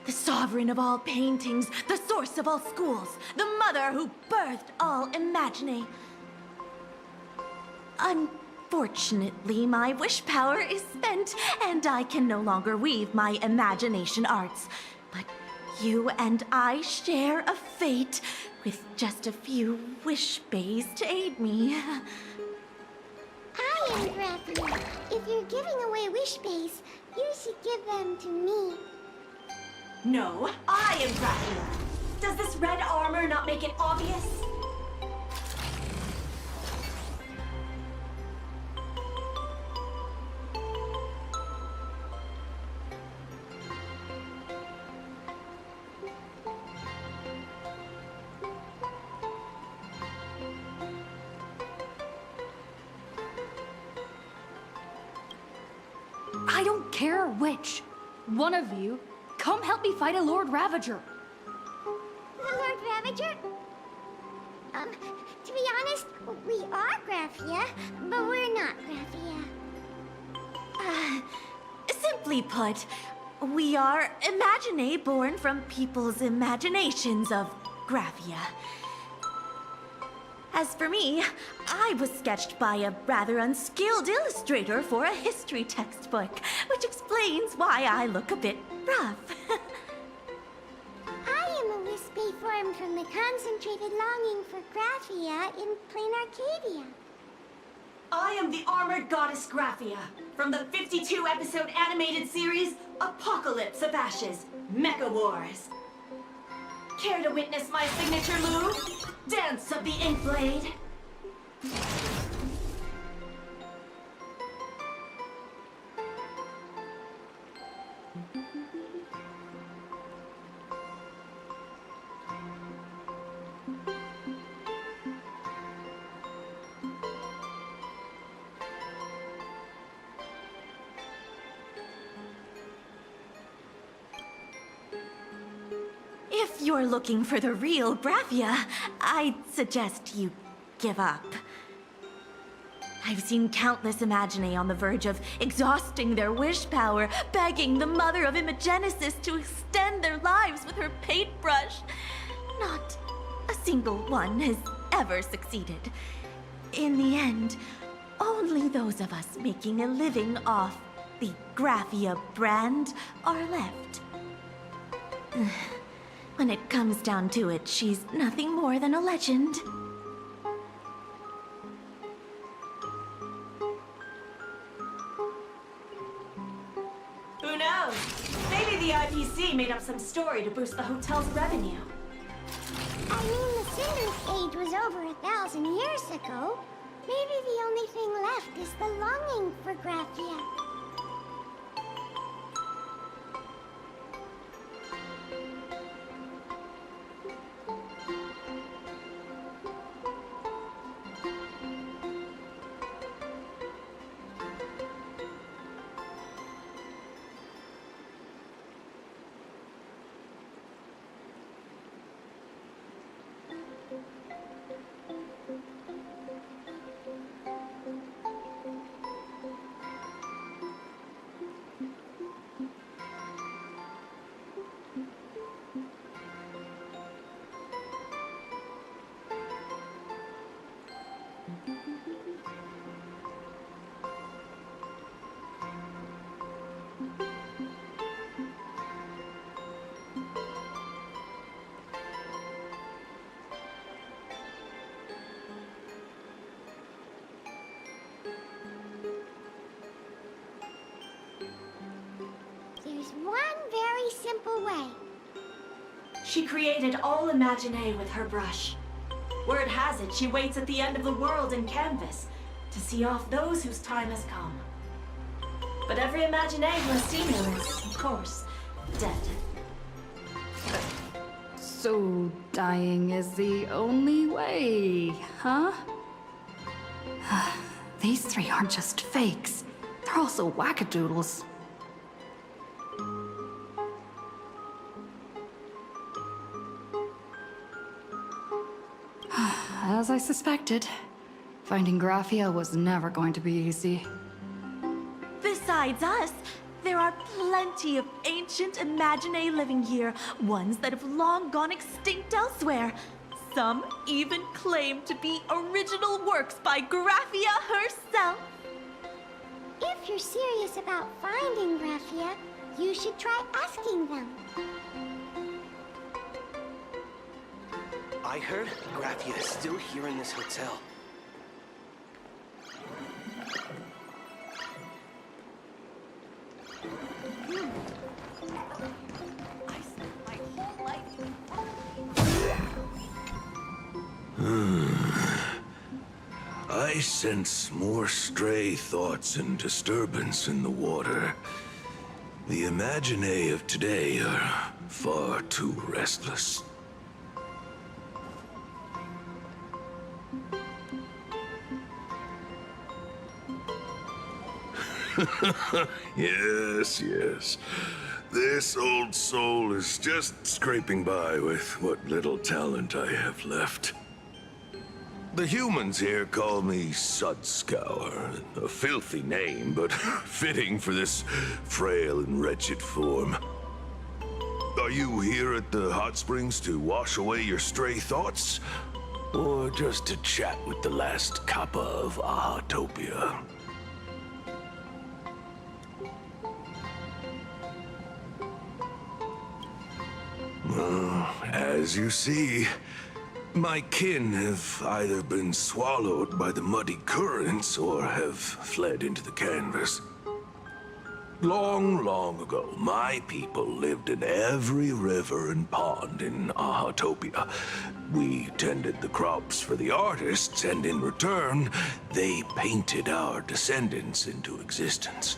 the sovereign of all paintings, the source of all schools, the mother who birthed all Imaginee. Unfortunately, my wish power is spent, and I can no longer weave my imagination arts. But you and I share a fate, with just a few wish bays to aid me. I am Graphia. If you're giving away wish bays, you should give them to me. No, I am Graphia. Does this red armor not make it obvious? I don't care which. One of you, come help me fight a Lord Ravager. The Lord Ravager? To be honest, we are Graphia, but we're not Graphia. Simply put, we are Imaginee born from people's imaginations of Graphia. As for me, I was sketched by a rather unskilled illustrator for a history textbook, which explains why I look a bit rough. I am a wispy form from the concentrated longing for Graphia in plain Arcadia. I am the armored goddess Graphia from the 52-episode animated series Apocalypse of Ashes, Mecha Wars. Care to witness my signature move? Dance of the Inkblade. If you're looking for the real Graphia, I'd suggest you give up. I've seen countless Imaginee on the verge of exhausting their wish power, begging the mother of Imagenesis to extend their lives with her paintbrush. Not a single one has ever succeeded. In the end, only those of us making a living off the Graphia brand are left. When it comes down to it, she's nothing more than a legend. Who knows? Maybe the IPC made up some story to boost the hotel's revenue. I mean, the Cinder's age was over 1,000 years ago, maybe the only thing left is the longing for Graphia. There's one very simple way. She created all Imagine with her brush. Word has it, she waits at the end of the world in canvas to see off those whose time has come. But every Imagine who has seen her is, of course, dead. So dying is the only way, huh? These three aren't just fakes. They're also wackadoodles. As I suspected, finding Graphia was never going to be easy. Besides us, there are plenty of ancient Imagine living here, ones that have long gone extinct elsewhere. Some even claim to be original works by Graphia herself. If you're serious about finding Graphia, you should try asking them. I heard Graphia is still here in this hotel. I sense more stray thoughts and disturbance in the water. The Imagine of today are far too restless. Yes, yes. This old soul is just scraping by with what little talent I have left. The humans here call me Sudscour, a filthy name, but fitting for this frail and wretched form. Are you here at the hot springs to wash away your stray thoughts? Or just to chat with the last kappa of Ahatopia? As you see, my kin have either been swallowed by the muddy currents or have fled into the canvas. Long, long ago, my people lived in every river and pond in Ahatopia. We tended the crops for the artists, and in return, they painted our descendants into existence.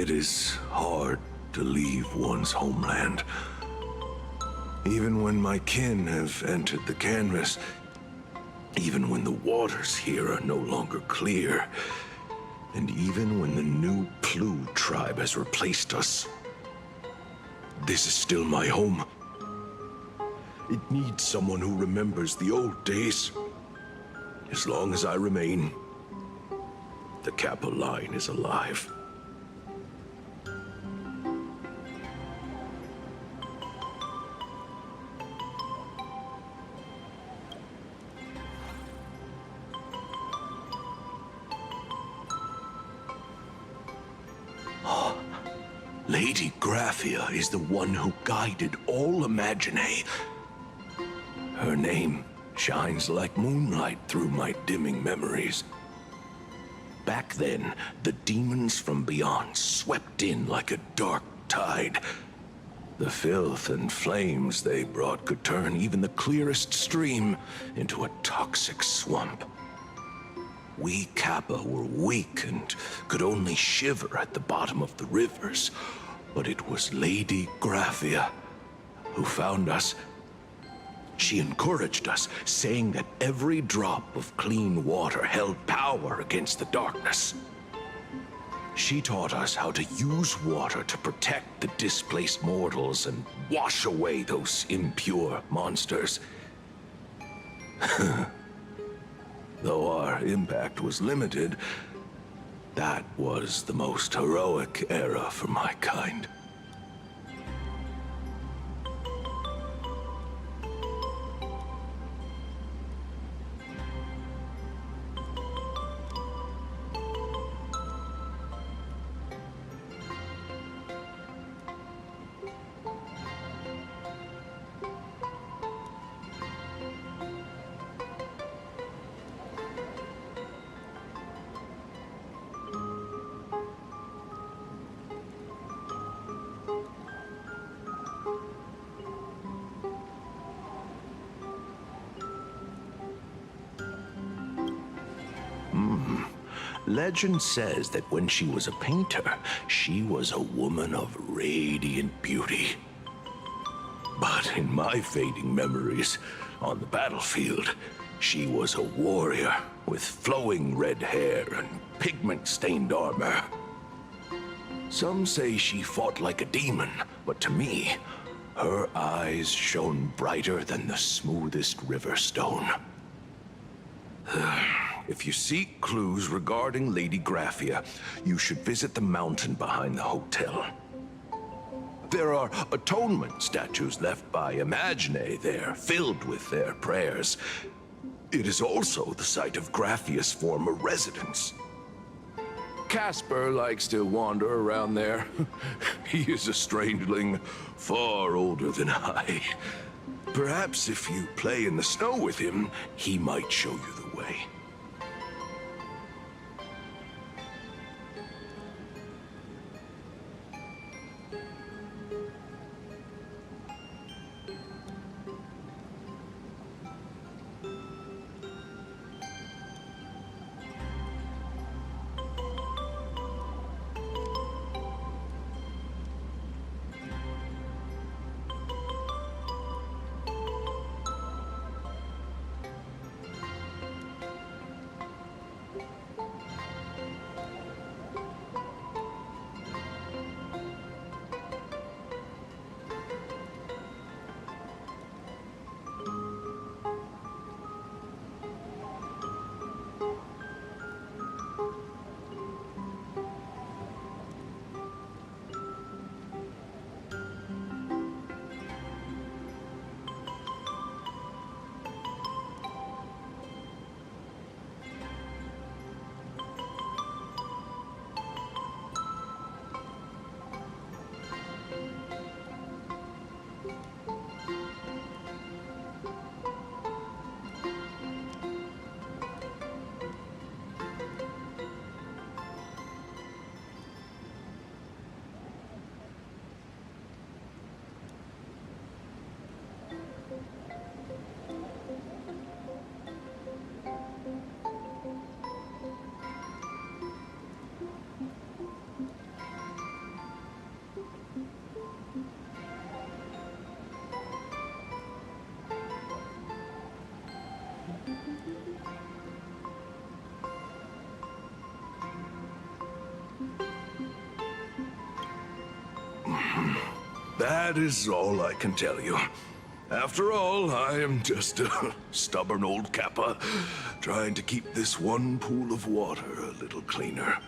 It is hard to leave one's homeland. Even when my kin have entered the canvas, even when the waters here are no longer clear, and even when the new Plu tribe has replaced us, this is still my home. It needs someone who remembers the old days. As long as I remain, the Kappa line is alive. Lady Graphia is the one who guided all Imagine. Her name shines like moonlight through my dimming memories. Back then, the demons from beyond swept in like a dark tide. The filth and flames they brought could turn even the clearest stream into a toxic swamp. We Kappa were weak and could only shiver at the bottom of the rivers, but it was Lady Graphia who found us. She encouraged us, saying that every drop of clean water held power against the darkness. She taught us how to use water to protect the displaced mortals and wash away those impure monsters. Though our impact was limited, that was the most heroic era for my kind. Legend says that when she was a painter, she was a woman of radiant beauty. But in my fading memories, on the battlefield, she was a warrior with flowing red hair and pigment-stained armor. Some say she fought like a demon, but to me, her eyes shone brighter than the smoothest river stone. If you seek clues regarding Lady Graphia, you should visit the mountain behind the hotel. There are atonement statues left by Imagine there, filled with their prayers. It is also the site of Graphia's former residence. Casper likes to wander around there. He is a strangeling far older than I. Perhaps if you play in the snow with him, he might show you the way. That is all I can tell you. After all, I am just a stubborn old Kappa, trying to keep this one pool of water a little cleaner.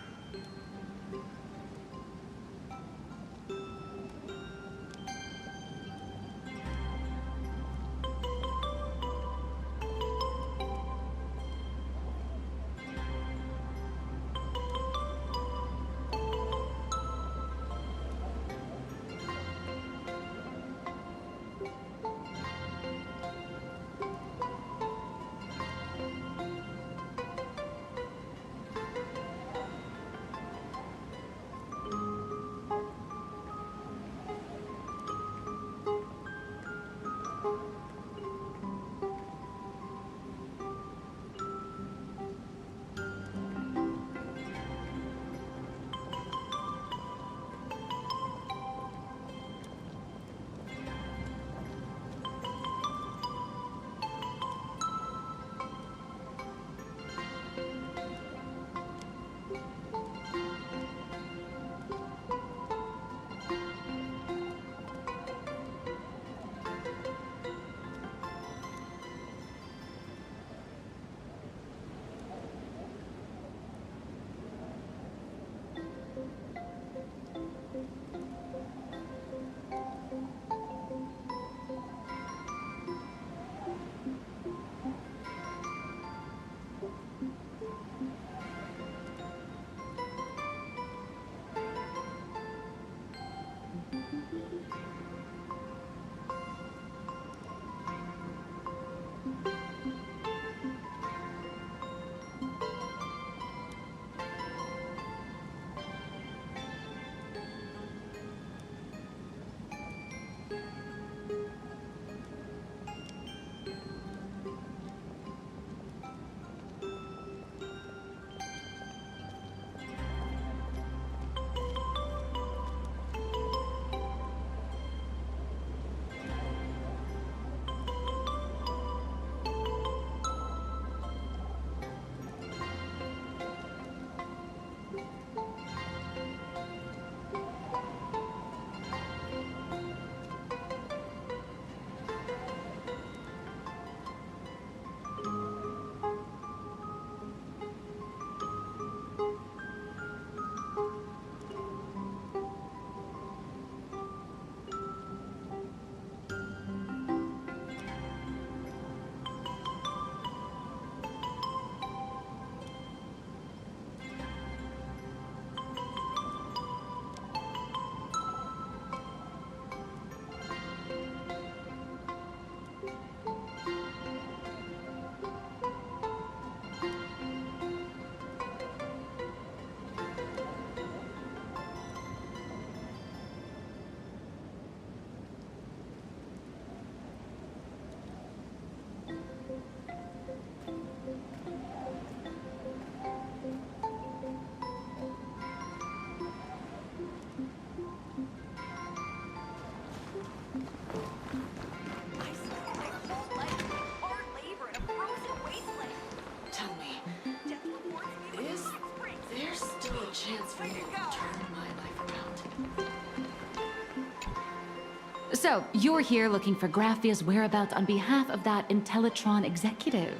So, you're here looking for Graphia's whereabouts on behalf of that Intellitron executive.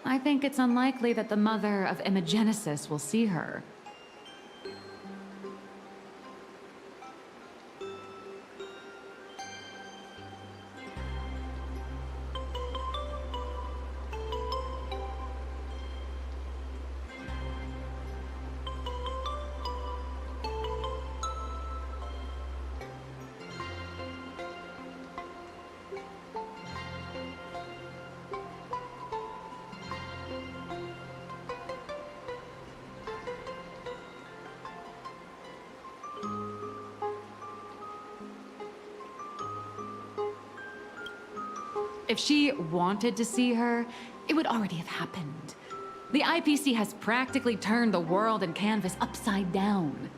I think it's unlikely that the mother of Imogenesis will see her. If she wanted to see her, it would already have happened. The IPC has practically turned the world and canvas upside down.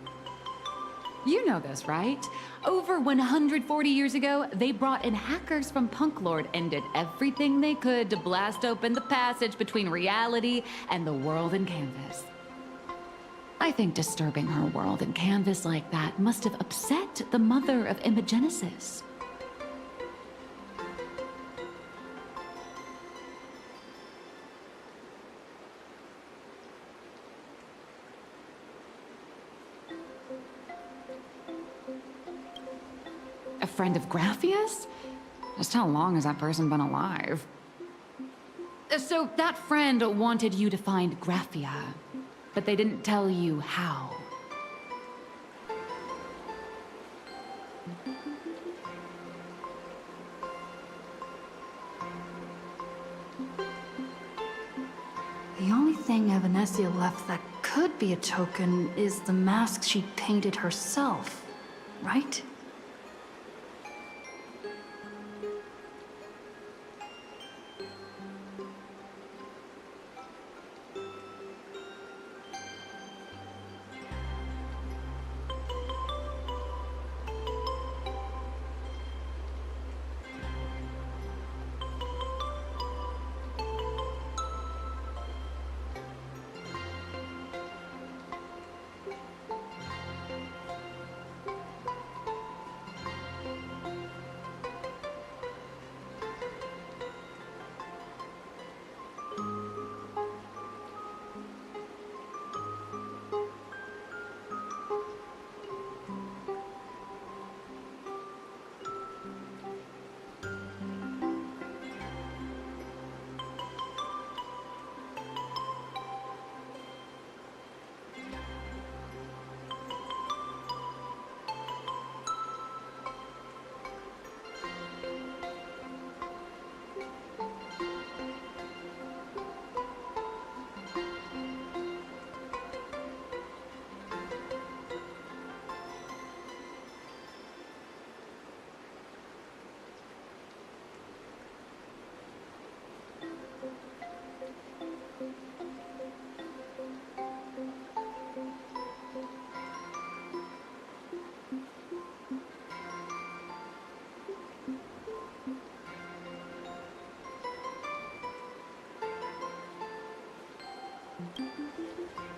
You know this, right? Over 140 years ago, they brought in hackers from Punklord and did everything they could to blast open the passage between reality and the world and canvas. I think disturbing her world in canvas like that must have upset the mother of Imogenesis. A friend of Graphia's? Just how long has that person been alive? So that friend wanted you to find Graphia, but they didn't tell you how. The only thing Evanesia left that could be a token is the mask she painted herself, right?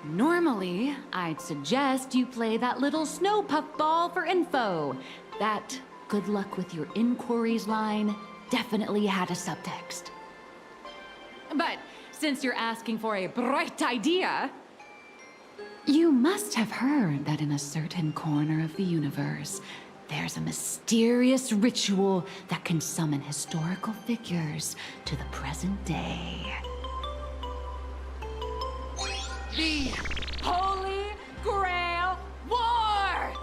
Normally, I'd suggest you play that little snow puffball for info. That good luck with your inquiries line definitely had a subtext. But since you're asking for a bright idea, you must have heard that in a certain corner of the universe, there's a mysterious ritual that can summon historical figures to the present day. The Holy Grail War!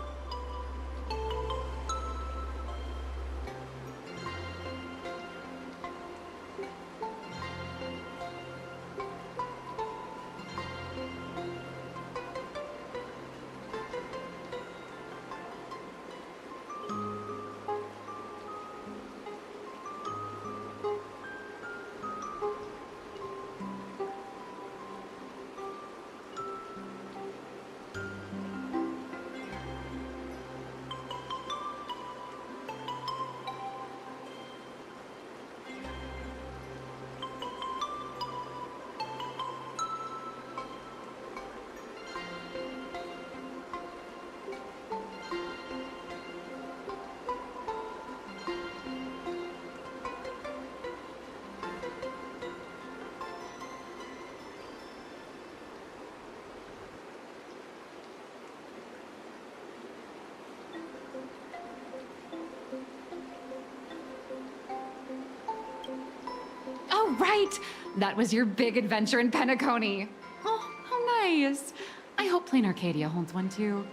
Oh, right! That was your big adventure in Penacony. Oh, how nice. I hope Plain Arcadia holds one too.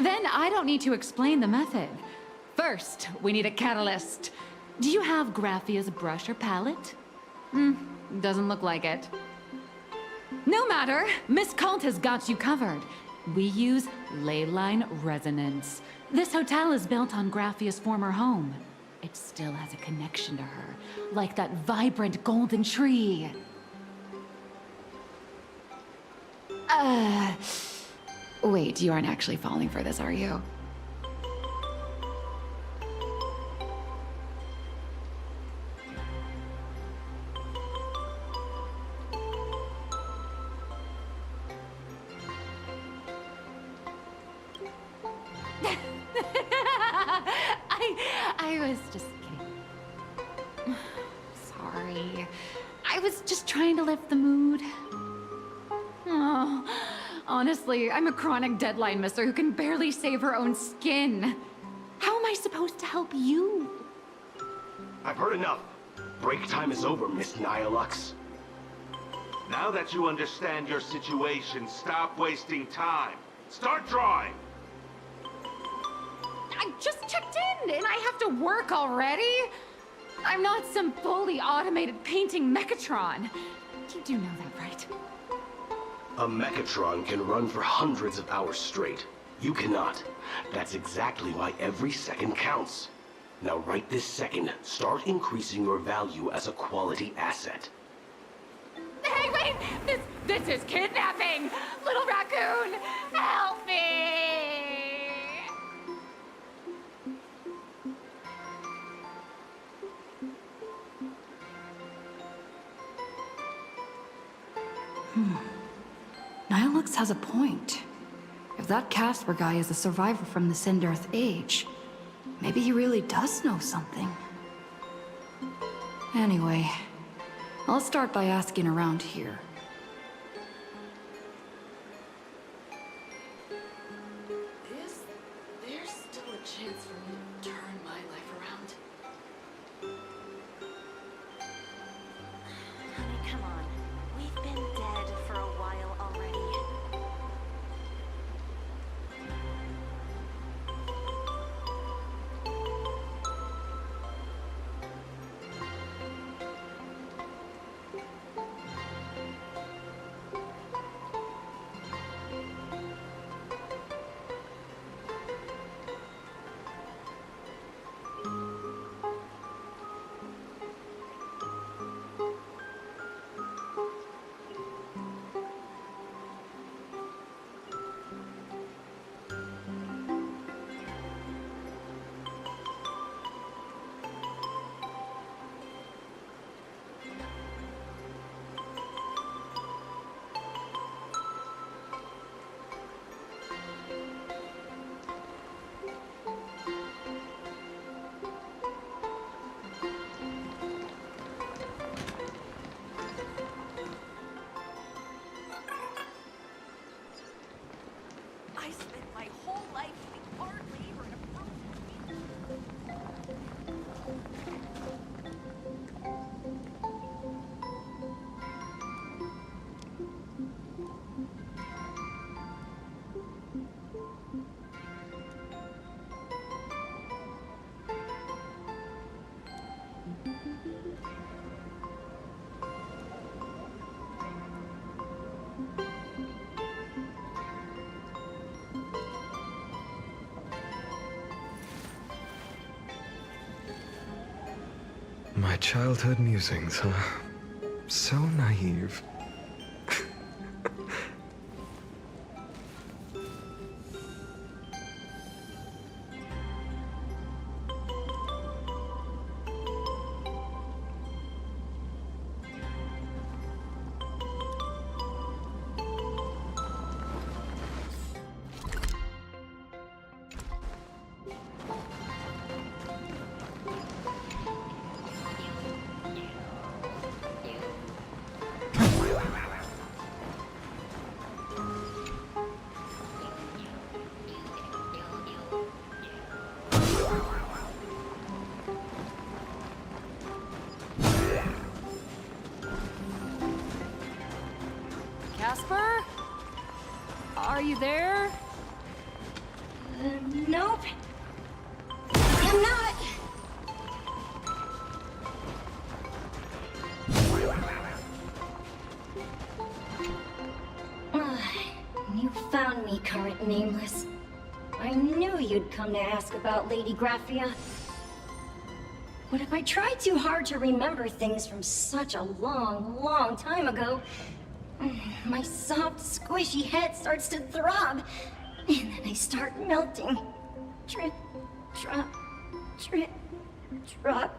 Then I don't need to explain the method. First, we need a catalyst. Do you have Graphia's brush or palette? Doesn't look like it. No matter, Miss Cult has got you covered. We use leyline resonance. This hotel is built on Graphia's former home. It still has a connection to her, like that vibrant golden tree. Wait, you aren't actually falling for this, are you? I was just kidding. Sorry. I was just trying to lift the mood. Oh, honestly, I'm a chronic deadline misser who can barely save her own skin. How am I supposed to help you? I've heard enough. Break time is over, Miss Nihilux. Now that you understand your situation, stop wasting time. Start drawing! I just checked in, and I have to work already? I'm not some fully automated painting Mechatron. You do know that, right? A Mechatron can run for hundreds of hours straight. You cannot. That's exactly why every second counts. Now right this second, start increasing your value as a quality asset. Hey, wait! This is kidnapping! Little raccoon, help me! Nihilux has a point. If that Casper guy is a survivor from the Sindarth age, maybe he really does know something. Anyway, I'll start by asking around here. Is there still a chance for me to turn my life around? Honey, come on. We've been dead for a while already. I spent my whole life doing hard labor in a My childhood musings, huh? So naive. Casper? Are you there? Nope. I'm not. You found me, current nameless. I knew you'd come to ask about Lady Graphia. But if I try too hard to remember things from such a long, long time ago, my soft, squishy head starts to throb, and then I start melting. Drip, drop, drip, drop.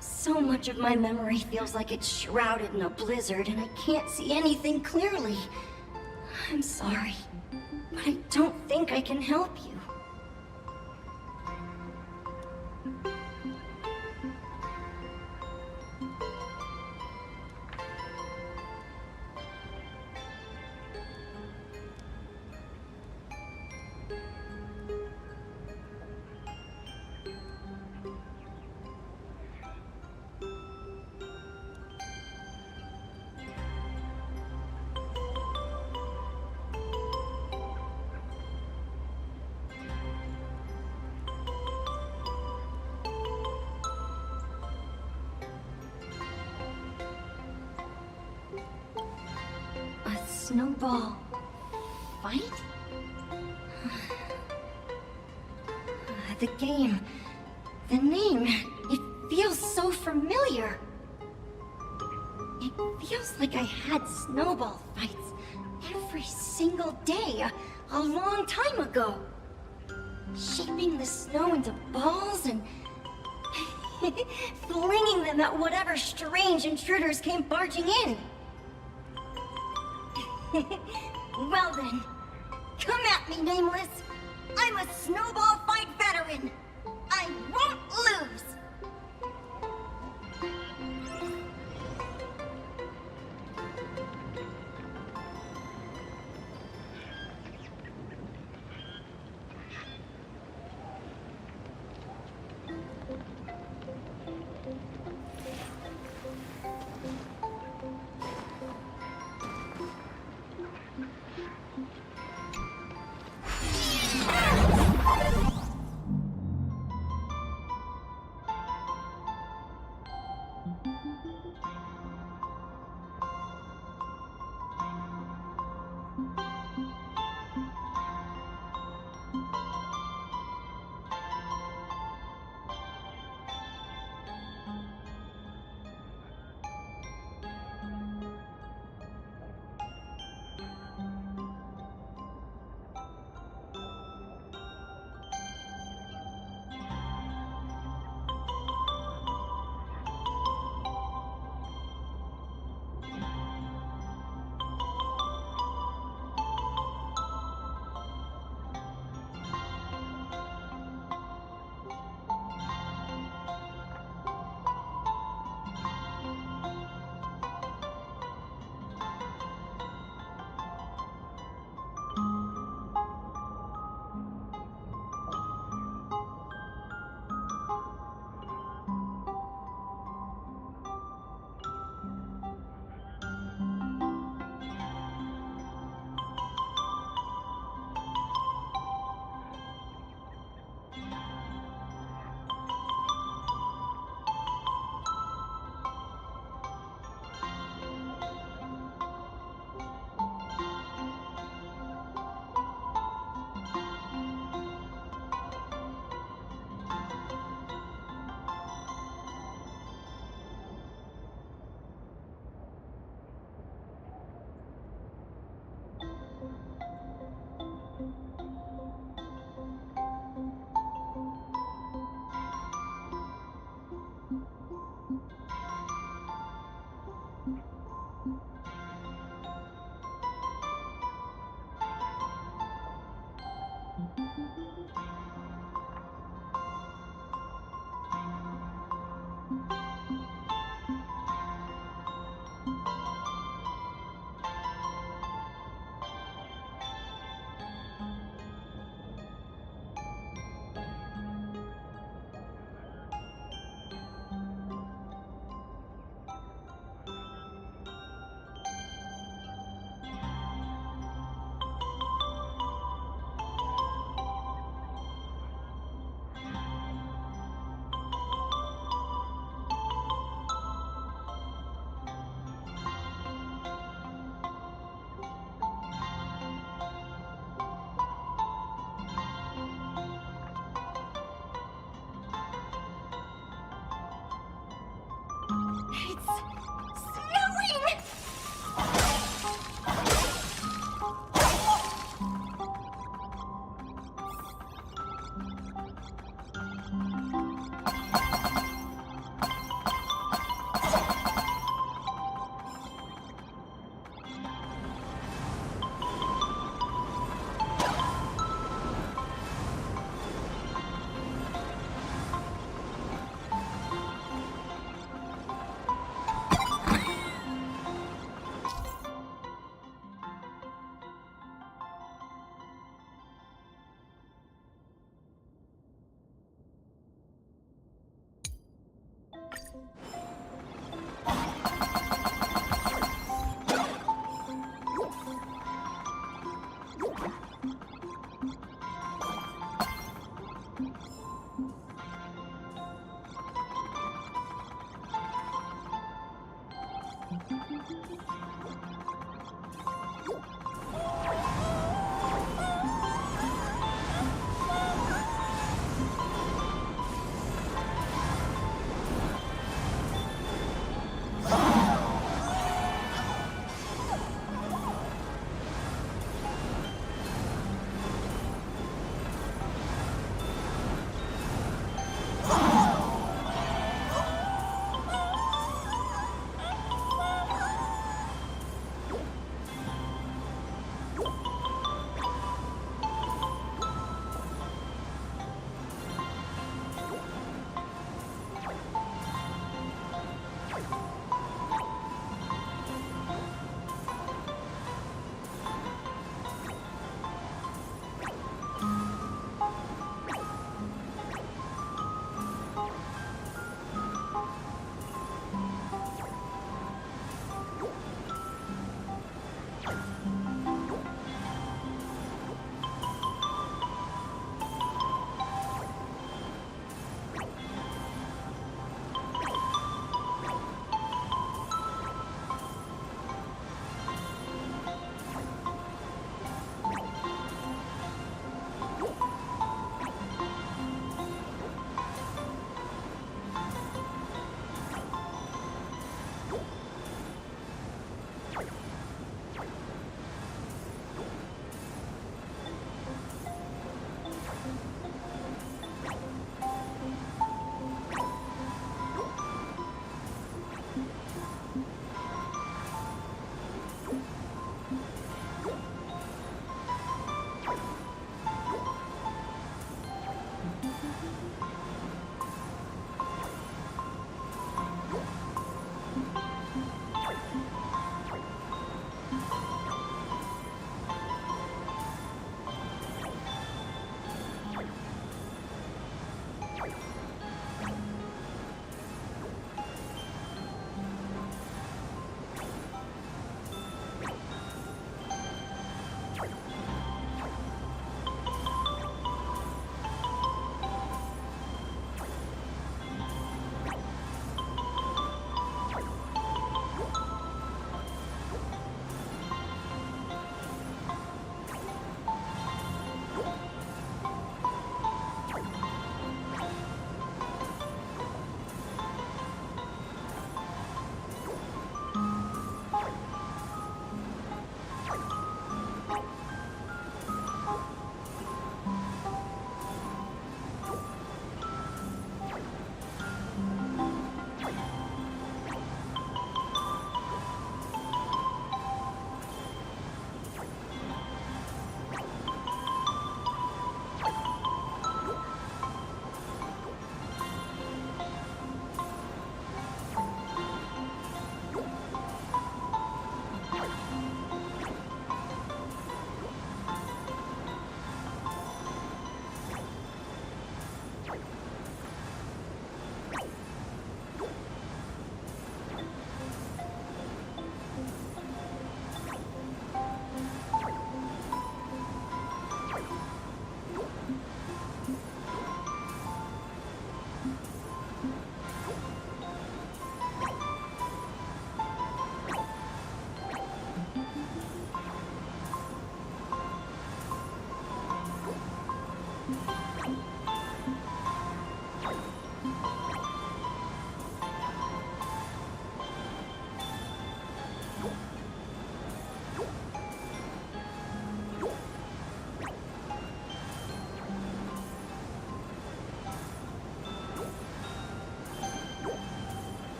So much of my memory feels like it's shrouded in a blizzard, and I can't see anything clearly. I'm sorry. but I don't think I can help you. Snowball fight? The game, the name, it feels so familiar. It feels like I had snowball fights every single day a long time ago. Shaping the snow into balls and flinging them at whatever strange intruders came barging in. Well then, come at me, Nameless. I'm a snowball fight veteran. I won't lose.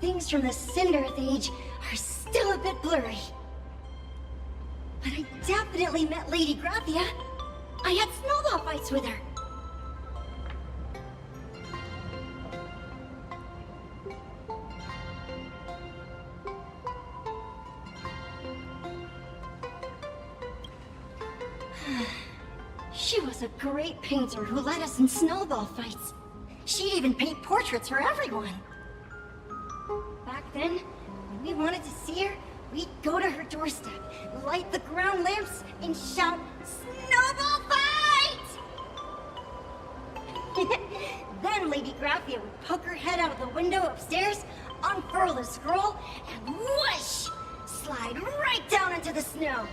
Things from the Cinderth Age are still a bit blurry. But I definitely met Lady Graphia. I had snowball fights with her. She was a great painter who led us in snowball fights. She'd even paint portraits for everyone. Back then, when we wanted to see her, we'd go to her doorstep, light the ground lamps, and shout, "Snowball fight!" Then Lady Graphia would poke her head out of the window upstairs, unfurl the scroll, and whoosh! Slide right down into the snow.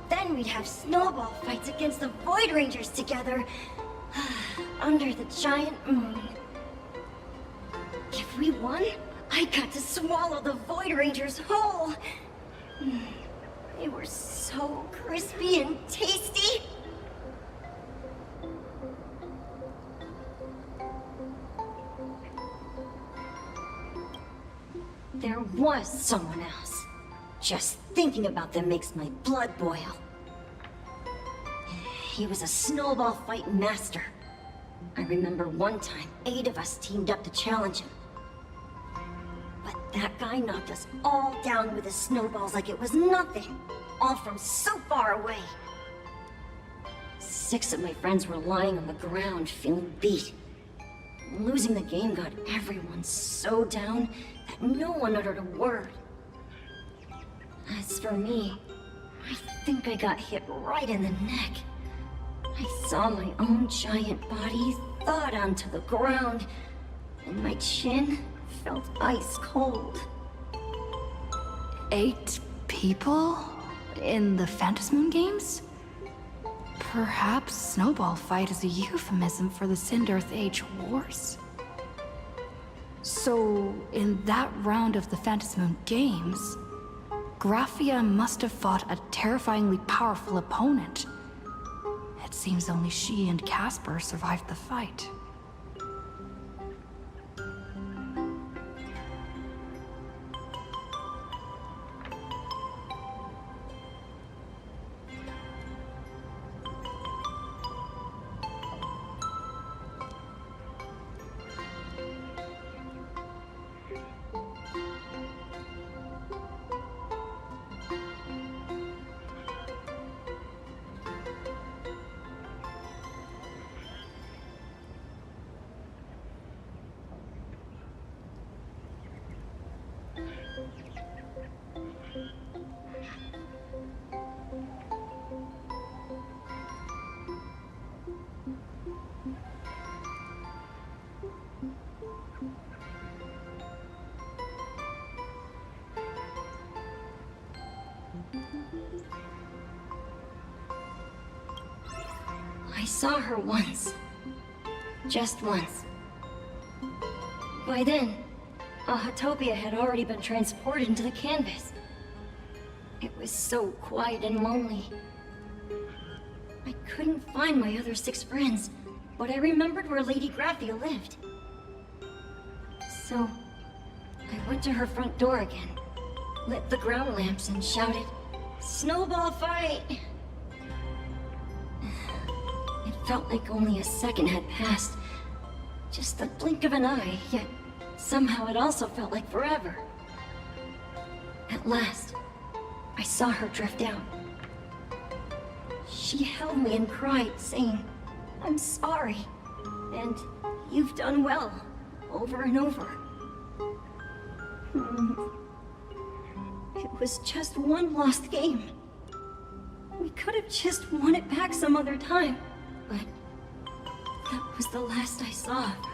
Then we'd have snowball fights against the Void Rangers together. Under the giant moon. If we won, I got to swallow the Void Rangers whole. They were so crispy and tasty. There was someone else. Just thinking about them makes my blood boil. He was a snowball fight master. I remember one time, 8 of us teamed up to challenge him. But that guy knocked us all down with his snowballs like it was nothing. All from so far away. 6 of my friends were lying on the ground, feeling beat. Losing the game got everyone so down that no one uttered a word. As for me, I think I got hit right in the neck. I saw my own giant body thawed onto the ground, and my chin felt ice cold. 8 people? In the Phantasmoon games? Perhaps Snowball Fight is a euphemism for the Sindearth Age Wars? So, in that round of the Phantasmoon games, Graphia must have fought a terrifyingly powerful opponent. It seems only she and Casper survived the fight. I saw her once. Just once. By then, Ahatopia had already been transported into the canvas. It was so quiet and lonely. I couldn't find my other 6 friends, but I remembered where Lady Graphia lived. So, I went to her front door again, lit the ground lamps and shouted, "Snowball fight!" It felt like only a second had passed. Just the blink of an eye, yet somehow it also felt like forever. At last, I saw her drift out. She held me and cried, saying, "I'm sorry, and you've done well," over and over. It was just one lost game. We could have just won it back some other time, but that was the last I saw of her.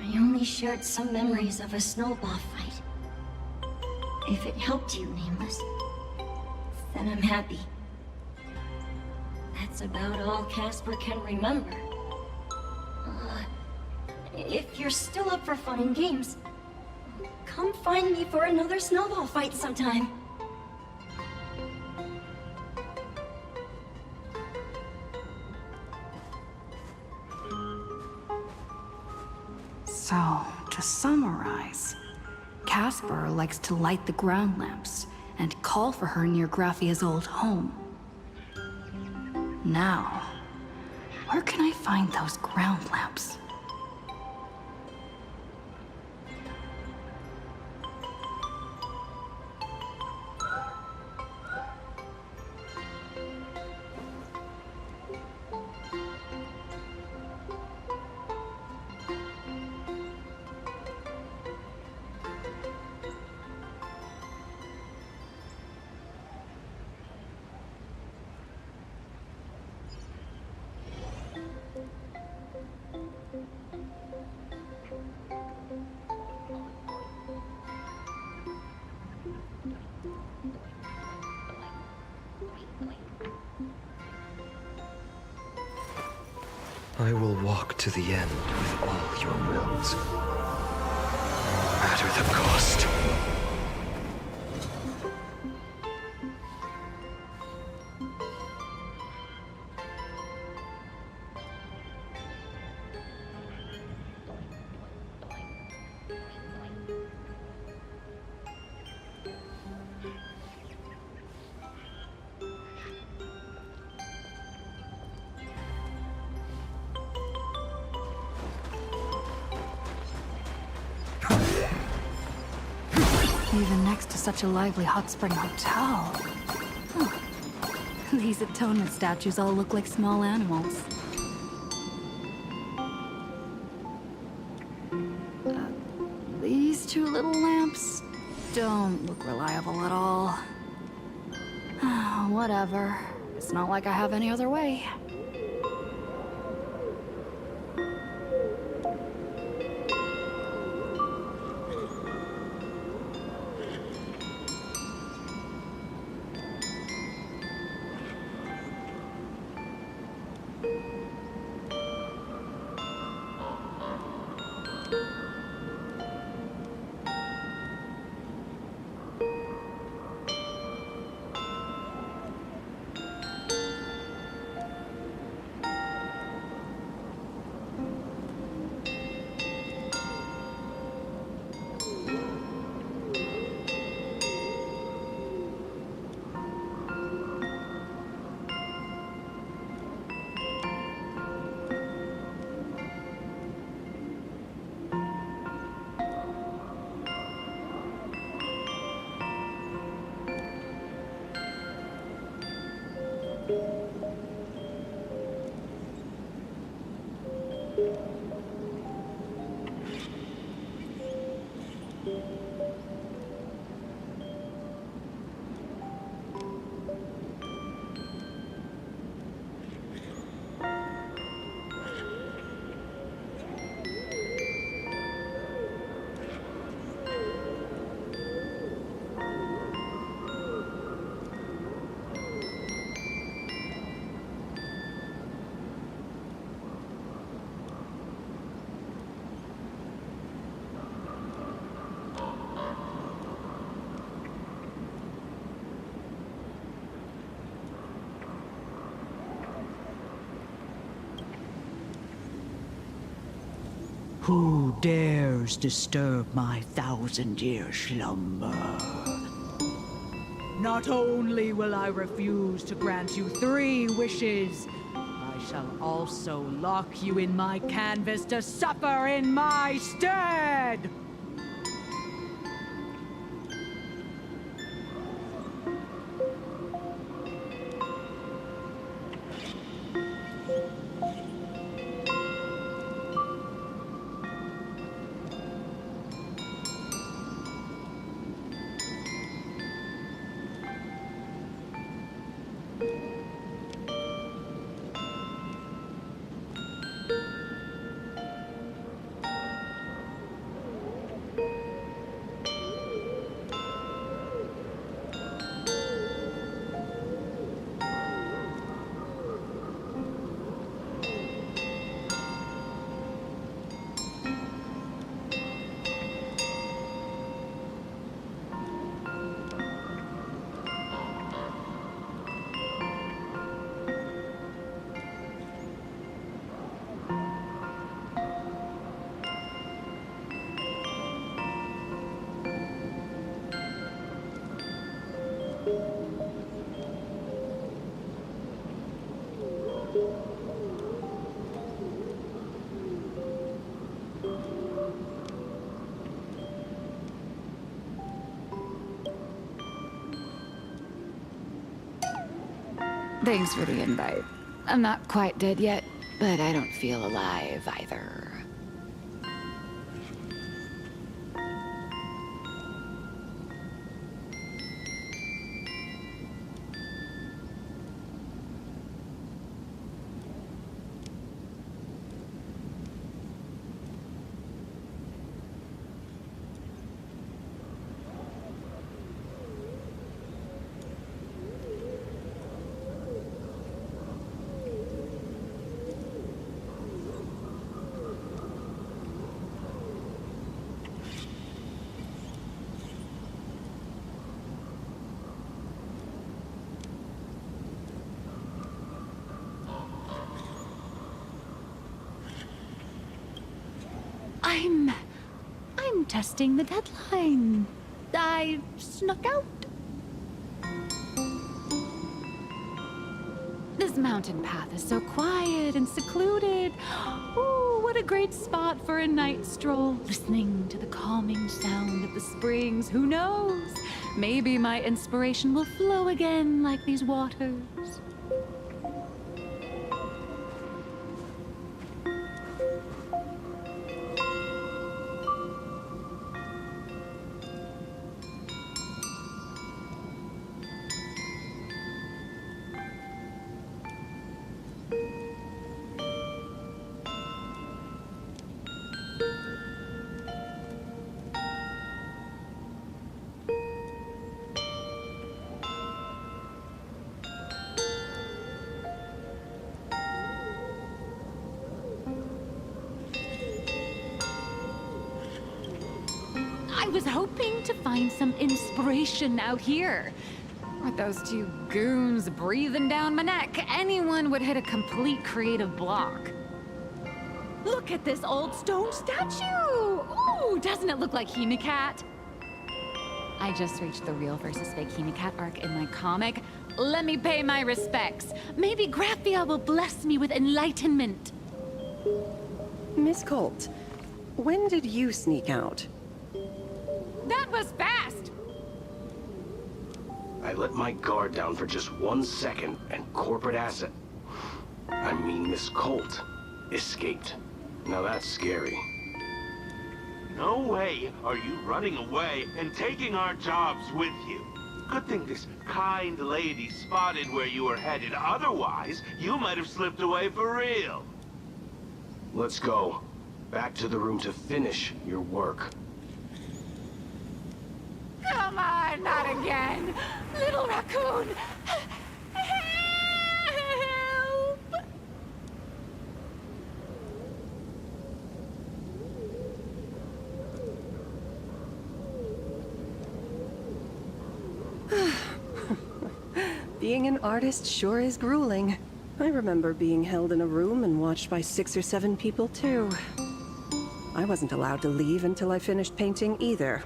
I only shared some memories of a snowball fight. If it helped you, Nameless, then I'm happy. That's about all Casper can remember. if you're still up for fun and games, come find me for another snowball fight sometime. So, to summarize, Casper likes to light the ground lamps and call for her near Graphia's old home. Now, where can I find those ground lamps? I will walk to the end with all your wills, no matter the cost. Even next to such a lively hot spring hotel. Huh. These atonement statues all look like small animals. These two little lamps don't look reliable at all. Whatever. It's not like I have any other way. Who dares disturb my 1,000-year slumber? Not only will I refuse to grant you 3 wishes, I shall also lock you in my canvas to suffer in my stead! Thanks for the invite. I'm not quite dead yet, but I don't feel alive either. I'm testing the deadline. I snuck out. This mountain path is so quiet and secluded. Ooh, what a great spot for a night stroll. Listening to the calming sound of the springs. Who knows? Maybe my inspiration will flow again like these waters. I was hoping to find some inspiration out here. With those two goons breathing down my neck, anyone would hit a complete creative block. Look at this old stone statue! Ooh, doesn't it look like Hemicat? I just reached the real versus fake Hemicat arc in my comic. Let me pay my respects. Maybe Graphia will bless me with enlightenment. Miss Colt, when did you sneak out? That was fast! I let my guard down for just 1 second, and corporate asset, I mean Miss Colt, escaped. Now that's scary. No way are you running away and taking our jobs with you. Good thing this kind lady spotted where you were headed. Otherwise, you might have slipped away for real. Let's go. Back to the room to finish your work. Come on, not again! Little raccoon! Help! Being an artist sure is grueling. I remember being held in a room and watched by 6 or 7 people, too. I wasn't allowed to leave until I finished painting either.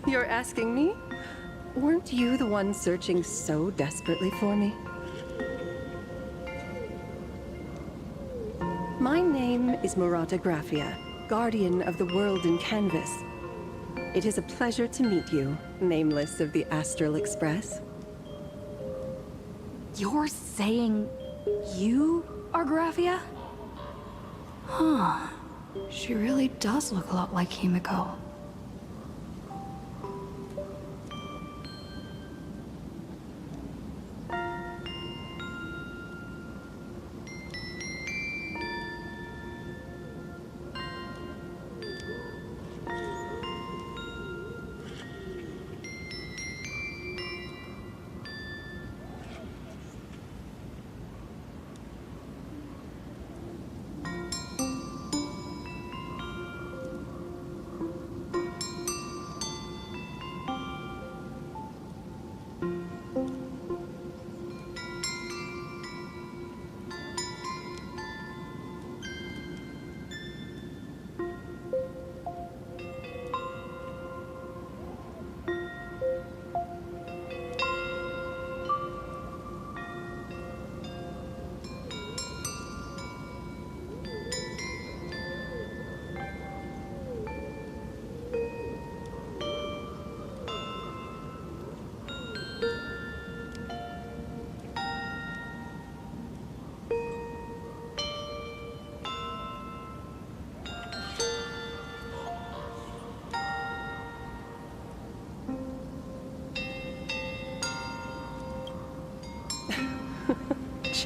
You're asking me? Weren't you the one searching so desperately for me? My name is Murata Graphia, guardian of the world in canvas. It is a pleasure to meet you, nameless of the Astral Express. You're saying you are Graphia? Huh. She really does look a lot like Himiko.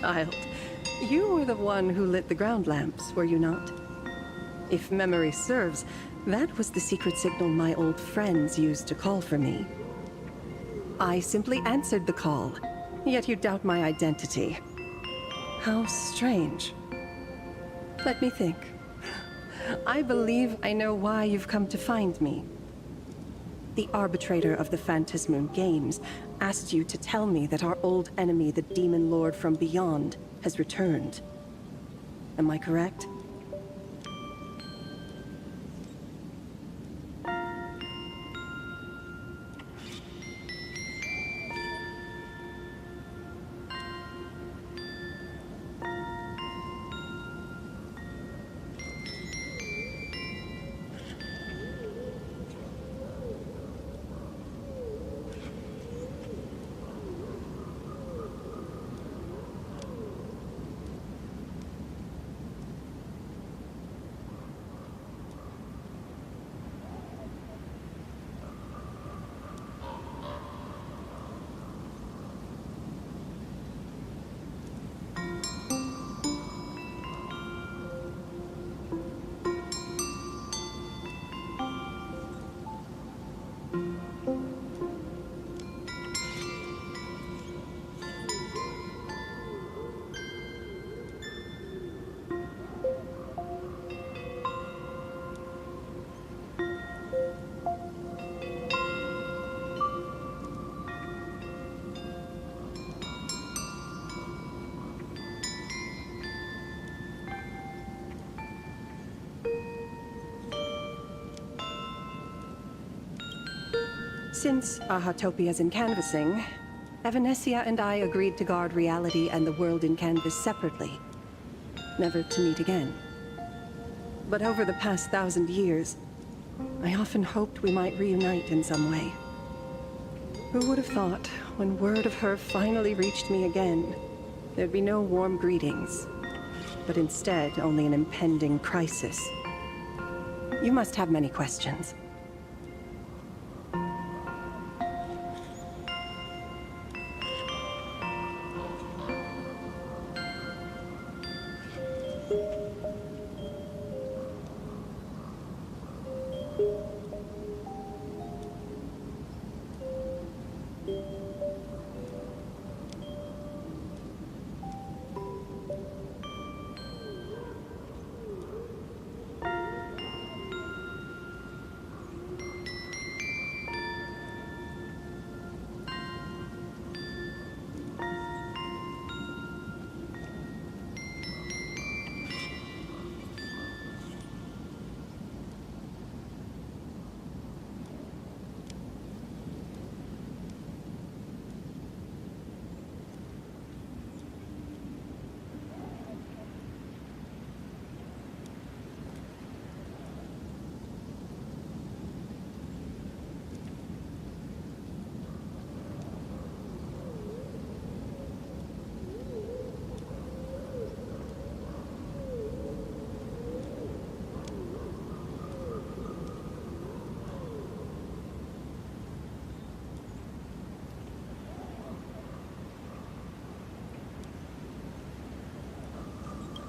child. You were the one who lit the ground lamps, were you not? If memory serves, that was the secret signal my old friends used to call for me. I simply answered the call, yet you doubt my identity. How strange. Let me think. I believe I know why you've come to find me. The arbitrator of the Phantasmoon Games asked you to tell me that our old enemy, the Demon Lord from Beyond, has returned. Am I correct? Since Ahatopia's in canvassing, Evanesia and I agreed to guard reality and the world in canvas separately, never to meet again. But over the past 1,000 years, I often hoped we might reunite in some way. Who would have thought, when word of her finally reached me again, there'd be no warm greetings, but instead only an impending crisis. You must have many questions.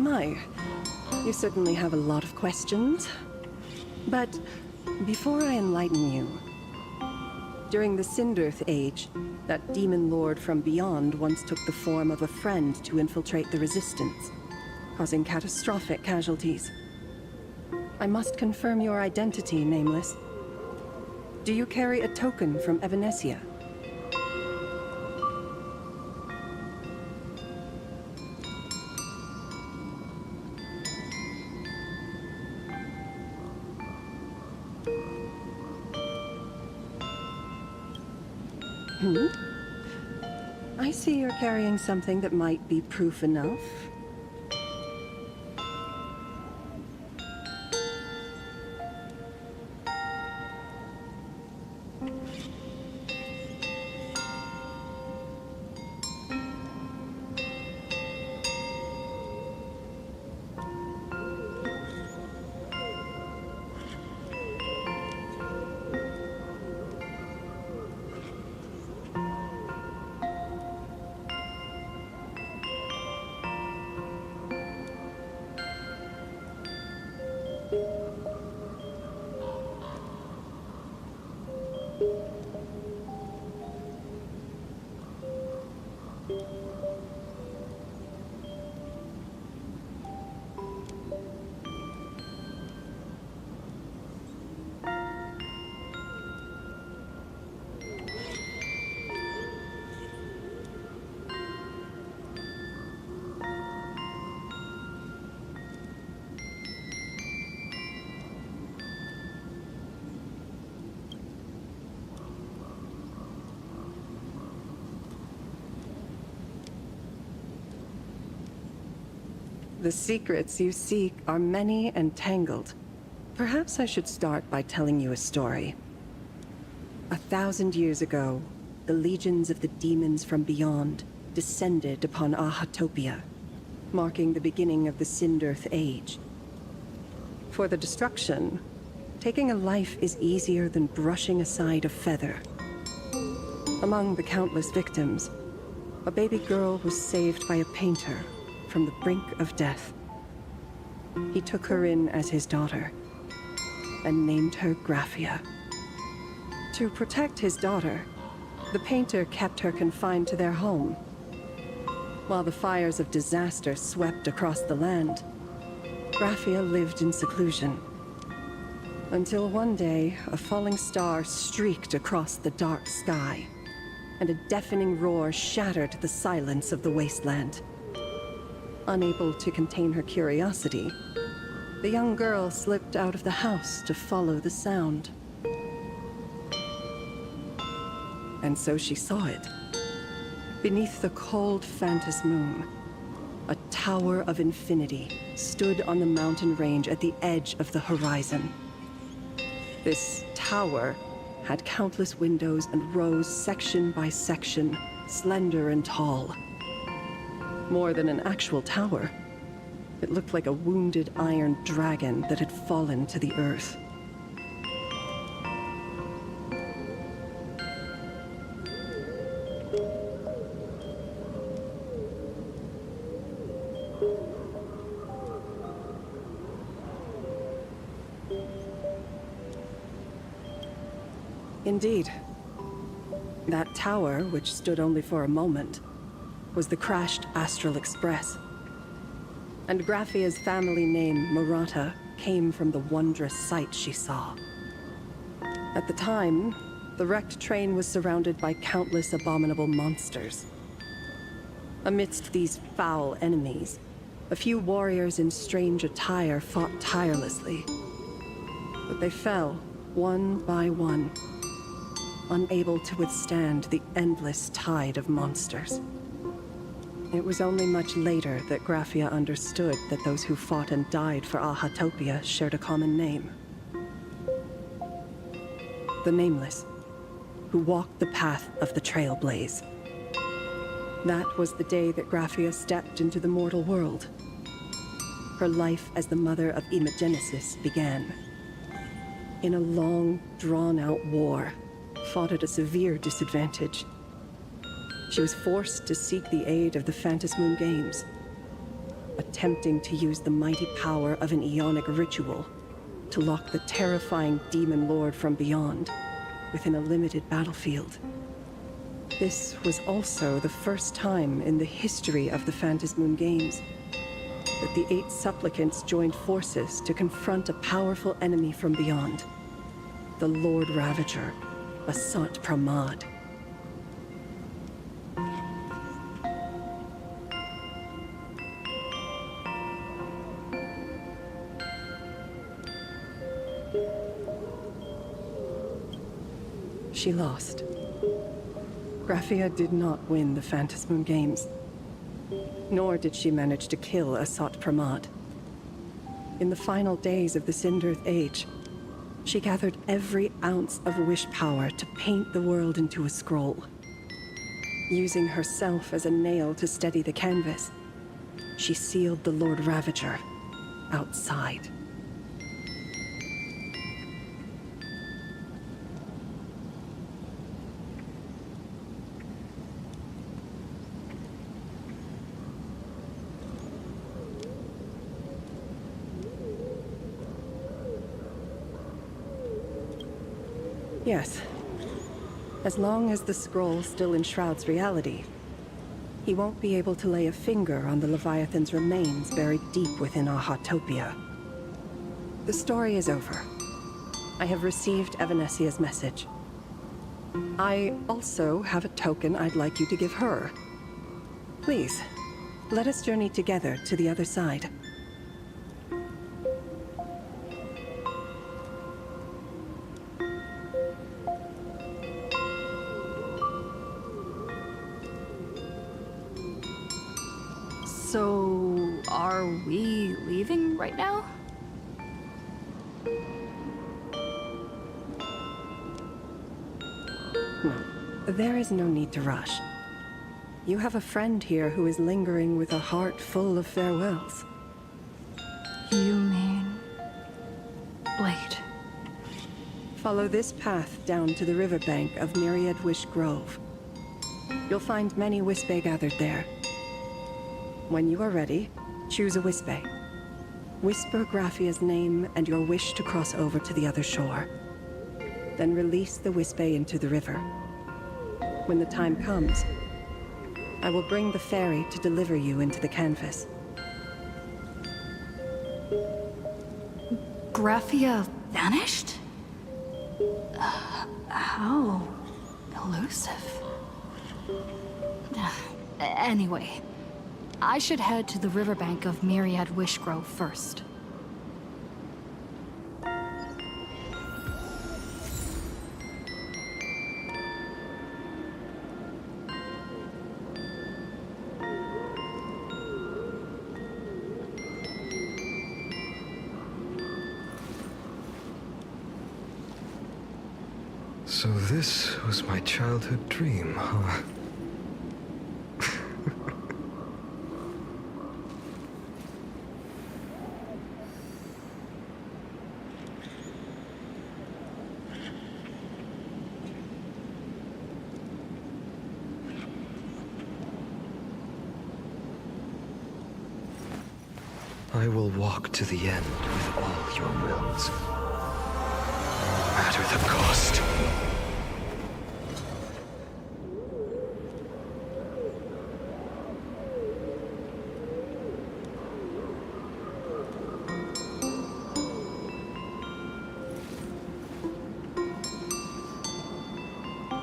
My, you certainly have a lot of questions. But before I enlighten you, during the Cinderth Age, that demon lord from beyond once took the form of a friend to infiltrate the Resistance, causing catastrophic casualties. I must confirm your identity, Nameless. Do you carry a token from Evanesia? I see you're carrying something that might be proof enough. The secrets you seek are many and tangled. Perhaps I should start by telling you a story. 1,000 years ago, the legions of the demons from beyond descended upon Ahatopia, marking the beginning of the Cinderth Age. For the destruction, taking a life is easier than brushing aside a feather. Among the countless victims, a baby girl was saved by a painter from the brink of death. He took her in as his daughter and named her Graphia. To protect his daughter, the painter kept her confined to their home. While the fires of disaster swept across the land, Graphia lived in seclusion. Until one day, a falling star streaked across the dark sky, and a deafening roar shattered the silence of the wasteland. Unable to contain her curiosity, the young girl slipped out of the house to follow the sound. And so she saw it. Beneath the cold Phantas moon, a tower of infinity stood on the mountain range at the edge of the horizon. This tower had countless windows and rose section by section, slender and tall. More than an actual tower, it looked like a wounded iron dragon that had fallen to the earth. Indeed. That tower, which stood only for a moment, was the crashed Astral Express. And Graphia's family name, Murata, came from the wondrous sight she saw. At the time, the wrecked train was surrounded by countless abominable monsters. Amidst these foul enemies, a few warriors in strange attire fought tirelessly. But they fell, one by one, unable to withstand the endless tide of monsters. It was only much later that Graphia understood that those who fought and died for Ahatopia shared a common name. The Nameless, who walked the path of the Trailblaze. That was the day that Graphia stepped into the mortal world. Her life as the mother of Imogenesis began. In a long, drawn-out war, fought at a severe disadvantage. She was forced to seek the aid of the Phantas Moon Games, attempting to use the mighty power of an Aeonic ritual to lock the terrifying demon lord from beyond within a limited battlefield. This was also the first time in the history of the Phantas Moon Games that the 8 supplicants joined forces to confront a powerful enemy from beyond, the Lord Ravager, Asat Pramad. She lost. Graphia did not win the Phantas Moon Games, nor did she manage to kill Asat Pramad. In the final days of the Cinderth Age, she gathered every ounce of wish power to paint the world into a scroll. Using herself as a nail to steady the canvas, she sealed the Lord Ravager outside. Yes. As long as the scroll still enshrouds reality, he won't be able to lay a finger on the Leviathan's remains buried deep within Ahatopia. The story is over. I have received Evanesia's message. I also have a token I'd like you to give her. Please, let us journey together to the other side. So, Are we leaving right now? No, there is no need to rush. You have a friend here who is lingering with a heart full of farewells. You mean... Blade? Follow this path down to the riverbank of Myriad Wish Grove. You'll find many Wispe gathered there. When you are ready, choose a Wispe. Whisper Graphia's name and your wish to cross over to the other shore. Then release the Wispe into the river. When the time comes, I will bring the ferry to deliver you into the canvas. Graphia vanished? How elusive. Anyway, I should head to the riverbank of Myriad Wish Grove first. So this was my childhood dream, huh? I will walk to the end with all your wills, no matter the cost.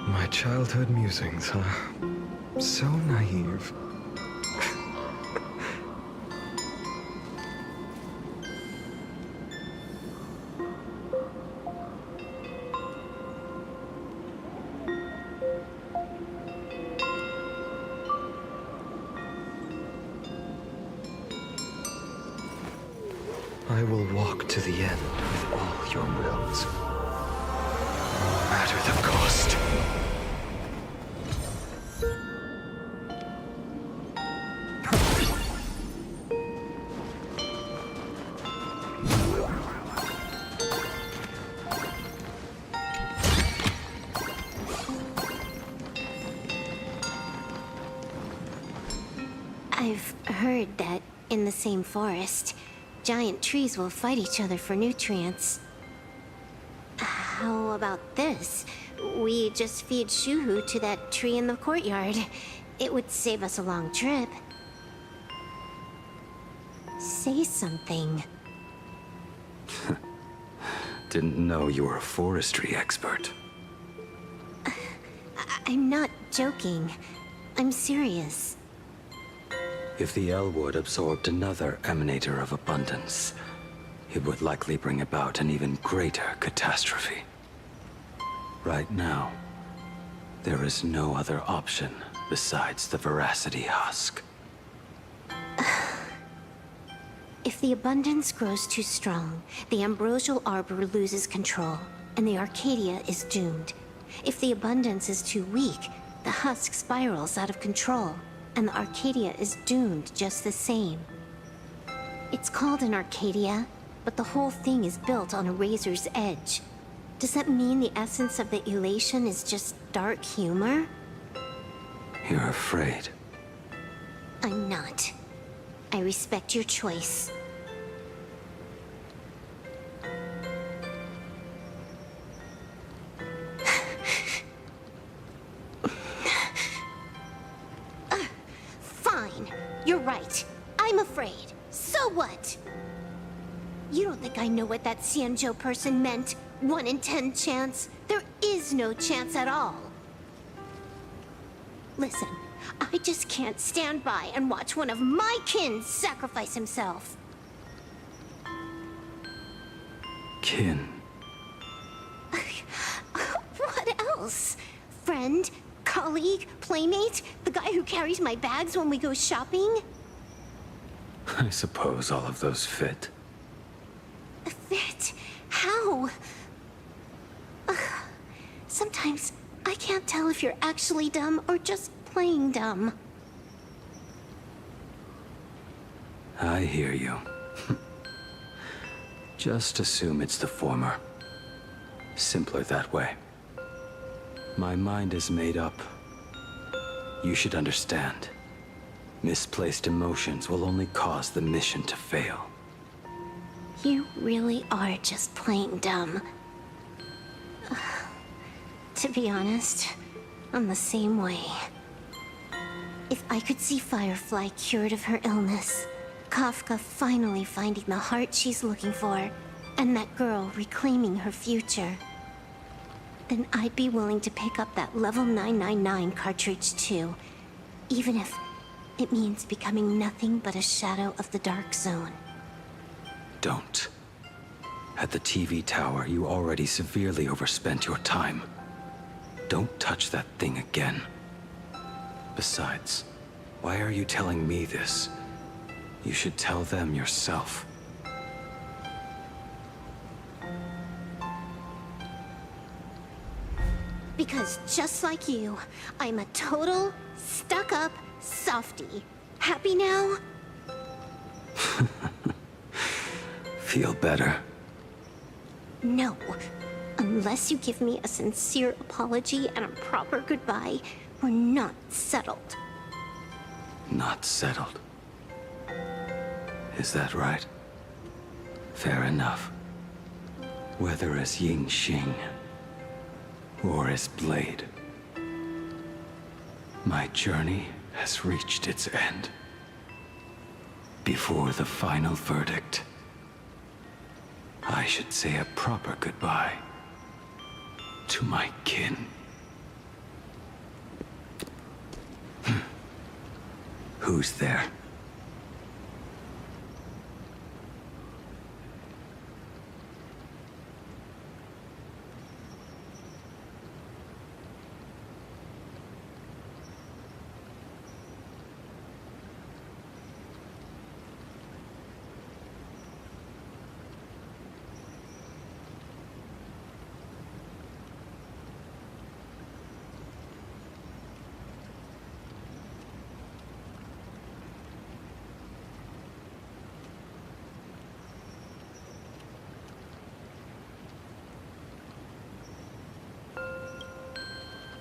My childhood musings, huh? So naive. I will walk to the end with all your wills, no matter the cost. I've heard that in the same forest, giant trees will fight each other for nutrients. How about this? We just feed Shuhu to that tree in the courtyard. It would save us a long trip. Say something. Didn't know you were a forestry expert. I'm not joking. I'm serious. If the Elwood absorbed another emanator of abundance, it would likely bring about an even greater catastrophe. Right now, there is no other option besides the Veracity Husk. If the abundance grows too strong, the Ambrosial Arbor loses control, and the Arcadia is doomed. If the abundance is too weak, the husk spirals out of control, and the Arcadia is doomed just the same. It's called an Arcadia, but the whole thing is built on a razor's edge. Does that mean the essence of the elation is just dark humor? You're afraid. I'm not. I respect your choice. Fine. You're right. I'm afraid. So what? You don't think I know what that Xianzhou person meant? 1 in 10 chance? There is no chance at all. Listen, I just can't stand by and watch one of my kin sacrifice himself. Kin. What else? Friend? Colleague? Playmate? The guy who carries my bags when we go shopping? I suppose all of those fit. Fit? How? Ugh. Sometimes I can't tell if you're actually dumb or just playing dumb. I hear you. Just assume it's the former. Simpler that way. My mind is made up. You should understand. Misplaced emotions will only cause the mission to fail. You really are just plain dumb. Ugh. To be honest, I'm the same way. If I could see Firefly cured of her illness, Kafka finally finding the heart she's looking for, and that girl reclaiming her future, then I'd be willing to pick up that level 999 cartridge too, even if it means becoming nothing but a shadow of the Dark Zone. Don't. At the TV tower, you already severely overspent your time. Don't touch that thing again. Besides, why are you telling me this? You should tell them yourself. Because just like you, I'm a total, stuck-up softie. Happy now? Feel better? No. Unless you give me a sincere apology and a proper goodbye, we're not settled. Not settled. Is that right? Fair enough. Whether as Ying Xing or as Blade, my journey has reached its end. Before the final verdict, I should say a proper goodbye to my kin. Who's there?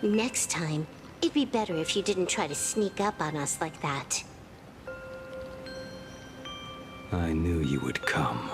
Next time, it'd be better if you didn't try to sneak up on us like that. I knew you would come.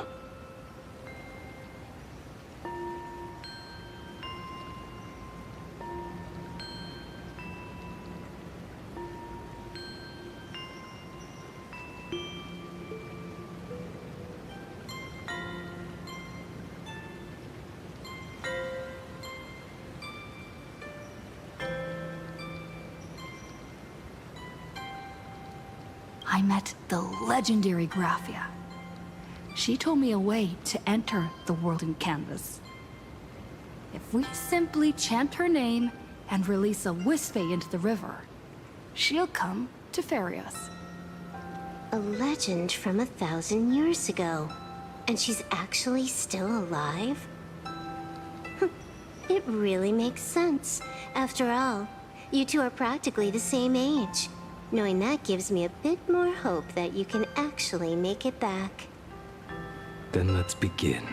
I met the legendary Graphia. She told me a way to enter the world in canvas. If we simply chant her name and release a Wisfey into the river, she'll come to ferry us. A legend from 1,000 years ago. And she's actually still alive? It really makes sense. After all, you two are practically the same age. Knowing that gives me a bit more hope that you can actually make it back. Then let's begin.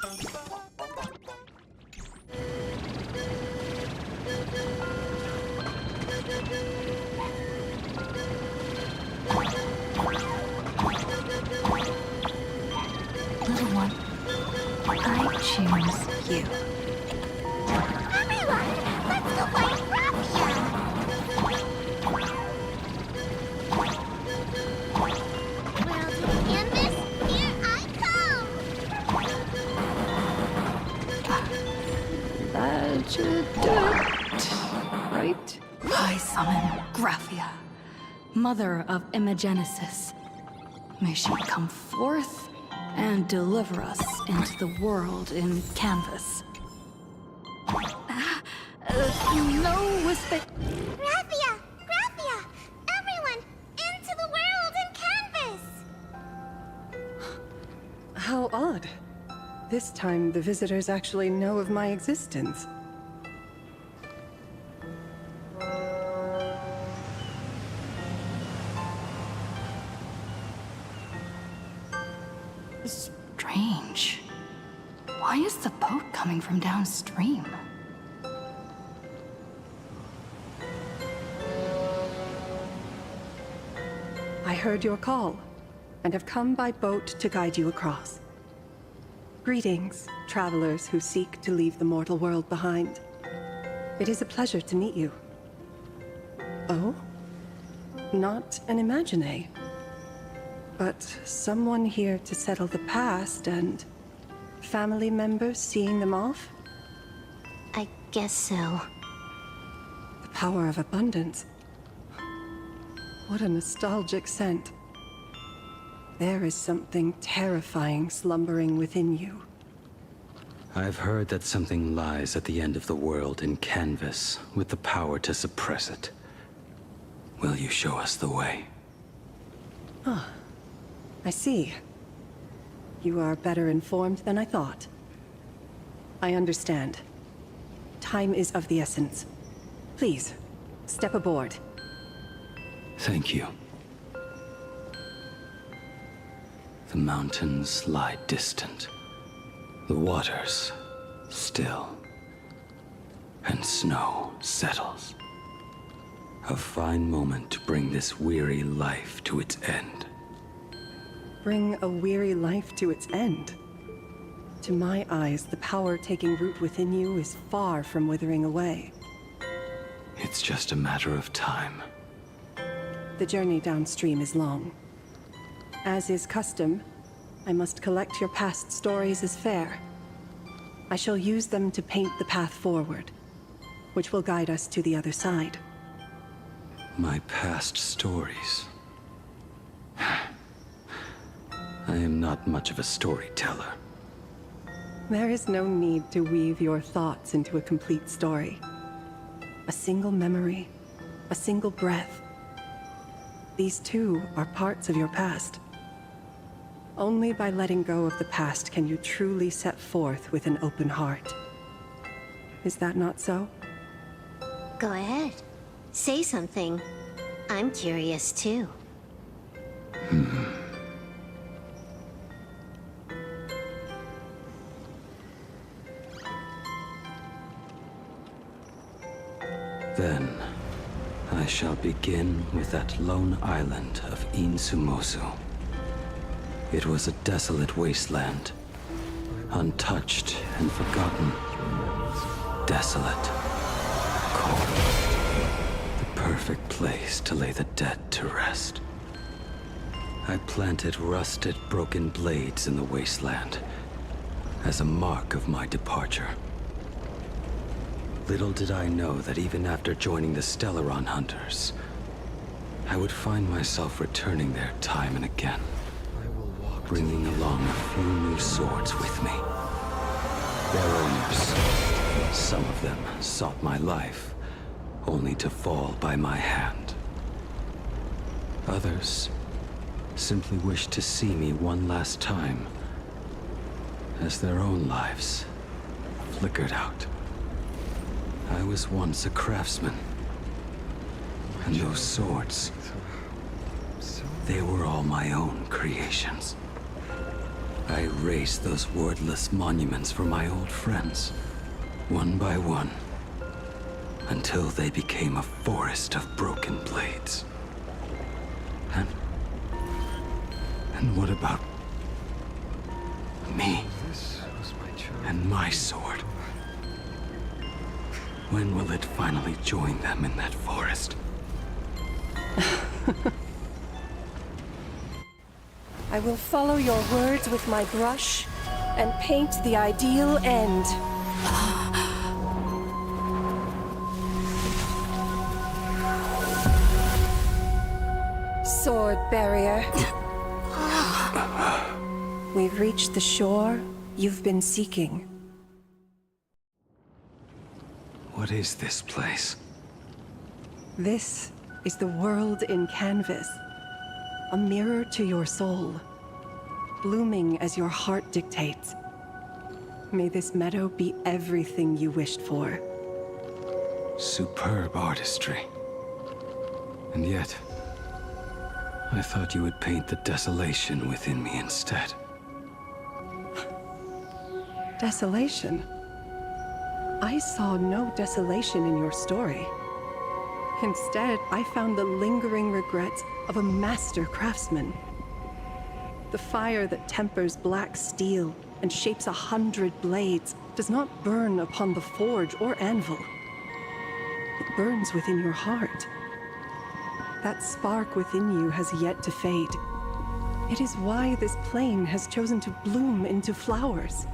Little one, I choose you. Everyone, let's go find Raphia! World in canvas, here I come! That should do it, right? I summon Graphia, mother of Imagenesis. May she come forth and deliver us into the world in canvas. No whisper. Raphia! Raphia! Everyone, into the world in canvas! How odd. This time, the visitors actually know of my existence. Strange. Why is the boat coming from downstream? I heard your call, and have come by boat to guide you across. Greetings, travelers who seek to leave the mortal world behind. It is a pleasure to meet you. Oh? Not an Imagine, but someone here to settle the past and family members seeing them off? I guess so. The power of abundance. What a nostalgic scent. There is something terrifying slumbering within you. I've heard that something lies at the end of the world in canvas, with the power to suppress it. Will you show us the way? Ah, I see. You are better informed than I thought. I understand. Time is of the essence. Please, step aboard. Thank you. The mountains lie distant. The waters still. And snow settles. A fine moment to bring this weary life to its end. Bring a weary life to its end. To my eyes, the power taking root within you is far from withering away. It's just a matter of time. The journey downstream is long. As is custom, I must collect your past stories as fair. I shall use them to paint the path forward, which will guide us to the other side. My past stories. I am not much of a storyteller. There is no need to weave your thoughts into a complete story. A single memory, a single breath. These too are parts of your past. Only by letting go of the past can you truly set forth with an open heart. Is that not so? Go ahead. Say something. I'm curious too. Then, I shall begin with that lone island of Insumosu. It was a desolate wasteland, untouched and forgotten. Desolate, cold, the perfect place to lay the dead to rest. I planted rusted, broken blades in the wasteland as a mark of my departure. Little did I know that even after joining the Stellaron Hunters, I would find myself returning there time and again, bringing along a few new swords with me. Their owners, some of them sought my life, only to fall by my hand. Others simply wished to see me one last time, as their own lives flickered out. I was once a craftsman, and those swords, they were all my own creations. I erased those wordless monuments for my old friends, one by one, until they became a forest of broken blades. And what about me and my sword? When will it finally join them in that forest? I will follow your words with my brush and paint the ideal end. Sword barrier. We've reached the shore you've been seeking. What is this place? This is the world in canvas. A mirror to your soul, blooming as your heart dictates. May this meadow be everything you wished for. Superb artistry. And yet, I thought you would paint the desolation within me instead. Desolation? I saw no desolation in your story. Instead, I found the lingering regrets of a master craftsman. The fire that tempers black steel and shapes 100 blades does not burn upon the forge or anvil. It burns within your heart. That spark within you has yet to fade. It is why this plane has chosen to bloom into flowers.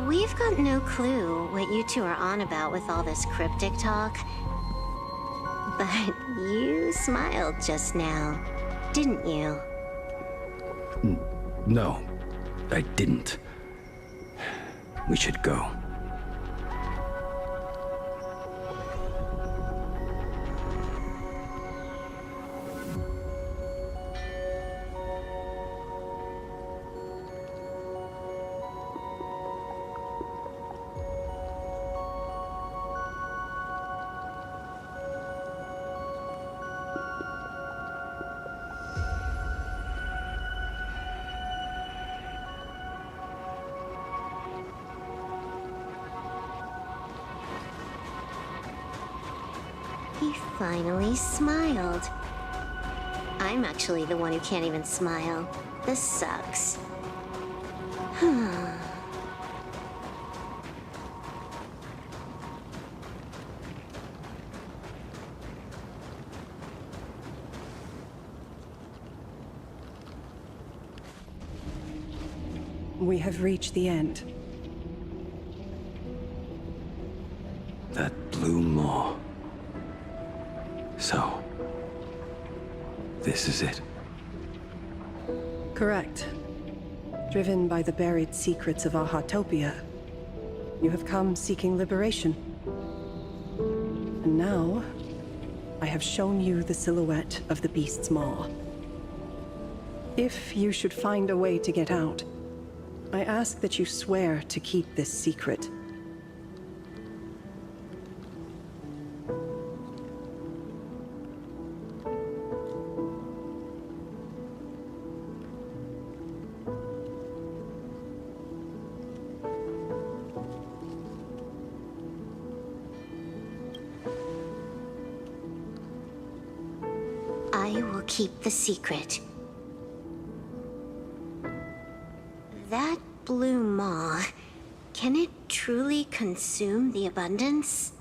We've got no clue what you two are on about with all this cryptic talk. But you smiled just now, didn't you? No, I didn't. We should go. He finally smiled. I'm actually the one who can't even smile. This sucks. We have reached the end. That blue maw. So, this is it. Correct. Driven by the buried secrets of Ahatopia, you have come seeking liberation. And now, I have shown you the silhouette of the beast's maw. If you should find a way to get out, I ask that you swear to keep this secret. I will keep the secret. That blue maw, can it truly consume the abundance?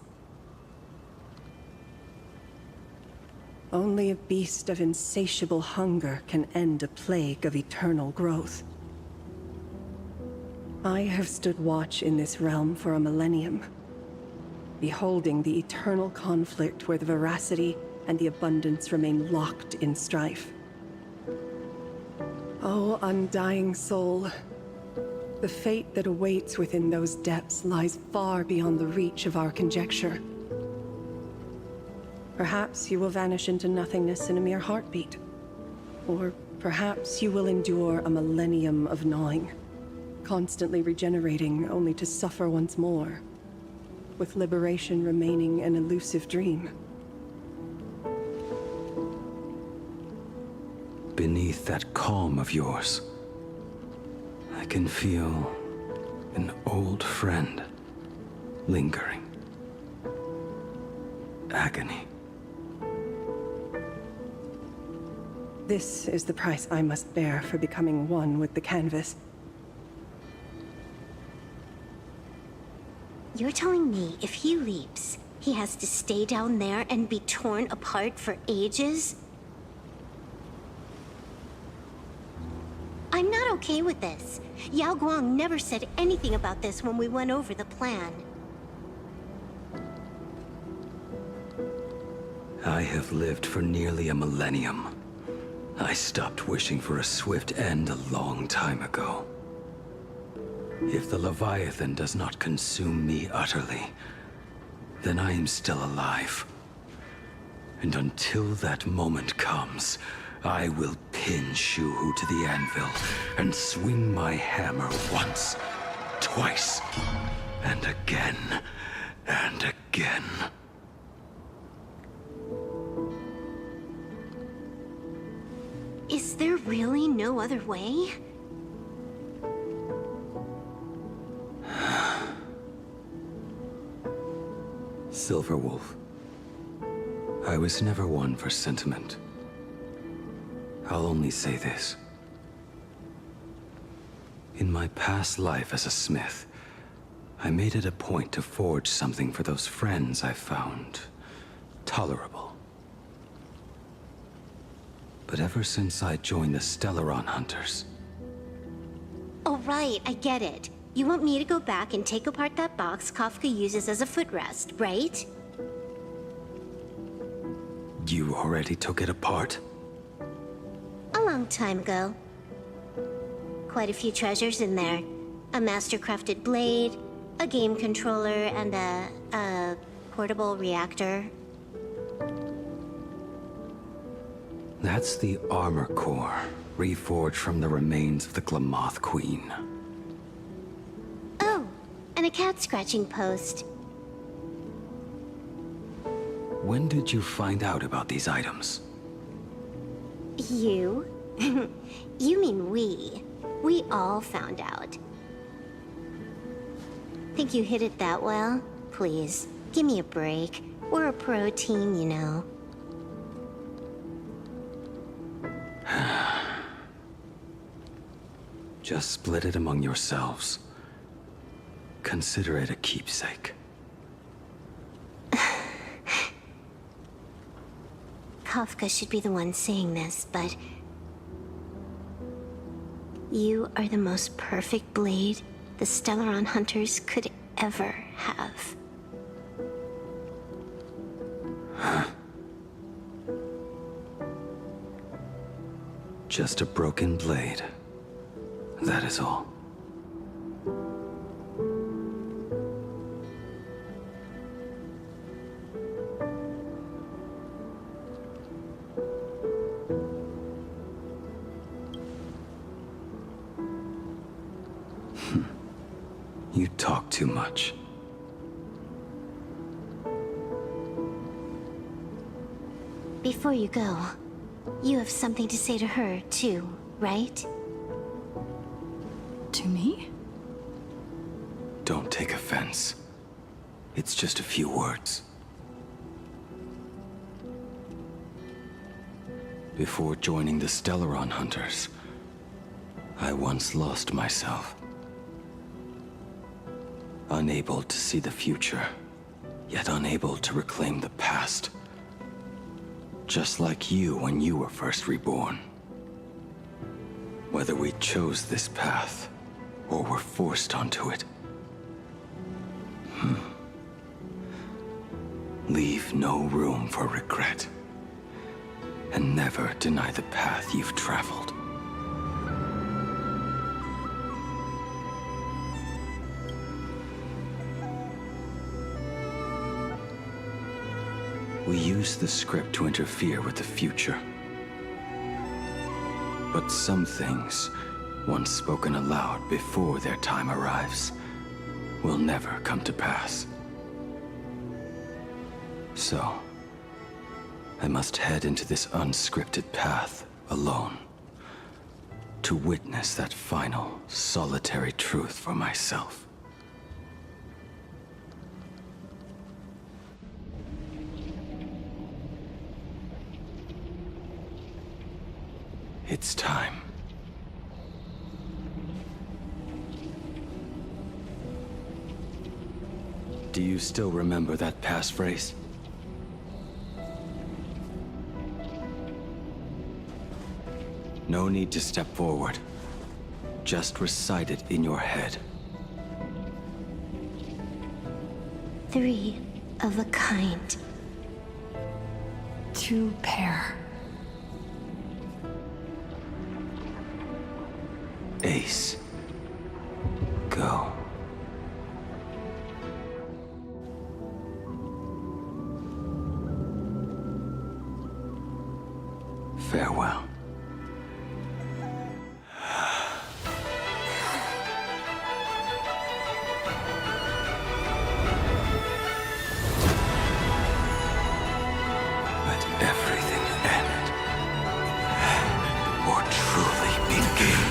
Only a beast of insatiable hunger can end a plague of eternal growth. I have stood watch in this realm for a millennium, beholding the eternal conflict where the veracity and the abundance remain locked in strife. Oh, undying soul, the fate that awaits within those depths lies far beyond the reach of our conjecture. Perhaps you will vanish into nothingness in a mere heartbeat. Or perhaps you will endure a millennium of gnawing, constantly regenerating only to suffer once more, with liberation remaining an elusive dream. beneath that calm of yours, I can feel an old friend lingering. Agony. This is the price I must bear for becoming one with the canvas. You're telling me if he leaps, he has to stay down there and be torn apart for ages? I'm not okay with this. Yao Guang never said anything about this when we went over the plan. I have lived for nearly a millennium. I stopped wishing for a swift end a long time ago. If the Leviathan does not consume me utterly, then I am still alive. And until that moment comes, I will pin Shuhu to the anvil and swing my hammer once, twice, and again, and again. Is there really no other way? Silverwolf, I was never one for sentiment. I'll only say this. In my past life as a smith, I made it a point to forge something for those friends I found tolerable. But ever since I joined the Stellaron Hunters... Oh right, I get it. You want me to go back and take apart that box Kafka uses as a footrest, right? You already took it apart? A long time ago. Quite a few treasures in there. A master-crafted blade, a game controller, and a portable reactor. That's the armor core, reforged from the remains of the Glamoth Queen. Oh, and a cat-scratching post. When did you find out about these items? You? You mean we. We all found out. Think you hid it that well? Please, give me a break. We're a pro team, you know. Just split it among yourselves. Consider it a keepsake. Kafka should be the one saying this, but... You are the most perfect blade the Stellaron Hunters could ever have. Just a broken blade. That is all. You talk too much. Before you go, you have something to say to her, too, right? To me? Don't take offense. It's just a few words. Before joining the Stellaron Hunters, I once lost myself. Unable to see the future, yet unable to reclaim the past. Just like you when you were first reborn. Whether we chose this path, or were forced onto it. Leave no room for regret. And never deny the path you've traveled. We use the script to interfere with the future. But some things, once spoken aloud before their time arrives, will never come to pass. So, I must head into this unscripted path alone. to witness that final, solitary truth for myself. It's time. Do you still remember that passphrase? No need to step forward. Just recite it in your head. 3 of a kind. 2 pair. Ace. Go. Farewell. Let everything end, or truly begin.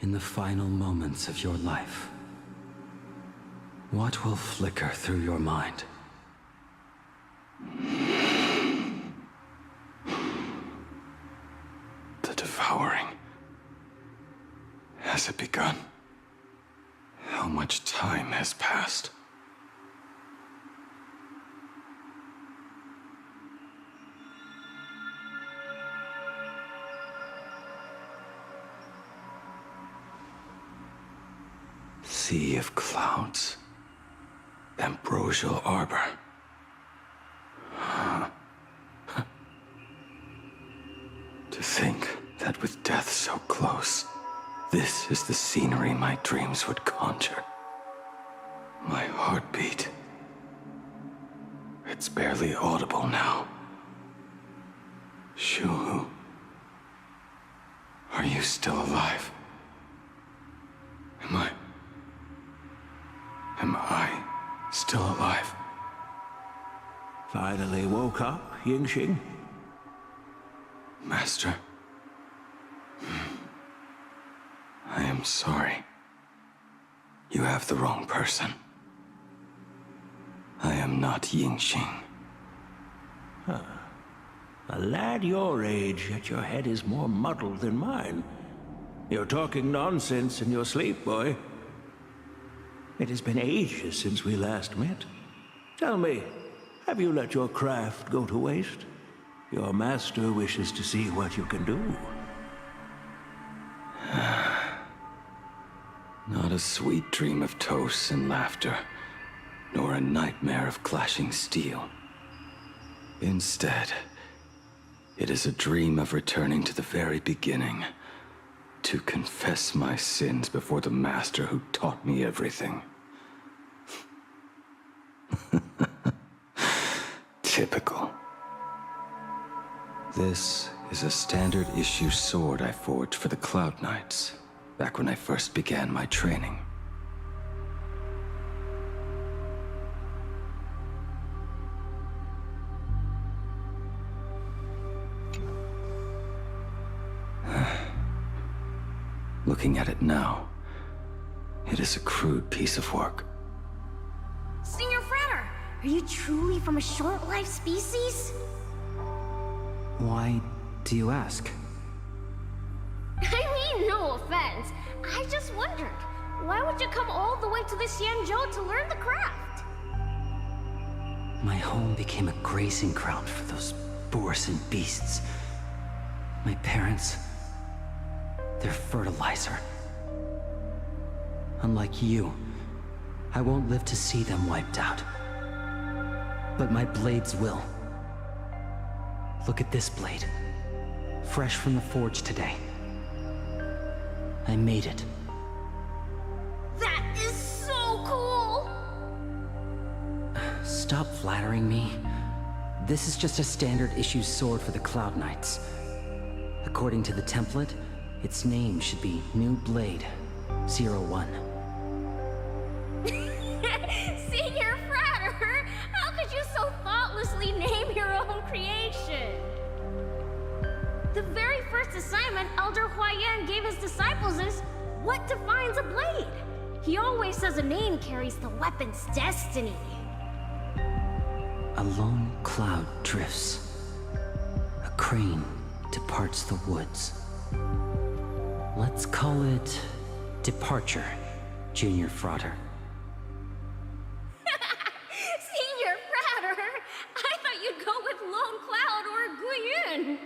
In the final moments of your life, what will flicker through your mind? The devouring. Has it begun? How much time has passed? Sea of clouds. Ambrosial arbor. To think that with death so close, this is the scenery my dreams would conjure. My heartbeat. It's barely audible now. Shu, are you still alive? Am I still alive? Finally woke up, Yingxing? Master. I am sorry. You have the wrong person. I am not Yingxing. Huh. A lad your age, yet your head is more muddled than mine. You're talking nonsense in your sleep, boy. It has been ages since we last met. Tell me, have you let your craft go to waste? Your master wishes to see what you can do. Not a sweet dream of toasts and laughter, nor a nightmare of clashing steel. Instead, it is a dream of returning to the very beginning, to confess my sins before the master who taught me everything. Typical. This is a standard issue sword I forged for the Cloud Knights, back when I first began my training. Looking at it now, it is a crude piece of work. Senior Frater, are you truly from a short-lived species? Why do you ask? I mean, no offense. I just wondered, why would you come all the way to the Xianzhou to learn the craft? My home became a grazing ground for those boars and beasts. My parents, they're fertilizer. Unlike you, I won't live to see them wiped out. But my blades will. Look at this blade. Fresh from the forge today. I made it. That is so cool! Stop flattering me. This is just a standard issue sword for the Cloud Knights. According to the template, its name should be New Blade 01. The very first assignment Elder Huayan gave his disciples is what defines a blade. He always says a name carries the weapon's destiny. A lone cloud drifts. A crane departs the woods. Let's call it Departure, Junior Frater. Senior Frater! I thought you'd go with Lone Cloud or Guyun.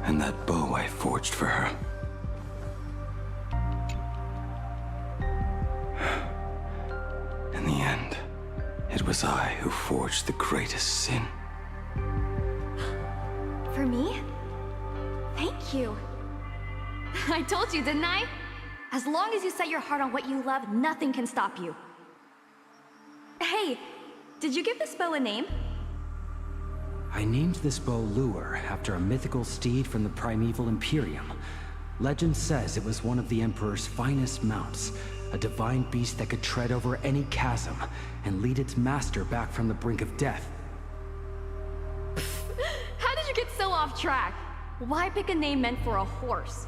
And that bow I forged for her. In the end, it was I who forged the greatest sin. For me? Thank you. I told you, didn't I? As long as you set your heart on what you love, nothing can stop you. Hey, did you give this bow a name? I named this bow Lure after a mythical steed from the primeval Imperium. Legend says it was one of the Emperor's finest mounts, a divine beast that could tread over any chasm and lead its master back from the brink of death. How did you get so off track? Why pick a name meant for a horse?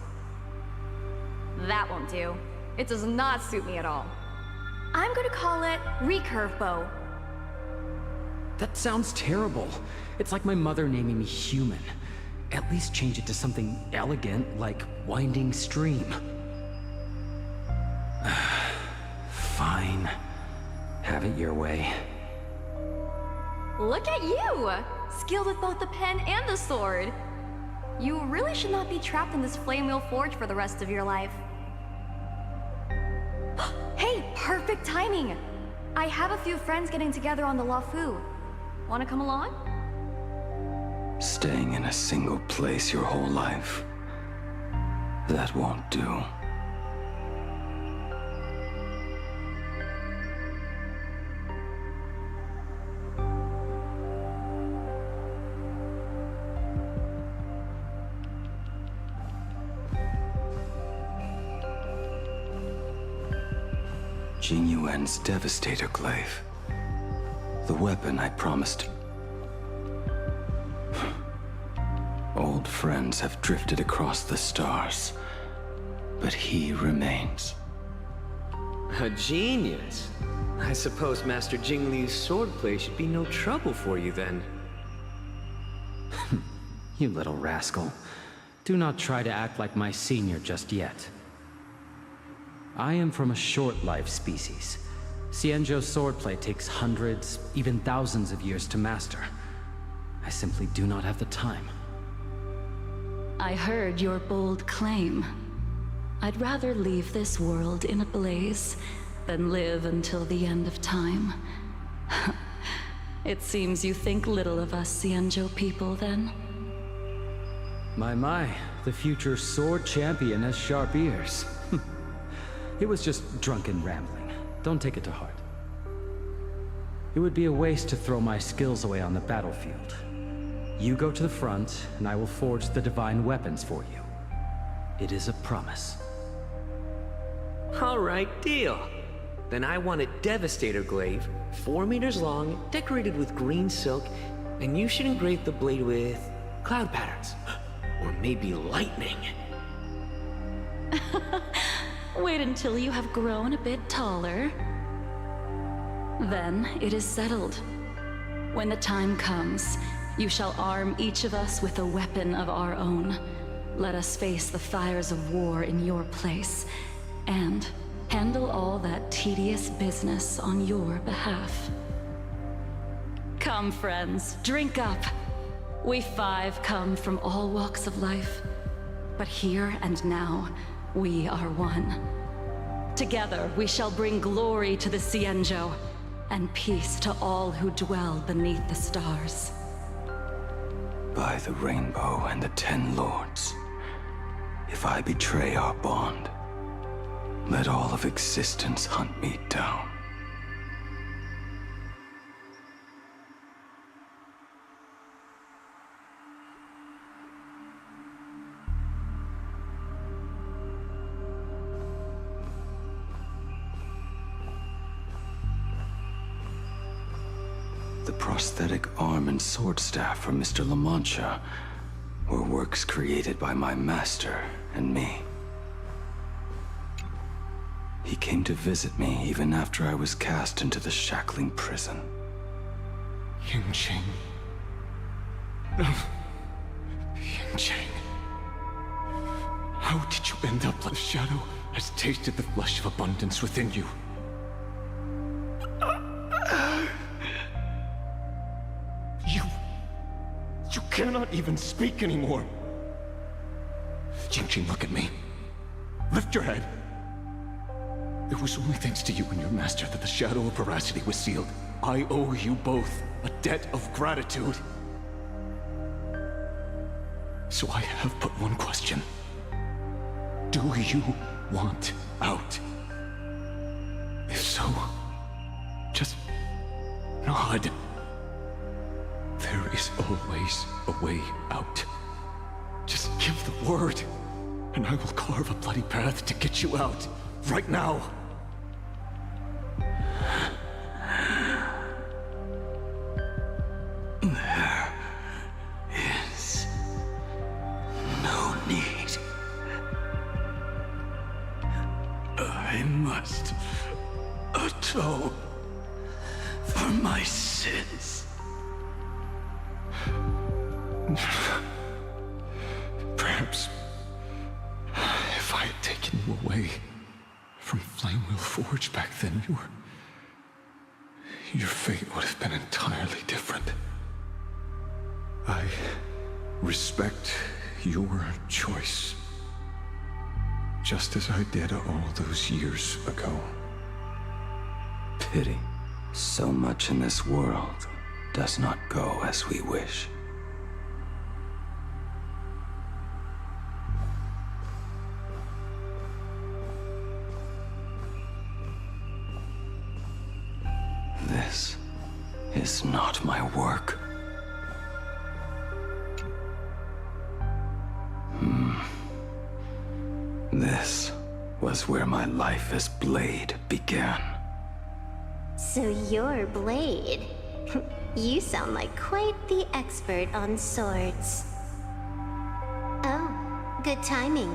That won't do. It does not suit me at all. I'm gonna call it Recurve Bow. That sounds terrible. It's like my mother naming me Human. At least change it to something elegant, like Winding Stream. Fine. Have it your way. Look at you! Skilled with both the pen and the sword. You really should not be trapped in this flame wheel forge for the rest of your life. Hey, perfect timing! I have a few friends getting together on the Lethe. Wanna come along? Staying in a single place your whole life. That won't do. Jing Yuan's Devastator Glaive. The weapon I promised. Old friends have drifted across the stars, but he remains. A genius. I suppose Master Jing Li's swordplay should be no trouble for you then. You little rascal. Do not try to act like my senior just yet. I am from a short-lived species. Xianzhou's swordplay takes hundreds, even thousands of years to master. I simply do not have the time. I heard your bold claim. I'd rather leave this world in a blaze than live until the end of time. It seems you think little of us Xianzhou people, then? My, the future sword champion has sharp ears. It was just drunken rambling. Don't take it to heart. It would be a waste to throw my skills away on the battlefield. You go to the front, and I will forge the divine weapons for you. It is a promise. All right, deal. Then I want a Devastator Glaive, 4 meters long, decorated with green silk, and you should engrave the blade with cloud patterns. Or maybe lightning. Wait until you have grown a bit taller. Then it is settled. When the time comes, you shall arm each of us with a weapon of our own. Let us face the fires of war in your place, and handle all that tedious business on your behalf. Come, friends, drink up. We 5 come from all walks of life, but here and now, we are one. Together, we shall bring glory to the Xianzhou, and peace to all who dwell beneath the stars. By the rainbow and the 10 lords, if I betray our bond, let all of existence hunt me down. The prosthetic arm and sword staff from Mr. La Mancha were works created by my master and me. He came to visit me even after I was cast into the shackling prison. Yingqing. No. Yingqing. How did you end up like the shadow has tasted the flesh of abundance within you? You cannot even speak anymore. Jinxing, look at me. Lift your head. It was only thanks to you and your master that the Shadow of Veracity was sealed. I owe you both a debt of gratitude. So I have but one question. Do you want out? If so, just nod. There is always a way out. Just give the word, and I will carve a bloody path to get you out, right now. There is no need. I must atone for my sins. Perhaps if I had taken you away from Flamewheel Forge back then, your fate would have been entirely different. I respect your choice, just as I did all those years ago. Pity. So much in this world does not go as we wish. This is not my work. This was where my life as Blade began. So you're Blade. You sound like quite the expert on swords. Oh, good timing.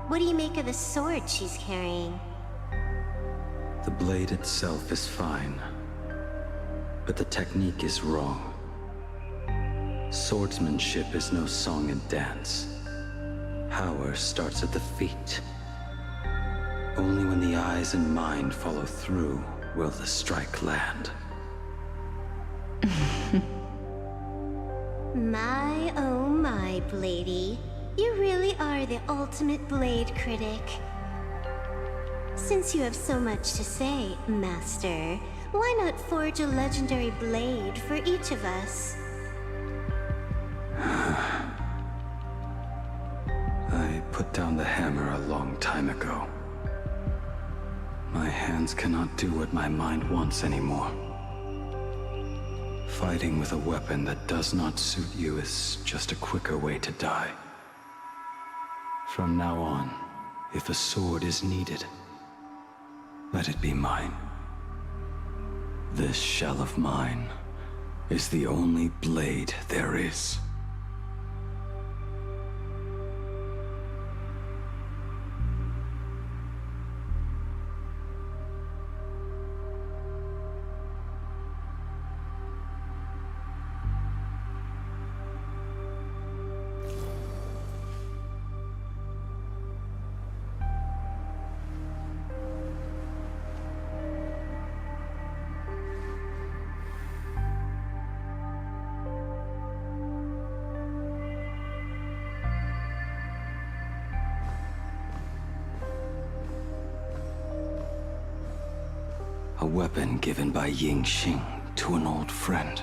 What do you make of the sword she's carrying? The blade itself is fine, but the technique is wrong. Swordsmanship is no song and dance. Power starts at the feet. Only when the eyes and mind follow through will the strike land. My, oh my, Bladey. You really are the ultimate blade critic. Since you have so much to say, Master, why not forge a legendary blade for each of us? I put down the hammer a long time ago. My hands cannot do what my mind wants anymore. Fighting with a weapon that does not suit you is just a quicker way to die. From now on, if a sword is needed, let it be mine. This shell of mine is the only blade there is. A weapon given by Ying Xing to an old friend.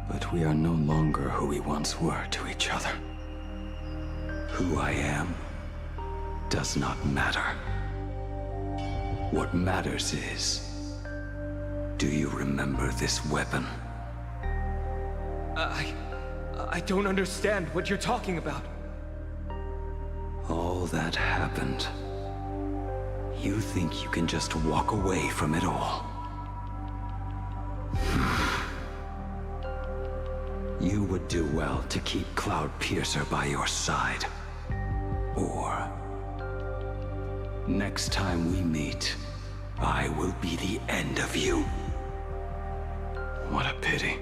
But we are no longer who we once were to each other. Who I am does not matter. What matters is, do you remember this weapon? I don't understand what you're talking about. All that happened. You think you can just walk away from it all? You would do well to keep Cloud Piercer by your side. Or, next time we meet, I will be the end of you. What a pity.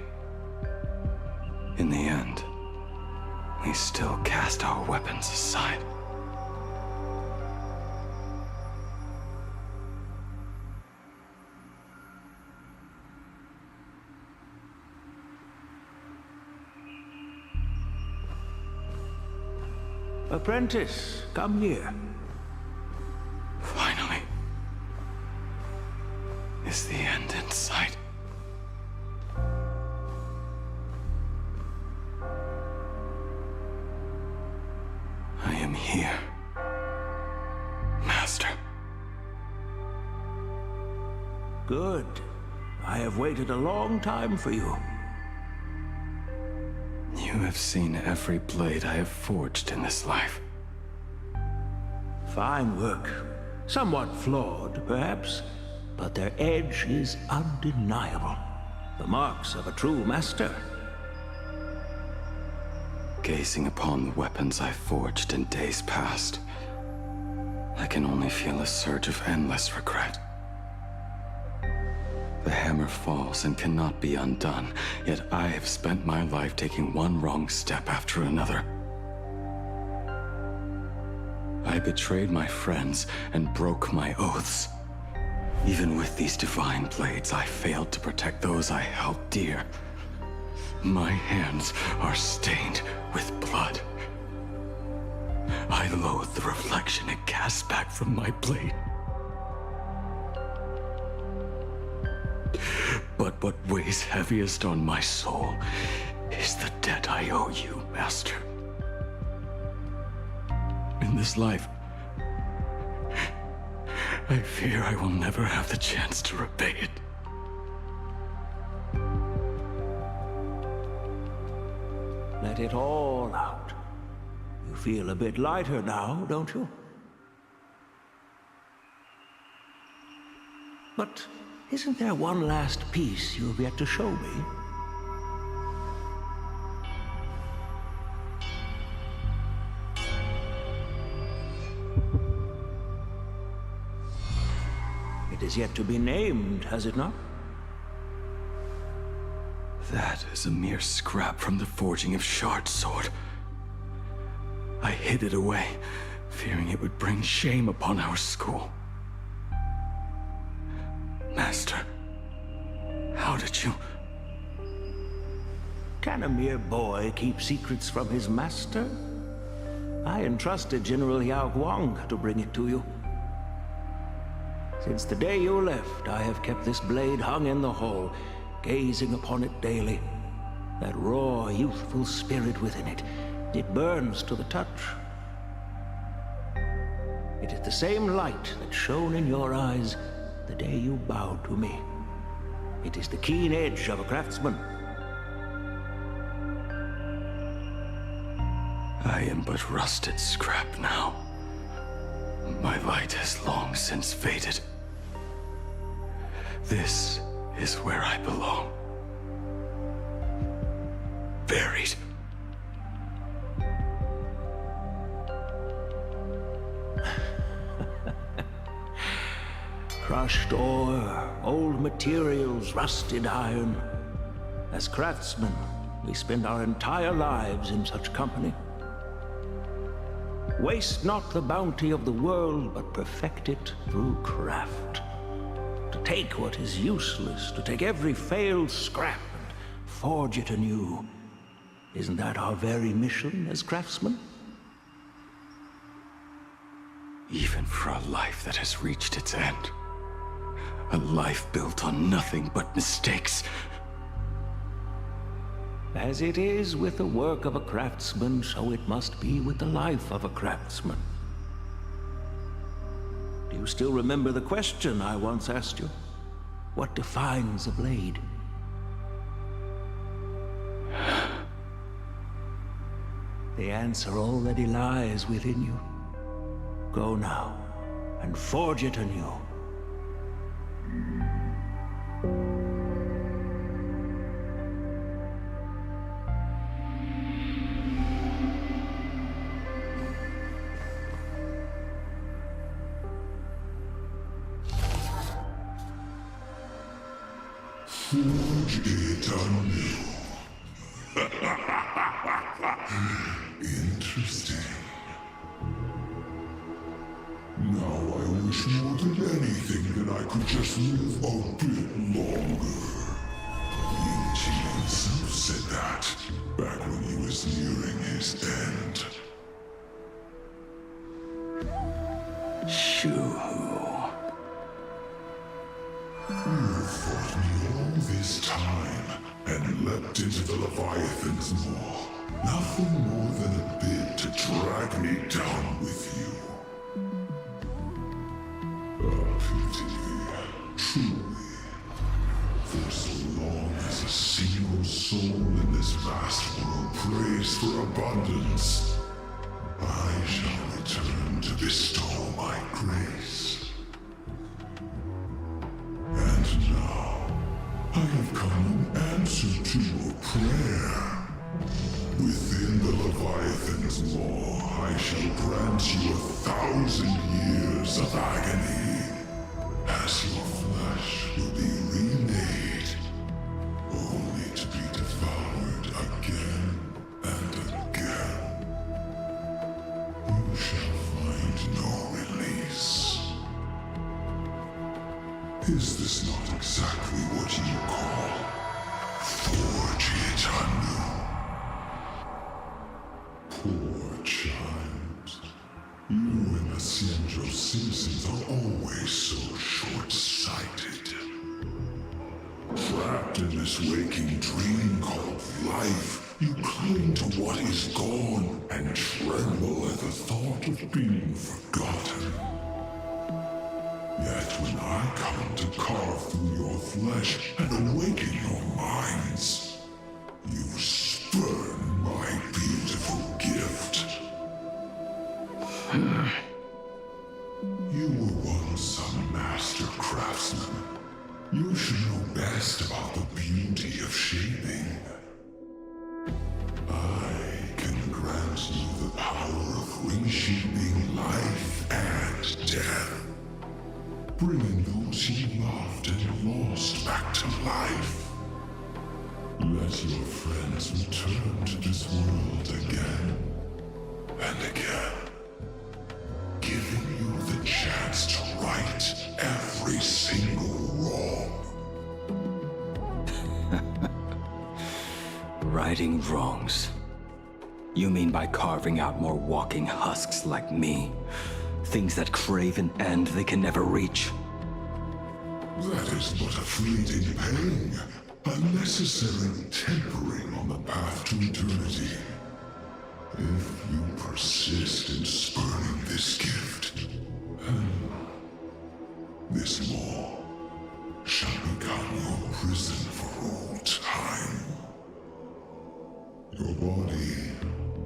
In the end, we still cast our weapons aside. Apprentice, come here. Finally. Is the end in sight? I am here, Master. Good. I have waited a long time for you. You have seen every blade I have forged in this life. Fine work. Somewhat flawed, perhaps, but their edge is undeniable. The marks of a true master. Gazing upon the weapons I forged in days past, I can only feel a surge of endless regret. The hammer falls and cannot be undone, yet I have spent my life taking one wrong step after another. I betrayed my friends and broke my oaths. Even with these divine blades, I failed to protect those I held dear. My hands are stained with blood. I loathe the reflection it casts back from my blade. But what weighs heaviest on my soul is the debt I owe you, Master. In this life, I fear I will never have the chance to repay it. Let it all out. You feel a bit lighter now, don't you? But isn't there one last piece you've yet to show me? It is yet to be named, has it not? That is a mere scrap from the forging of Shard's sword. I hid it away, fearing it would bring shame upon our school. Master, how did you... Can a mere boy keep secrets from his master? I entrusted General Yao Guang to bring it to you. Since the day you left, I have kept this blade hung in the hall, gazing upon it daily. That raw, youthful spirit within it, it burns to the touch. It is the same light that shone in your eyes the day you bowed to me. It is the keen edge of a craftsman. I am but rusted scrap now. My light has long since faded. This is where I belong. Buried. Crushed ore, old materials, rusted iron. As craftsmen, we spend our entire lives in such company. Waste not the bounty of the world, but perfect it through craft. To take what is useless, to take every failed scrap and forge it anew. Isn't that our very mission as craftsmen? Even for a life that has reached its end. A life built on nothing but mistakes. As it is with the work of a craftsman, so it must be with the life of a craftsman. Do you still remember the question I once asked you? What defines a blade? The answer already lies within you. Go now, and forge it anew. Forge it anew. Interesting. Now I wish more than anything that I could just live a bit longer. Ying Qi himself said that back when he was nearing his end. Shu-Hu. You fought me all this time and leapt into the Leviathan's maw. Nothing more than a bit to drag me down with you. A pity, truly. For so long as a single soul in this vast world prays for abundance, I shall return to bestow my grace. And now, I have come in answer to your prayer. Within the Leviathan's maw, I shall grant you 1,000 years of agony, as your flesh will be remade, only to be devoured again and again. You shall find no release. Is this not exactly what you call forge it anew? Poor child. You and the Cienjo citizens are always so short-sighted. Trapped in this waking dream called life, you cling to what is gone and tremble at the thought of being forgotten. Yet when I come to carve through your flesh and awaken your minds, you spurn my beautiful gift. You were once a master craftsman. You should know best about the beauty of shaping. I can grant you the power of reshaping life and death, bringing those you loved and lost back to life. Let your friends return to this world again and again, giving you the chance to right every single wrong. Righting wrongs. You mean by carving out more walking husks like me? Things that crave an end they can never reach? That is but a fleeting pang, a necessary tempering on the path to eternity. If you persist in spurning this gift, this maw shall become your prison for all time. Your body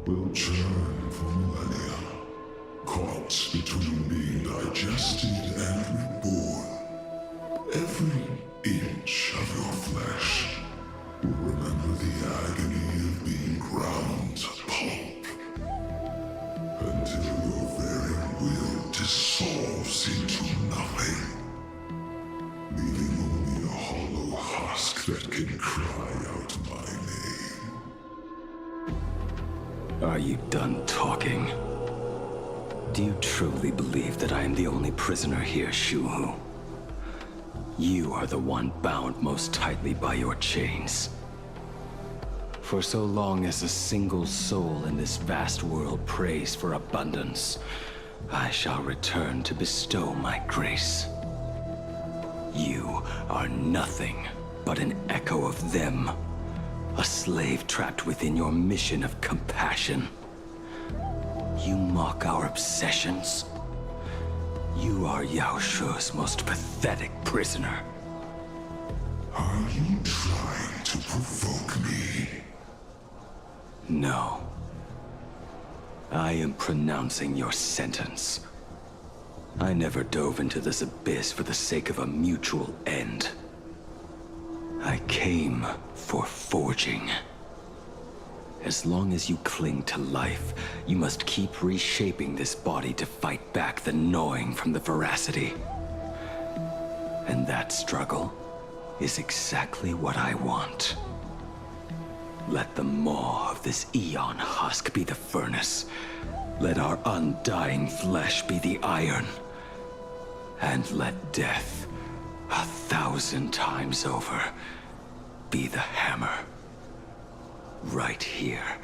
will churn for millennia, caught between being digested and reborn. Every inch of your flesh will remember the agony of being ground to pulp, until your very will dissolves into nothing, leaving only a hollow husk that can cry out my name. Are you done talking? Do you truly believe that I am the only prisoner here, Shu-Hu? You are the one bound most tightly by your chains. For so long as a single soul in this vast world prays for abundance, I shall return to bestow my grace. You are nothing but an echo of them, a slave trapped within your mission of compassion. You mock our obsessions. You are Yao Shu's most pathetic prisoner. Are you trying to provoke me? No. I am pronouncing your sentence. I never dove into this abyss for the sake of a mutual end. I came for forging. As long as you cling to life, you must keep reshaping this body to fight back the gnawing from the veracity. And that struggle is exactly what I want. Let the maw of this Eon husk be the furnace. Let our undying flesh be the iron. And let death, 1,000 times over, be the hammer. Right here,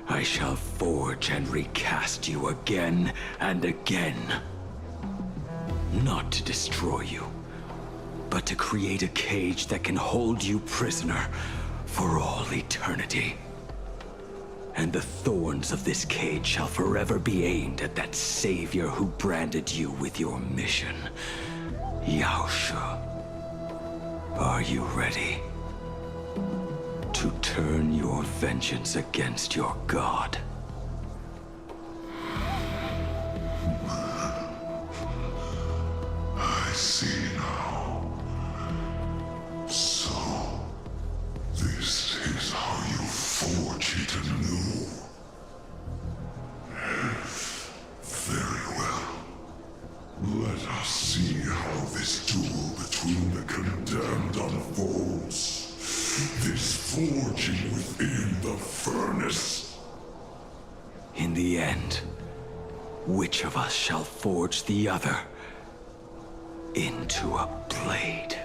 I shall forge and recast you again and again. Not to destroy you, but to create a cage that can hold you prisoner for all eternity. And the thorns of this cage shall forever be aimed at that savior who branded you with your mission. Yaosha. Are you ready to turn your vengeance against your god? I see now. So, this is how you forge it anew. Very well. Let us see how this duel between the condemned unfolds. This forging within the furnace. In the end, which of us shall forge the other into a blade?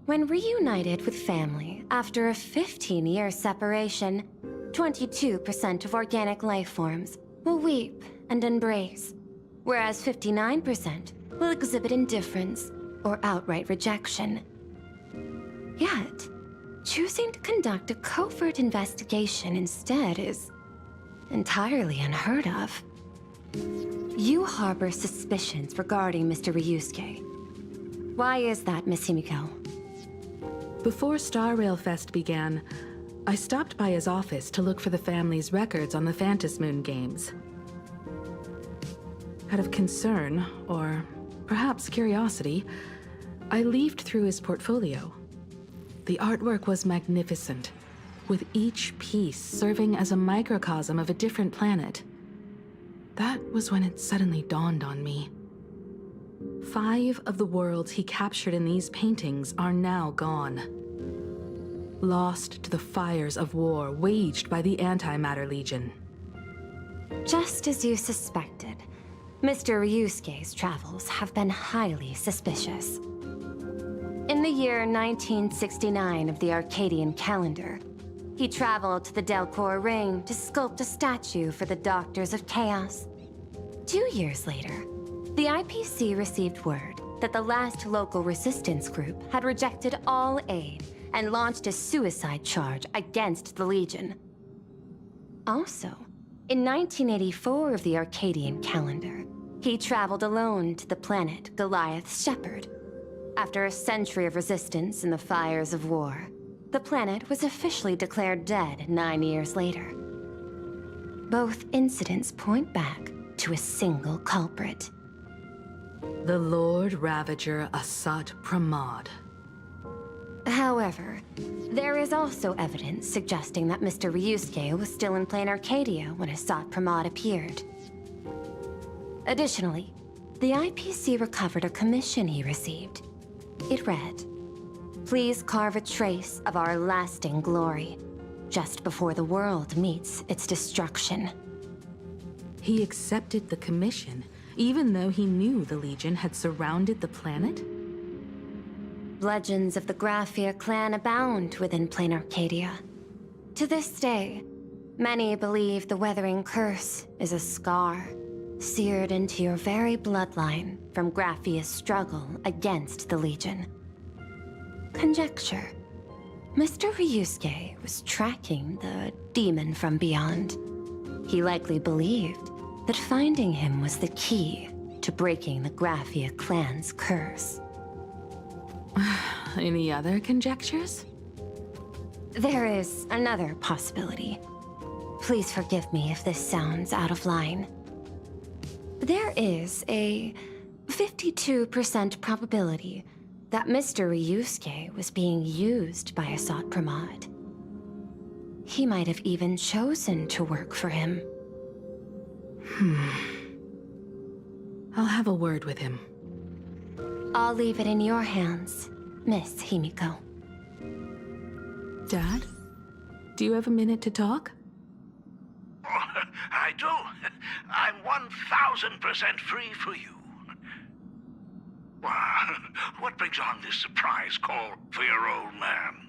When reunited with family after a 15-year separation, 22% of organic life forms will weep and embrace, whereas 59% will exhibit indifference or outright rejection. Yet, choosing to conduct a covert investigation instead is entirely unheard of. You harbor suspicions regarding Mr. Ryusuke. Why is that, Miss Himiko? Before Star Rail Fest began, I stopped by his office to look for the family's records on the Phantom Moon games. Out of concern, or perhaps curiosity, I leafed through his portfolio. The artwork was magnificent, with each piece serving as a microcosm of a different planet. That was when it suddenly dawned on me. 5 of the worlds he captured in these paintings are now gone. Lost to the fires of war waged by the Antimatter Legion. Just as you suspected, Mr. Ryusuke's travels have been highly suspicious. In the year 1969 of the Arcadian calendar, he traveled to the Delcor Ring to sculpt a statue for the Doctors of Chaos. 2 years later, the IPC received word that the last local resistance group had rejected all aid and launched a suicide charge against the Legion. Also, in 1984 of the Arcadian calendar, he traveled alone to the planet Goliath's Shepherd. After a century of resistance in the fires of war, the planet was officially declared dead 9 years later. Both incidents point back to a single culprit. The Lord Ravager Asat Pramod. However, there is also evidence suggesting that Mr. Ryusuke was still in plain Arcadia when Asat Pramod appeared. Additionally, the IPC recovered a commission he received. It read, "Please carve a trace of our lasting glory, just before the world meets its destruction." He accepted the commission, even though he knew the Legion had surrounded the planet? Legends of the Graphia clan abound within plain Arcadia. To this day, many believe the Weathering Curse is a scar seared into your very bloodline from Graphia's struggle against the Legion. Conjecture. Mr. Ryusuke was tracking the demon from beyond. He likely believed that finding him was the key to breaking the Graphia clan's curse. Any other conjectures? There is another possibility. Please forgive me if this sounds out of line. There is a 52% probability that Mr. Ryusuke was being used by Asat Pramod. He might have even chosen to work for him. I'll have a word with him. I'll leave it in your hands, Miss Himiko. Dad? Do you have a minute to talk? I do. I'm 1000% free for you. What brings on this surprise call for your old man?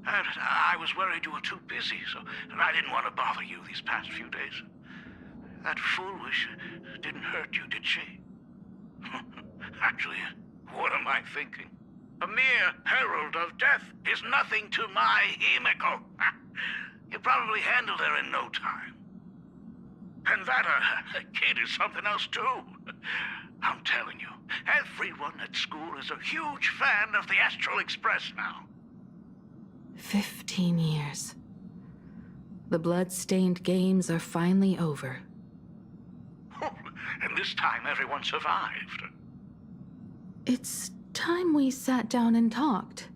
I was worried you were too busy, and I didn't want to bother you these past few days. That foolish didn't hurt you, did she? Actually, what am I thinking? A mere herald of death is nothing to my Himeko. You probably handled her in no time. And that kid is something else too. I'm telling you, everyone at school is a huge fan of the Astral Express now. 15 years. The blood-stained games are finally over. And this time everyone survived. It's time we sat down and talked.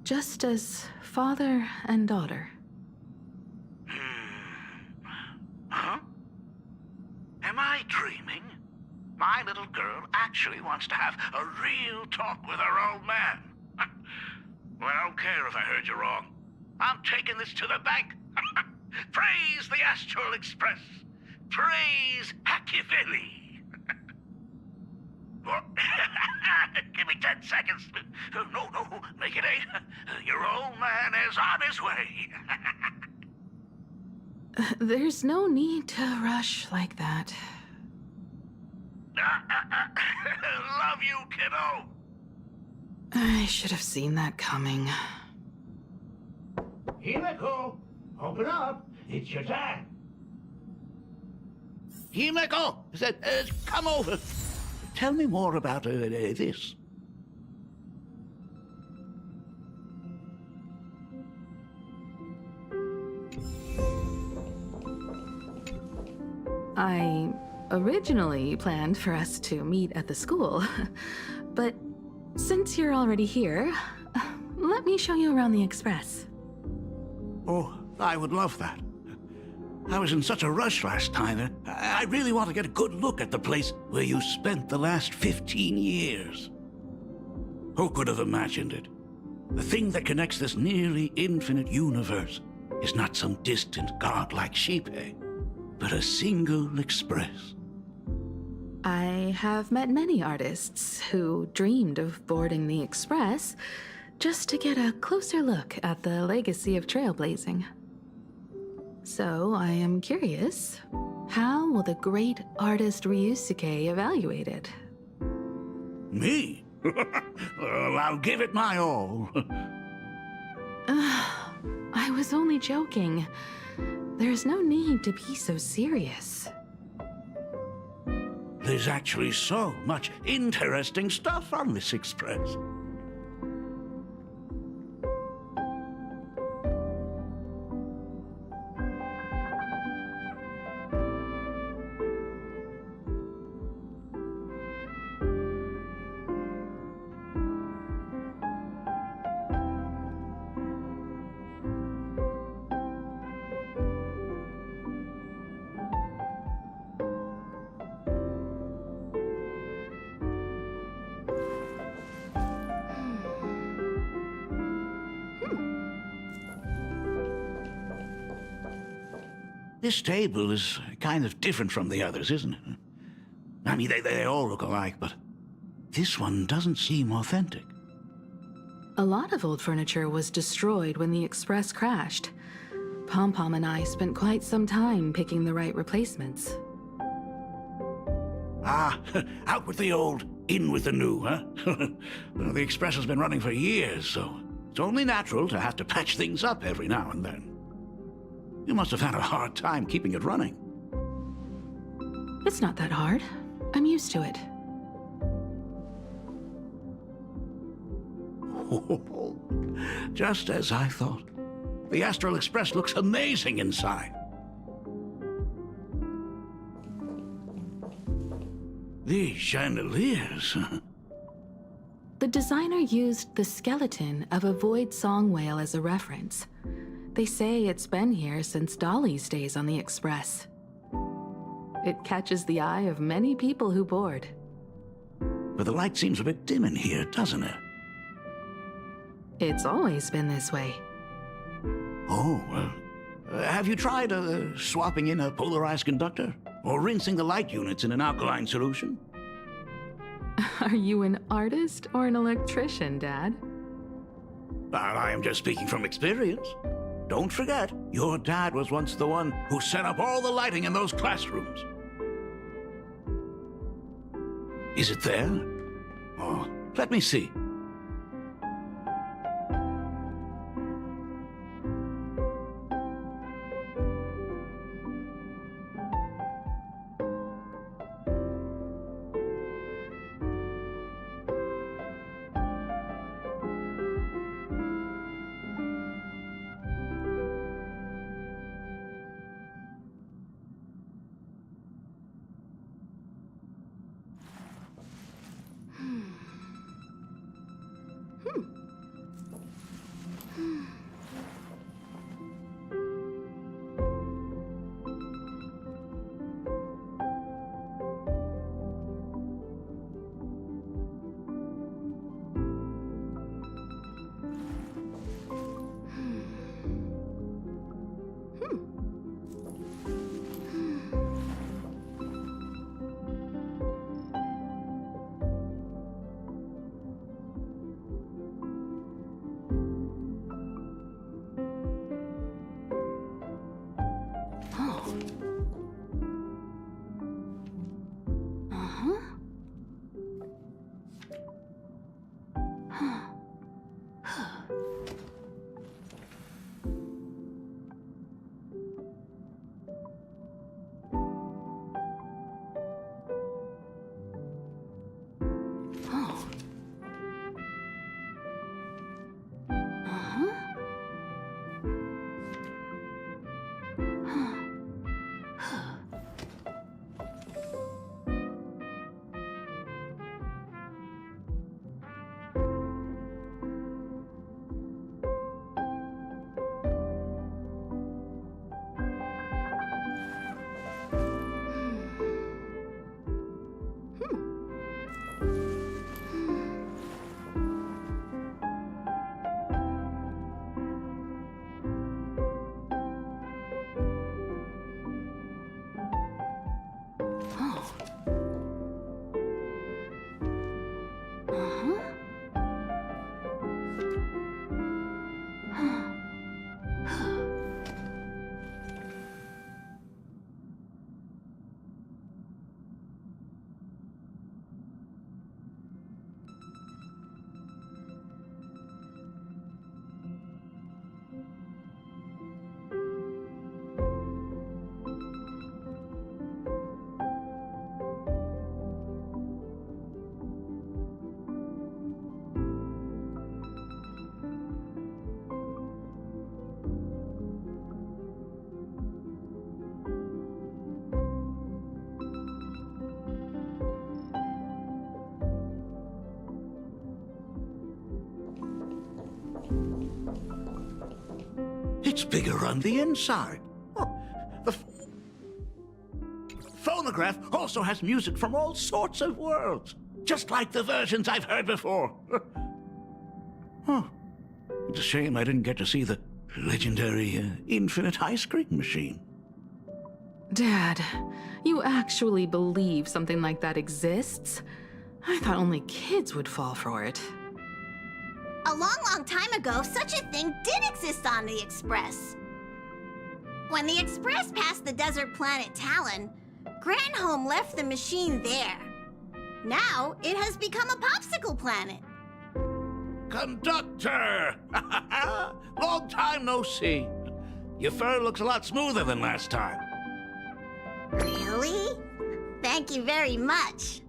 Just as father and daughter. Huh? Am I dreaming? My little girl actually wants to have a real talk with her old man. Well, I don't care if I heard you wrong. I'm taking this to the bank. Praise the Astral Express. Praise Hackiveli. Give me 10 seconds. No, make it 8. Your old man is on his way. There's no need to rush like that. Love you, kiddo. I should have seen that coming. Himeko, open up. It's your time. Himeko, come over. Tell me more about this. I originally planned for us to meet at the school, but since you're already here, let me show you around the Express. Oh, I would love that. I was in such a rush last time. I really want to get a good look at the place where you spent the last 15 years. Who could have imagined it? The thing that connects this nearly infinite universe is not some distant godlike Shipe, but a single express. I have met many artists who dreamed of boarding the Express just to get a closer look at the legacy of trailblazing. So I am curious, how will the great artist Ryusuke evaluate it? Me? Well, I'll give it my all. I was only joking. There's no need to be so serious. There's actually so much interesting stuff on this express. This table is kind of different from the others, isn't it? I mean, they all look alike, but this one doesn't seem authentic. A lot of old furniture was destroyed when the Express crashed. Pom-Pom and I spent quite some time picking the right replacements. Ah, out with the old, in with the new, huh? Well, the Express has been running for years, so it's only natural to have to patch things up every now and then. You must have had a hard time keeping it running. It's not that hard. I'm used to it. Just as I thought. The Astral Express looks amazing inside. These chandeliers. The designer used the skeleton of a void song whale as a reference. They say it's been here since Dolly's days on the Express. It catches the eye of many people who board. But the light seems a bit dim in here, doesn't it? It's always been this way. Oh, have you tried swapping in a polarized conductor? Or rinsing the light units in an alkaline solution? Are you an artist or an electrician, Dad? I am just speaking from experience. Don't forget, your dad was once the one who set up all the lighting in those classrooms. Is it there? Oh, let me see. It's bigger on the inside. Oh, the phonograph also has music from all sorts of worlds, just like the versions I've heard before. Oh, it's a shame I didn't get to see the legendary infinite ice cream machine. Dad, you actually believe something like that exists? I thought only kids would fall for it. A long, long time ago, such a thing did exist on the Express. When the Express passed the desert planet Talon, Granholm left the machine there. Now, it has become a popsicle planet. Conductor! Long time no see. Your fur looks a lot smoother than last time. Really? Thank you very much.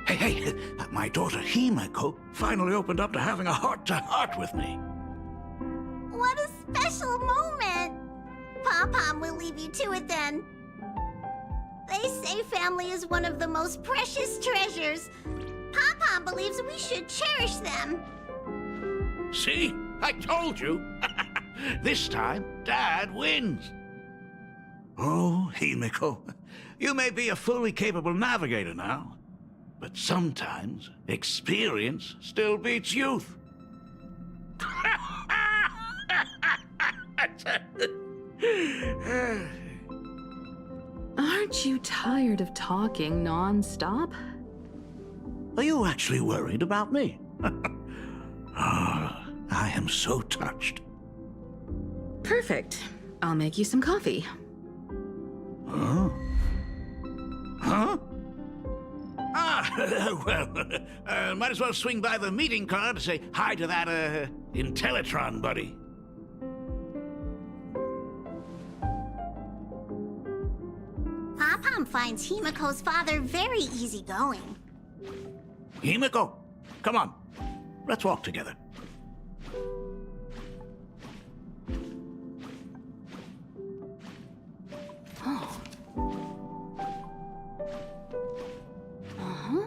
Hey, my daughter Himeko finally opened up to having a heart-to-heart with me. What a special moment! Pom-Pom will leave you to it then. They say family is one of the most precious treasures. Pom-Pom believes we should cherish them. See? I told you. This time, Dad wins. Oh, Himeko, you may be a fully capable navigator now, but sometimes experience still beats youth. Aren't you tired of talking non-stop? Are you actually worried about me? Ah, I am so touched. Perfect. I'll make you some coffee. Huh? Huh? Ah, well, might as well swing by the meeting car to say hi to that, Intellitron buddy. Pom-Pom finds Himiko's father very easygoing. Himiko, come on. Let's walk together. Oh. Uh-huh.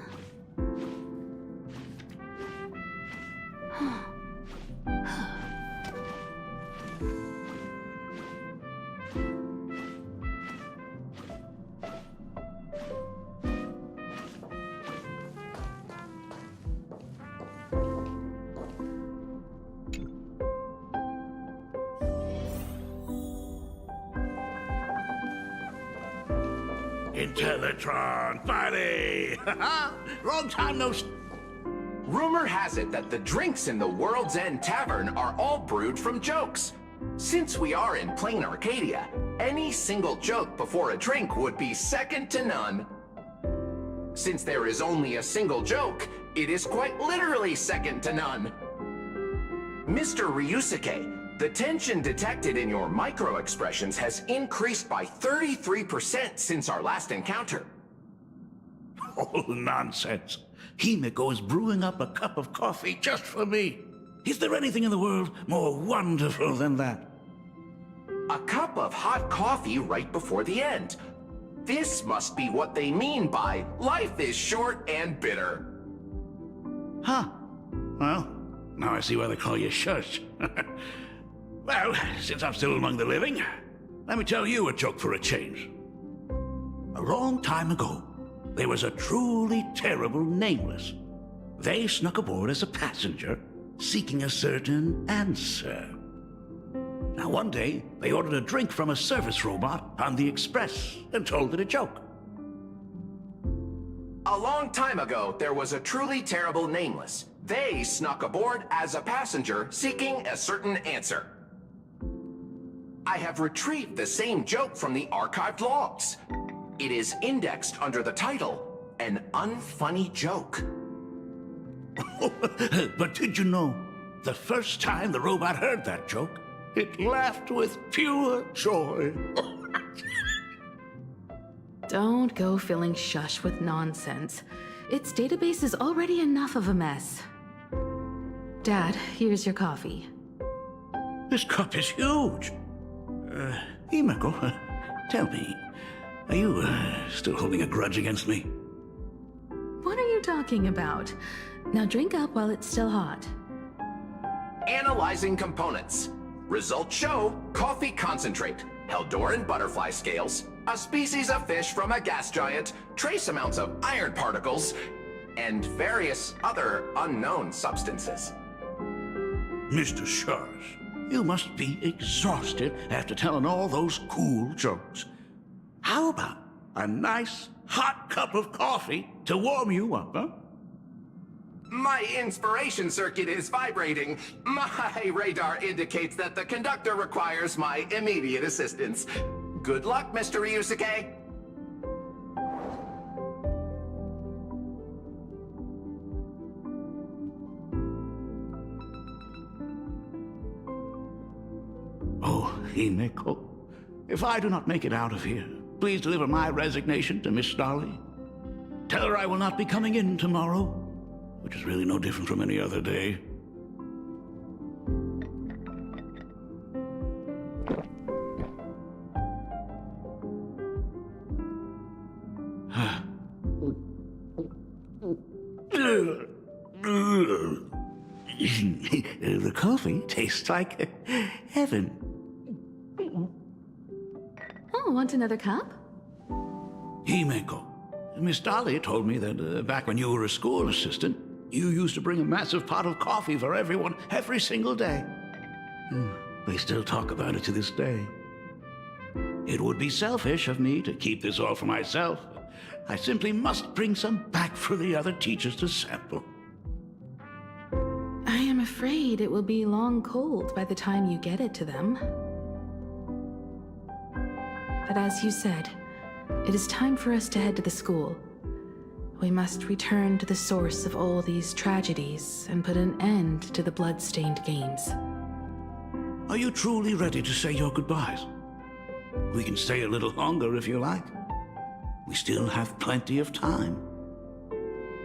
Intellitron, buddy! Long time no... Rumor has it that the drinks in the World's End Tavern are all brewed from jokes. Since we are in plain Arcadia, any single joke before a drink would be second to none. Since there is only a single joke, it is quite literally second to none. Mr. Ryusuke, the tension detected in your micro-expressions has increased by 33% since our last encounter. Oh, nonsense. Himiko is brewing up a cup of coffee just for me. Is there anything in the world more wonderful than that? A cup of hot coffee right before the end. This must be what they mean by life is short and bitter. Huh. Well, now I see why they call you Shush. Well, since I'm still among the living, let me tell you a joke for a change. A long time ago, there was a truly terrible nameless. They snuck aboard as a passenger, seeking a certain answer. Now one day, they ordered a drink from a service robot on the express and told it a joke. A long time ago, there was a truly terrible nameless. They snuck aboard as a passenger, seeking a certain answer. I have retrieved the same joke from the archived logs. It is indexed under the title, An Unfunny Joke. But did you know, the first time the robot heard that joke, it laughed with pure joy. Don't go filling Shush with nonsense. Its database is already enough of a mess. Dad, here's your coffee. This cup is huge. Himiko, tell me, are you still holding a grudge against me? What are you talking about? Now drink up while it's still hot. Analyzing components. Results show coffee concentrate, Heldoran butterfly scales, a species of fish from a gas giant, trace amounts of iron particles, and various other unknown substances. Mr. Shush, you must be exhausted after telling all those cool jokes. How about a nice hot cup of coffee to warm you up, huh? My inspiration circuit is vibrating. My radar indicates that the conductor requires my immediate assistance. Good luck, Mr. Ryusuke. Oh, Himiko, if I do not make it out of here, please deliver my resignation to Miss Dolly. Tell her I will not be coming in tomorrow, which is really no different from any other day. The coffee tastes like heaven. Oh, want another cup? Himiko, Miss Dolly told me that back when you were a school assistant, you used to bring a massive pot of coffee for everyone every single day. They still talk about it to this day. It would be selfish of me to keep this all for myself, I simply must bring some back for the other teachers to sample. I am afraid it will be long cold by the time you get it to them. But as you said, it is time for us to head to the school. We must return to the source of all these tragedies and put an end to the blood-stained games. Are you truly ready to say your goodbyes? We can stay a little longer if you like. We still have plenty of time.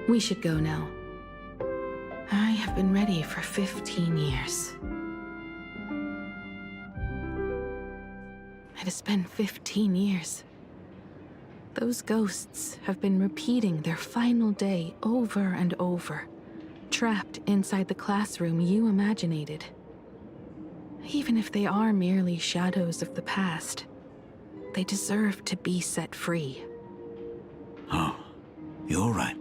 We should go now. I have been ready for 15 years. It has been 15 years. Those ghosts have been repeating their final day over and over, trapped inside the classroom you imaginated. Even if they are merely shadows of the past, they deserve to be set free. Oh, you're right.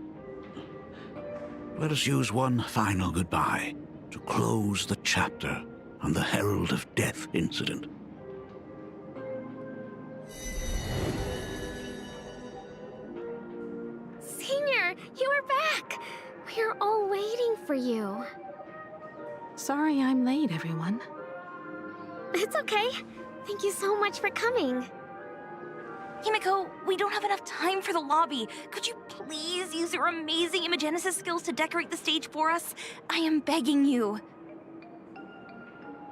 Let us use one final goodbye to close the chapter on the Herald of Death incident. Senior, you are back! We're all waiting for you. Sorry I'm late, everyone. It's okay. Thank you so much for coming. Himiko, we don't have enough time for the lobby. Could you please use your amazing Imagenesis skills to decorate the stage for us? I am begging you.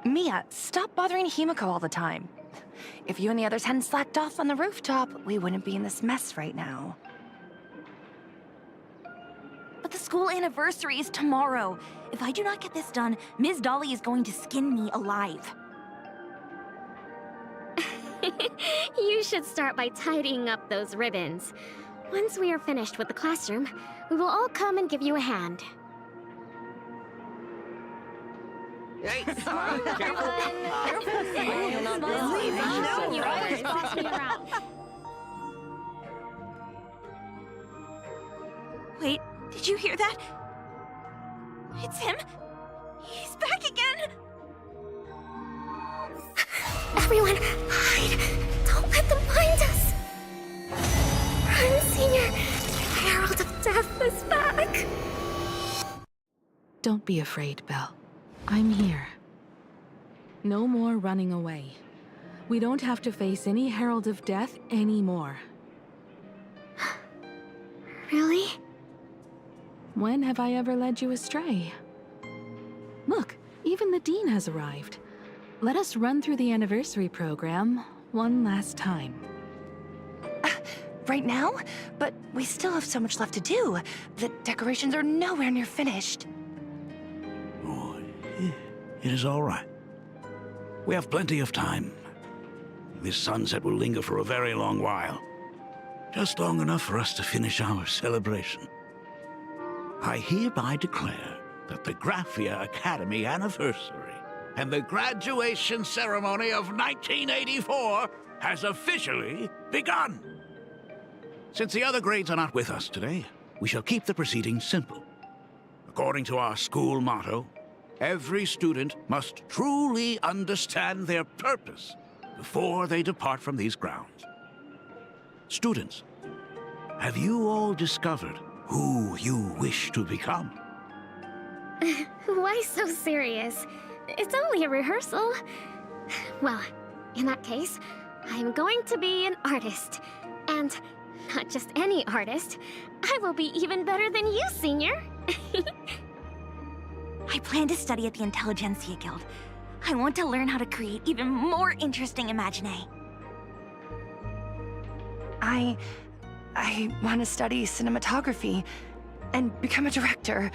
Mia, stop bothering Himiko all the time. If you and the others hadn't slacked off on the rooftop, we wouldn't be in this mess right now. But the school anniversary is tomorrow. If I do not get this done, Ms. Dolly is going to skin me alive. You should start by tidying up those ribbons. Once we are finished with the classroom, we will all come and give you a hand. Hey, Wait, did you hear that? It's him. He's back again. Everyone, hide! Don't let them find us! Run, Senior! The Herald of Death is back! Don't be afraid, Belle. I'm here. No more running away. We don't have to face any Herald of Death anymore. Really? When have I ever led you astray? Look, even the Dean has arrived. Let us run through the anniversary program one last time. Right now? But we still have so much left to do. The decorations are nowhere near finished. Oh, it is all right. We have plenty of time. This sunset will linger for a very long while. Just long enough for us to finish our celebration. I hereby declare that the Graphia Academy anniversary and the graduation ceremony of 1984 has officially begun. Since the other grades are not with us today, we shall keep the proceedings simple. According to our school motto, every student must truly understand their purpose before they depart from these grounds. Students, have you all discovered who you wish to become? Why so serious? It's only a rehearsal. Well, in that case, I'm going to be an artist. And not just any artist. I will be even better than you, Senior. I plan to study at the Intelligentsia Guild. I want to learn how to create even more interesting imaginae. I want to study cinematography and become a director.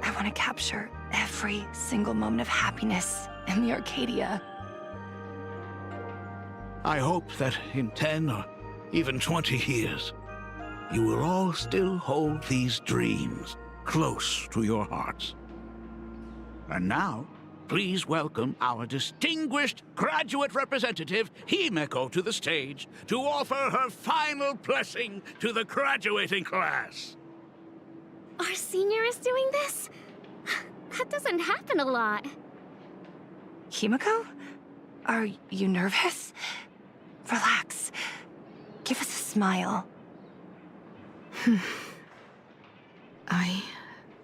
I want to capture every single moment of happiness in the Arcadia. I hope that in 10 or even 20 years, you will all still hold these dreams close to your hearts. And now, please welcome our distinguished graduate representative, Himiko, to the stage to offer her final blessing to the graduating class. Our senior is doing this? That doesn't happen a lot. Himiko? Are you nervous? Relax. Give us a smile. I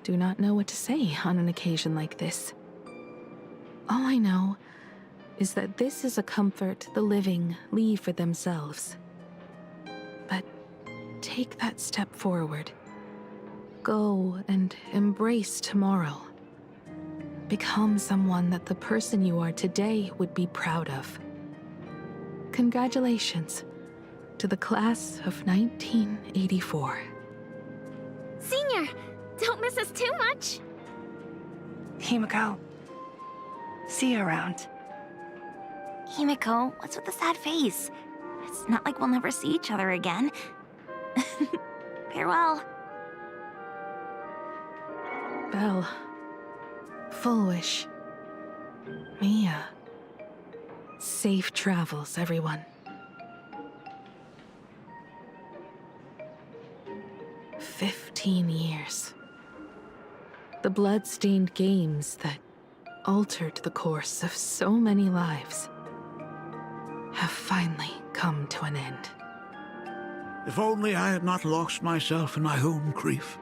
do not know what to say on an occasion like this. All I know is that this is a comfort the living leave for themselves. But take that step forward. Go and embrace tomorrow. Become someone that the person you are today would be proud of. Congratulations to the class of 1984. Senior, don't miss us too much. Himiko, see you around. Himiko, what's with the sad face? It's not like we'll never see each other again. Farewell. Belle. Full wish. Mia. Safe travels, everyone. 15 years. The blood-stained games that altered the course of so many lives have finally come to an end. If only I had not lost myself in my own grief.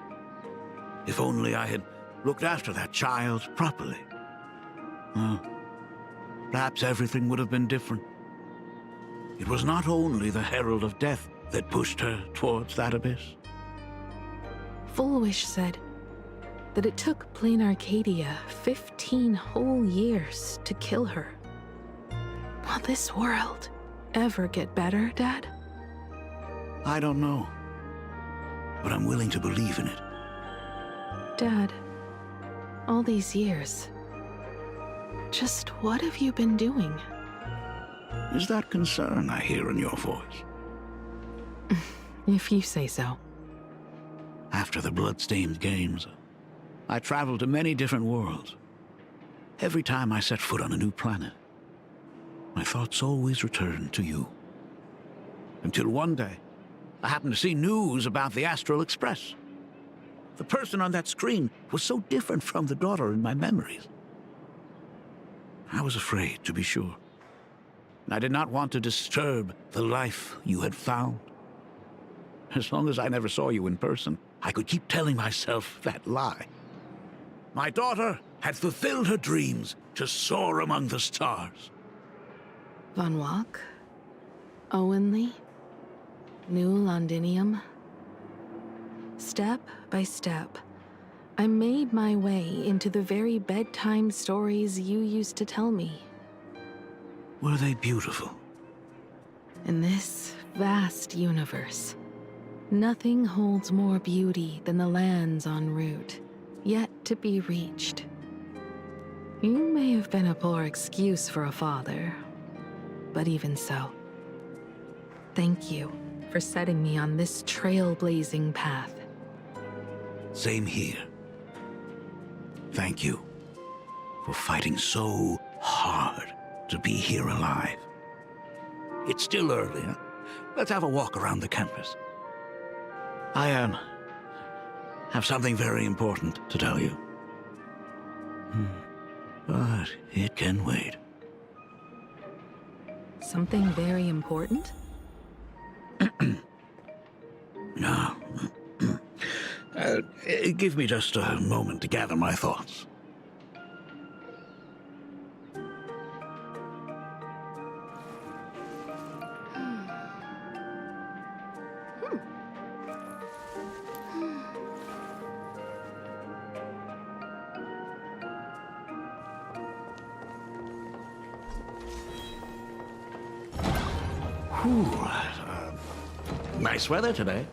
If only I had looked after that child properly. Perhaps everything would have been different. It was not only the herald of death that pushed her towards that abyss. Full Wish said that it took Plain Arcadia 15 whole years to kill her. Will this world ever get better, Dad? I don't know, but I'm willing to believe in it. Dad, all these years, just what have you been doing? Is that concern I hear in your voice? If you say so. After the blood-stained games, I traveled to many different worlds. Every time I set foot on a new planet, my thoughts always returned to you. Until one day, I happened to see news about the Astral Express. The person on that screen was so different from the daughter in my memories. I was afraid, to be sure. I did not want to disturb the life you had found. As long as I never saw you in person, I could keep telling myself that lie. My daughter had fulfilled her dreams to soar among the stars. Von Walk? Owenly? New Londinium? Step by step, I made my way into the very bedtime stories you used to tell me. Were they beautiful? In this vast universe, nothing holds more beauty than the lands en route, yet to be reached. You may have been a poor excuse for a father, but even so, thank you for setting me on this trailblazing path. Same here. Thank you for fighting so hard to be here alive. It's still early, huh? Let's have a walk around the campus. I have something very important to tell you. But it can wait. Something very important? No. Give me just a moment to gather my thoughts. Nice weather today.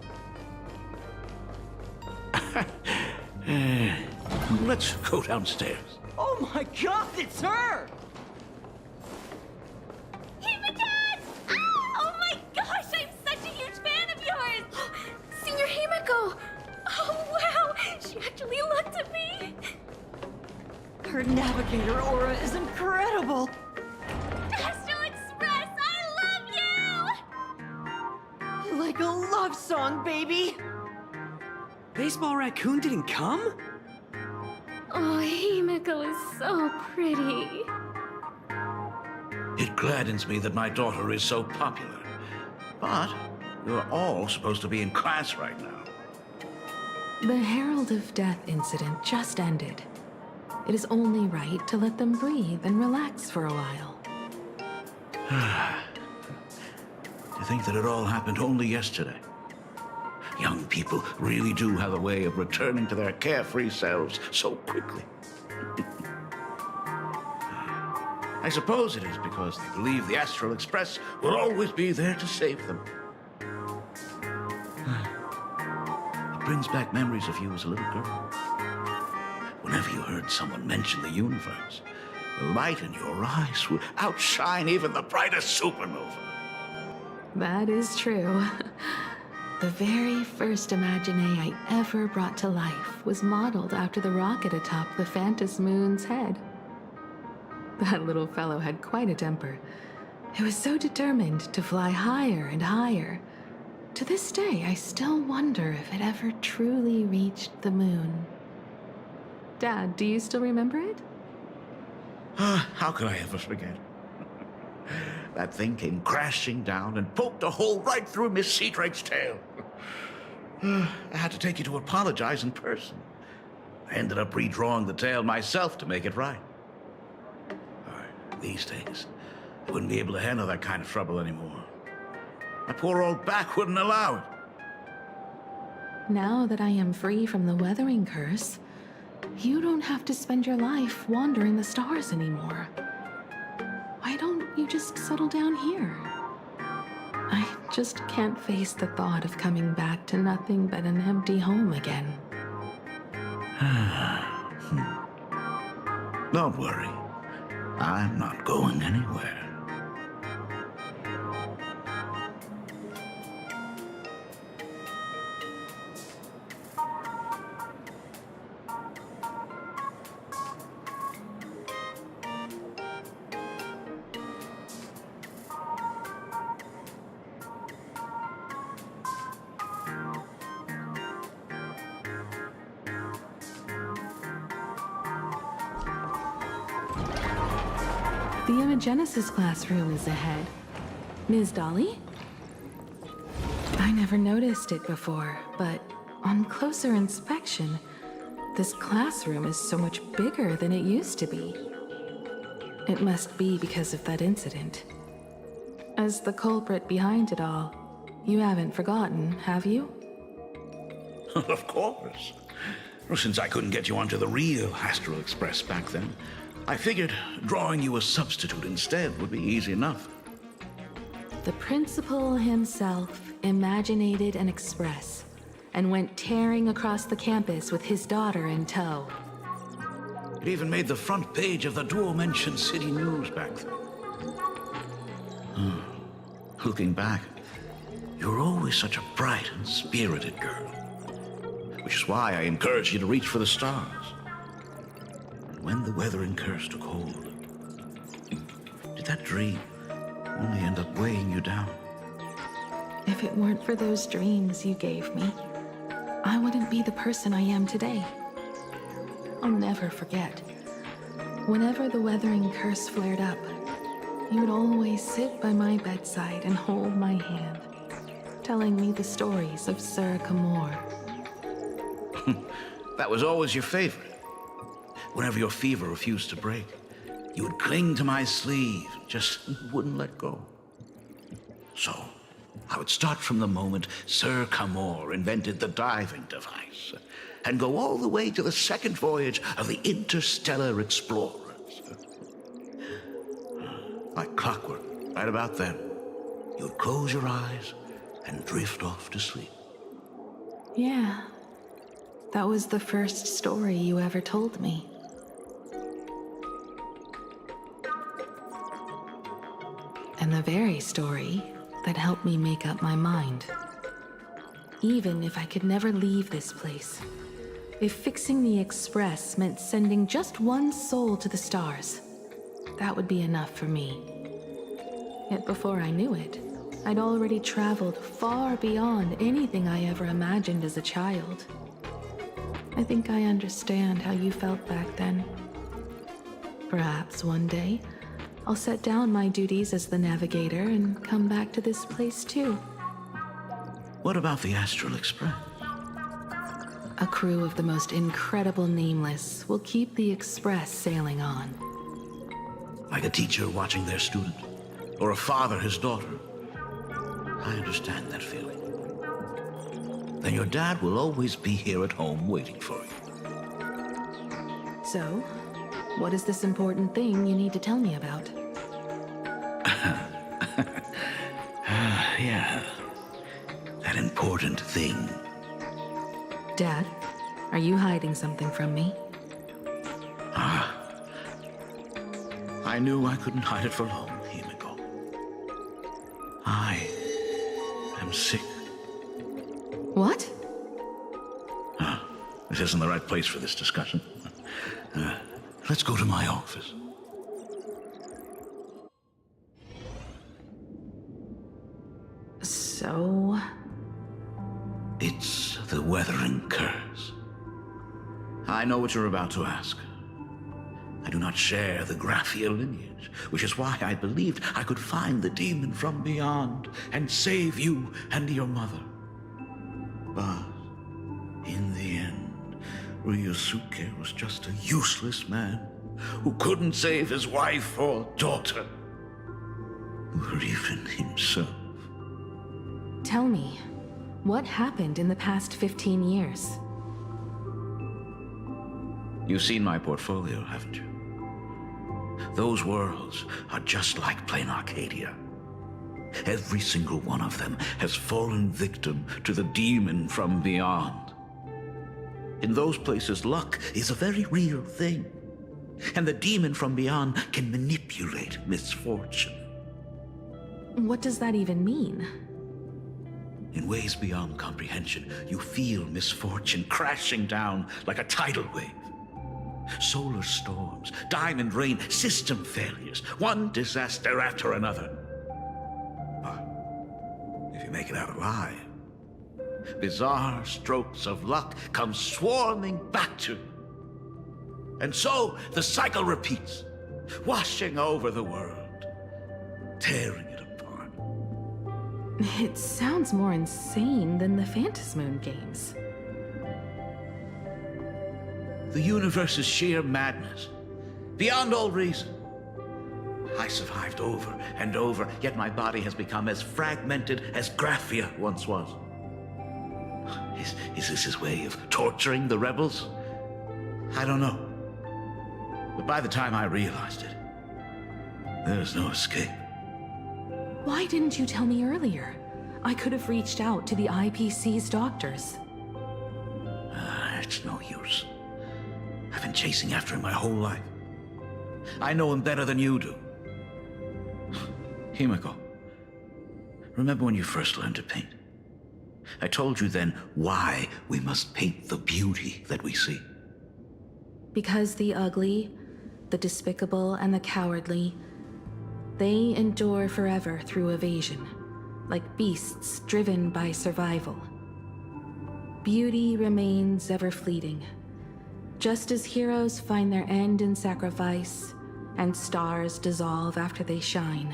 Let's go downstairs. Oh my god, it's her! Himiko! Oh my gosh, I'm such a huge fan of yours! Senior Himiko! Oh wow, she actually looked at me! Her navigator aura is incredible! Astral Express, I love you! Like a love song, baby! Baseball Raccoon didn't come? Oh, Himiko is so pretty. It gladdens me that my daughter is so popular. But you're all supposed to be in class right now. The Herald of Death incident just ended. It is only right to let them breathe and relax for a while. To think that it all happened only yesterday. Young people really do have a way of returning to their carefree selves so quickly. I suppose it is because they believe the Astral Express will always be there to save them. It brings back memories of you as a little girl. Whenever you heard someone mention the universe, the light in your eyes would outshine even the brightest supernova. That is true. The very first Imagine I ever brought to life was modeled after the rocket atop the Phantom Moon's head. That little fellow had quite a temper. It was so determined to fly higher and higher. To this day, I still wonder if it ever truly reached the moon. Dad, do you still remember it? How could I ever forget? That thing came crashing down and poked a hole right through Miss Seadrake's tail. I had to take you to apologize in person. I ended up redrawing the tail myself to make it right. These days, I wouldn't be able to handle that kind of trouble anymore. My poor old back wouldn't allow it. Now that I am free from the weathering curse, you don't have to spend your life wandering the stars anymore. Why don't you just settle down here? I just can't face the thought of coming back to nothing but an empty home again. Don't worry. I'm not going anywhere. The Imagenesis classroom is ahead. Ms. Dolly? I never noticed it before, but on closer inspection, this classroom is so much bigger than it used to be. It must be because of that incident. As the culprit behind it all, you haven't forgotten, have you? Of course. Well, since I couldn't get you onto the real Astral Express back then, I figured drawing you a substitute instead would be easy enough. The principal himself imaginated an express and went tearing across the campus with his daughter in tow. It even made the front page of the Dual-Mention City News back then. Looking back, you were always such a bright and spirited girl. Which is why I encouraged you to reach for the stars. When the weathering curse took hold, did that dream only end up weighing you down? If it weren't for those dreams you gave me, I wouldn't be the person I am today. I'll never forget. Whenever the weathering curse flared up, you would always sit by my bedside and hold my hand, telling me the stories of Sir Camor. That was always your favorite. Whenever your fever refused to break, you would cling to my sleeve, just wouldn't let go. So, I would start from the moment Sir Camor invented the diving device, and go all the way to the second voyage of the Interstellar Explorers. Like clockwork, right about then, you would close your eyes and drift off to sleep. Yeah, that was the first story you ever told me. And the very story that helped me make up my mind. Even if I could never leave this place, if fixing the Express meant sending just one soul to the stars, that would be enough for me. Yet before I knew it, I'd already traveled far beyond anything I ever imagined as a child. I think I understand how you felt back then. Perhaps one day, I'll set down my duties as the navigator and come back to this place too. What about the Astral Express? A crew of the most incredible nameless will keep the Express sailing on. Like a teacher watching their student, or a father his daughter. I understand that feeling. Then your dad will always be here at home waiting for you. So, what is this important thing you need to tell me about? Yeah. That important thing. Dad, are you hiding something from me? I knew I couldn't hide it for long, Himiko. I am sick. What? This isn't the right place for this discussion. Let's go to my office. So... It's the Weathering Curse. I know what you're about to ask. I do not share the Graphia lineage, which is why I believed I could find the demon from beyond and save you and your mother. But in the end, Ryusuke was just a useless man who couldn't save his wife or daughter, or even himself. Tell me, what happened in the past 15 years? You've seen my portfolio, haven't you? Those worlds are just like plain Arcadia. Every single one of them has fallen victim to the demon from beyond. In those places, luck is a very real thing, and the demon from beyond can manipulate misfortune. What does that even mean? In ways beyond comprehension, you feel misfortune crashing down like a tidal wave. Solar storms, diamond rain, system failures, one disaster after another. But if you make it out alive, bizarre strokes of luck come swarming back to you. And so the cycle repeats, washing over the world, tearing it apart. It sounds more insane than the Phantasmoon games. The universe is sheer madness, beyond all reason. I survived over and over, yet my body has become as fragmented as Graphia once was. Is this his way of torturing the rebels? I don't know. But by the time I realized it, there's no escape. Why didn't you tell me earlier? I could have reached out to the IPC's doctors. It's no use. I've been chasing after him my whole life. I know him better than you do. Himiko, remember when you first learned to paint? I told you then why we must paint the beauty that we see. Because the ugly, the despicable, and the cowardly, they endure forever through evasion, like beasts driven by survival. Beauty remains ever fleeting. Just as heroes find their end in sacrifice, and stars dissolve after they shine,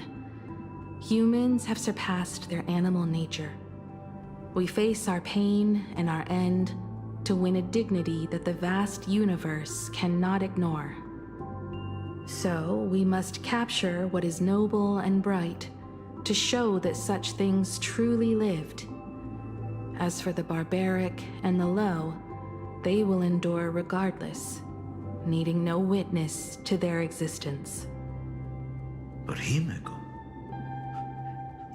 humans have surpassed their animal nature. We face our pain and our end to win a dignity that the vast universe cannot ignore. So we must capture what is noble and bright to show that such things truly lived. As for the barbaric and the low, they will endure regardless, needing no witness to their existence. But Himiko,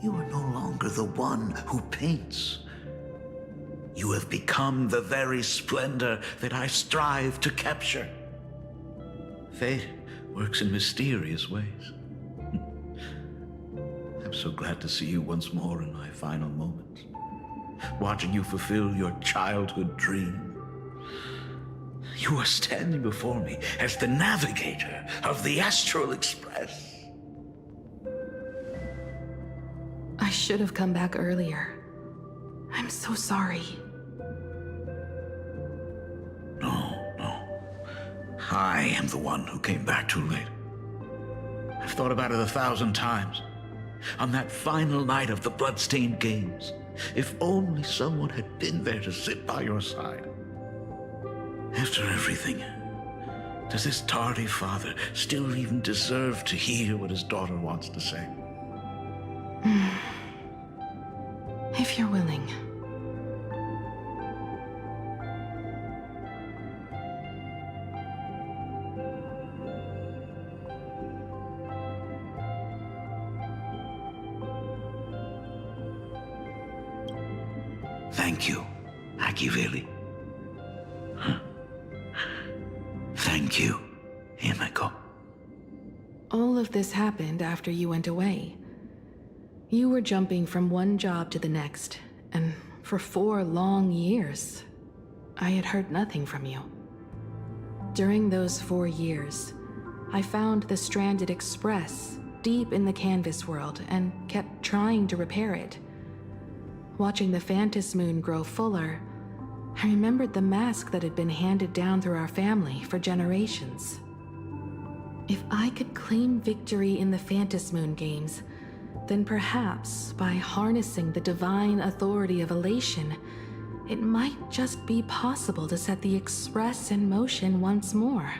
you are no longer the one who paints. You have become the very splendor that I strive to capture. Fate works in mysterious ways. I'm so glad to see you once more in my final moments, watching you fulfill your childhood dream. You are standing before me as the navigator of the Astral Express. I should have come back earlier. I'm so sorry. No. I am the one who came back too late. I've thought about it 1,000 times. On that final night of the bloodstained games, if only someone had been there to sit by your side. After everything, does this tardy father still even deserve to hear what his daughter wants to say? If you're willing. Thank you, Akiveli. Thank you, Himeko. All of this happened after you went away. You were jumping from one job to the next, and for 4 long years, I had heard nothing from you. During those 4 years, I found the stranded Express deep in the canvas world and kept trying to repair it. Watching the Phantom Moon grow fuller, I remembered the mask that had been handed down through our family for generations. If I could claim victory in the Phantom Moon games, then perhaps by harnessing the divine authority of elation, it might just be possible to set the Express in motion once more.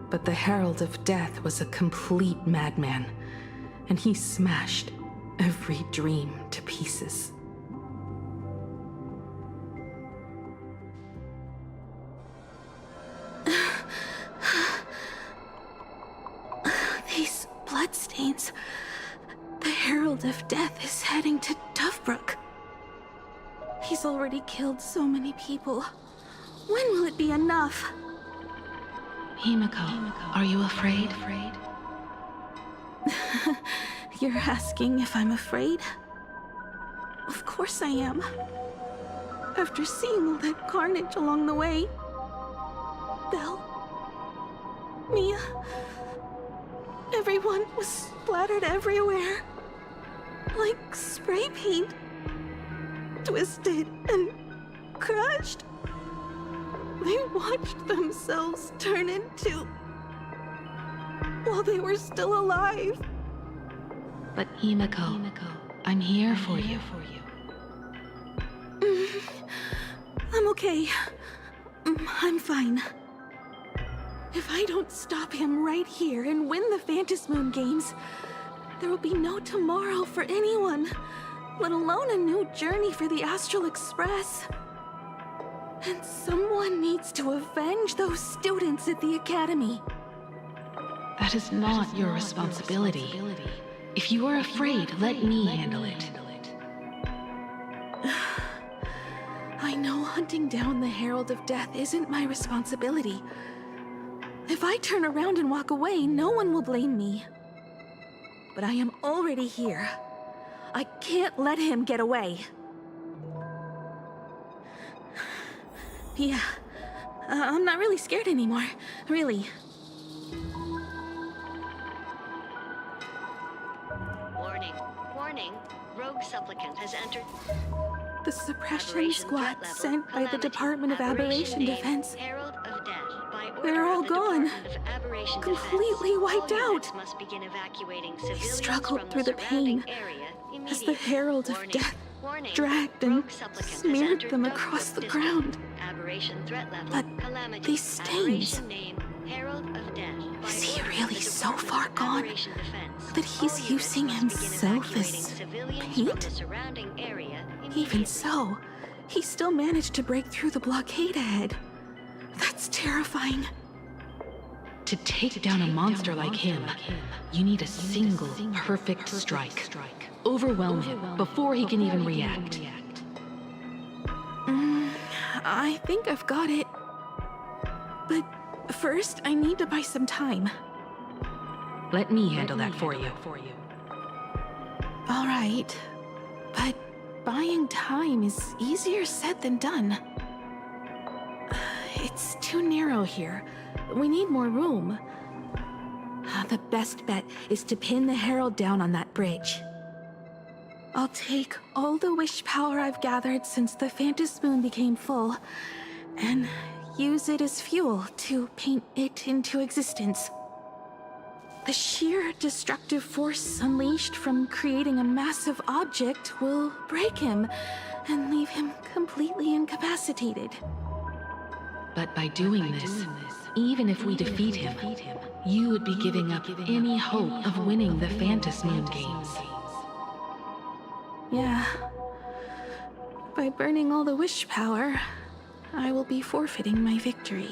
But the Herald of Death was a complete madman, and he smashed every dream to pieces. These bloodstains. The Herald of Death is heading to Tufbrook. He's already killed so many people. When will it be enough? Himeko, are you afraid? You're asking if I'm afraid? Of course I am. After seeing all that carnage along the way. Belle, Mia, everyone was splattered everywhere. Like spray paint. Twisted and crushed. They watched themselves turn into... while they were still alive. But Himeko, I'm here for you. I'm okay. I'm fine. If I don't stop him right here and win the Phantom Moon games, there will be no tomorrow for anyone, let alone a new journey for the Astral Express. And someone needs to avenge those students at the Academy. That is not your responsibility. If you are afraid, let me handle it. I know hunting down the Herald of Death isn't my responsibility. If I turn around and walk away, no one will blame me. But I am already here. I can't let him get away. Yeah, I'm not really scared anymore, really. Warning. Rogue supplicant has entered. The suppression squad sent by the Department of Aberration Defense. They're all gone. Completely wiped out. He struggled through the pain as the Herald of Death dragged and smeared them across the ground. But these stains... Is he really so far gone that he's using himself as paint? Even so, he still managed to break through the blockade ahead. That's terrifying. To take down a monster like him, you need a single perfect strike. Overwhelm him before he can even react. I think I've got it. But first, I need to buy some time. Let me handle that for you. All right. But buying time is easier said than done. It's too narrow here. We need more room. The best bet is to pin the Herald down on that bridge. I'll take all the wish power I've gathered since the Phantom Moon became full, and use it as fuel to paint it into existence. The sheer destructive force unleashed from creating a massive object will break him and leave him completely incapacitated. But by doing this, even if we defeat him, you would be giving up any hope of winning the Phantas Moon Games. Yeah. By burning all the wish power, I will be forfeiting my victory.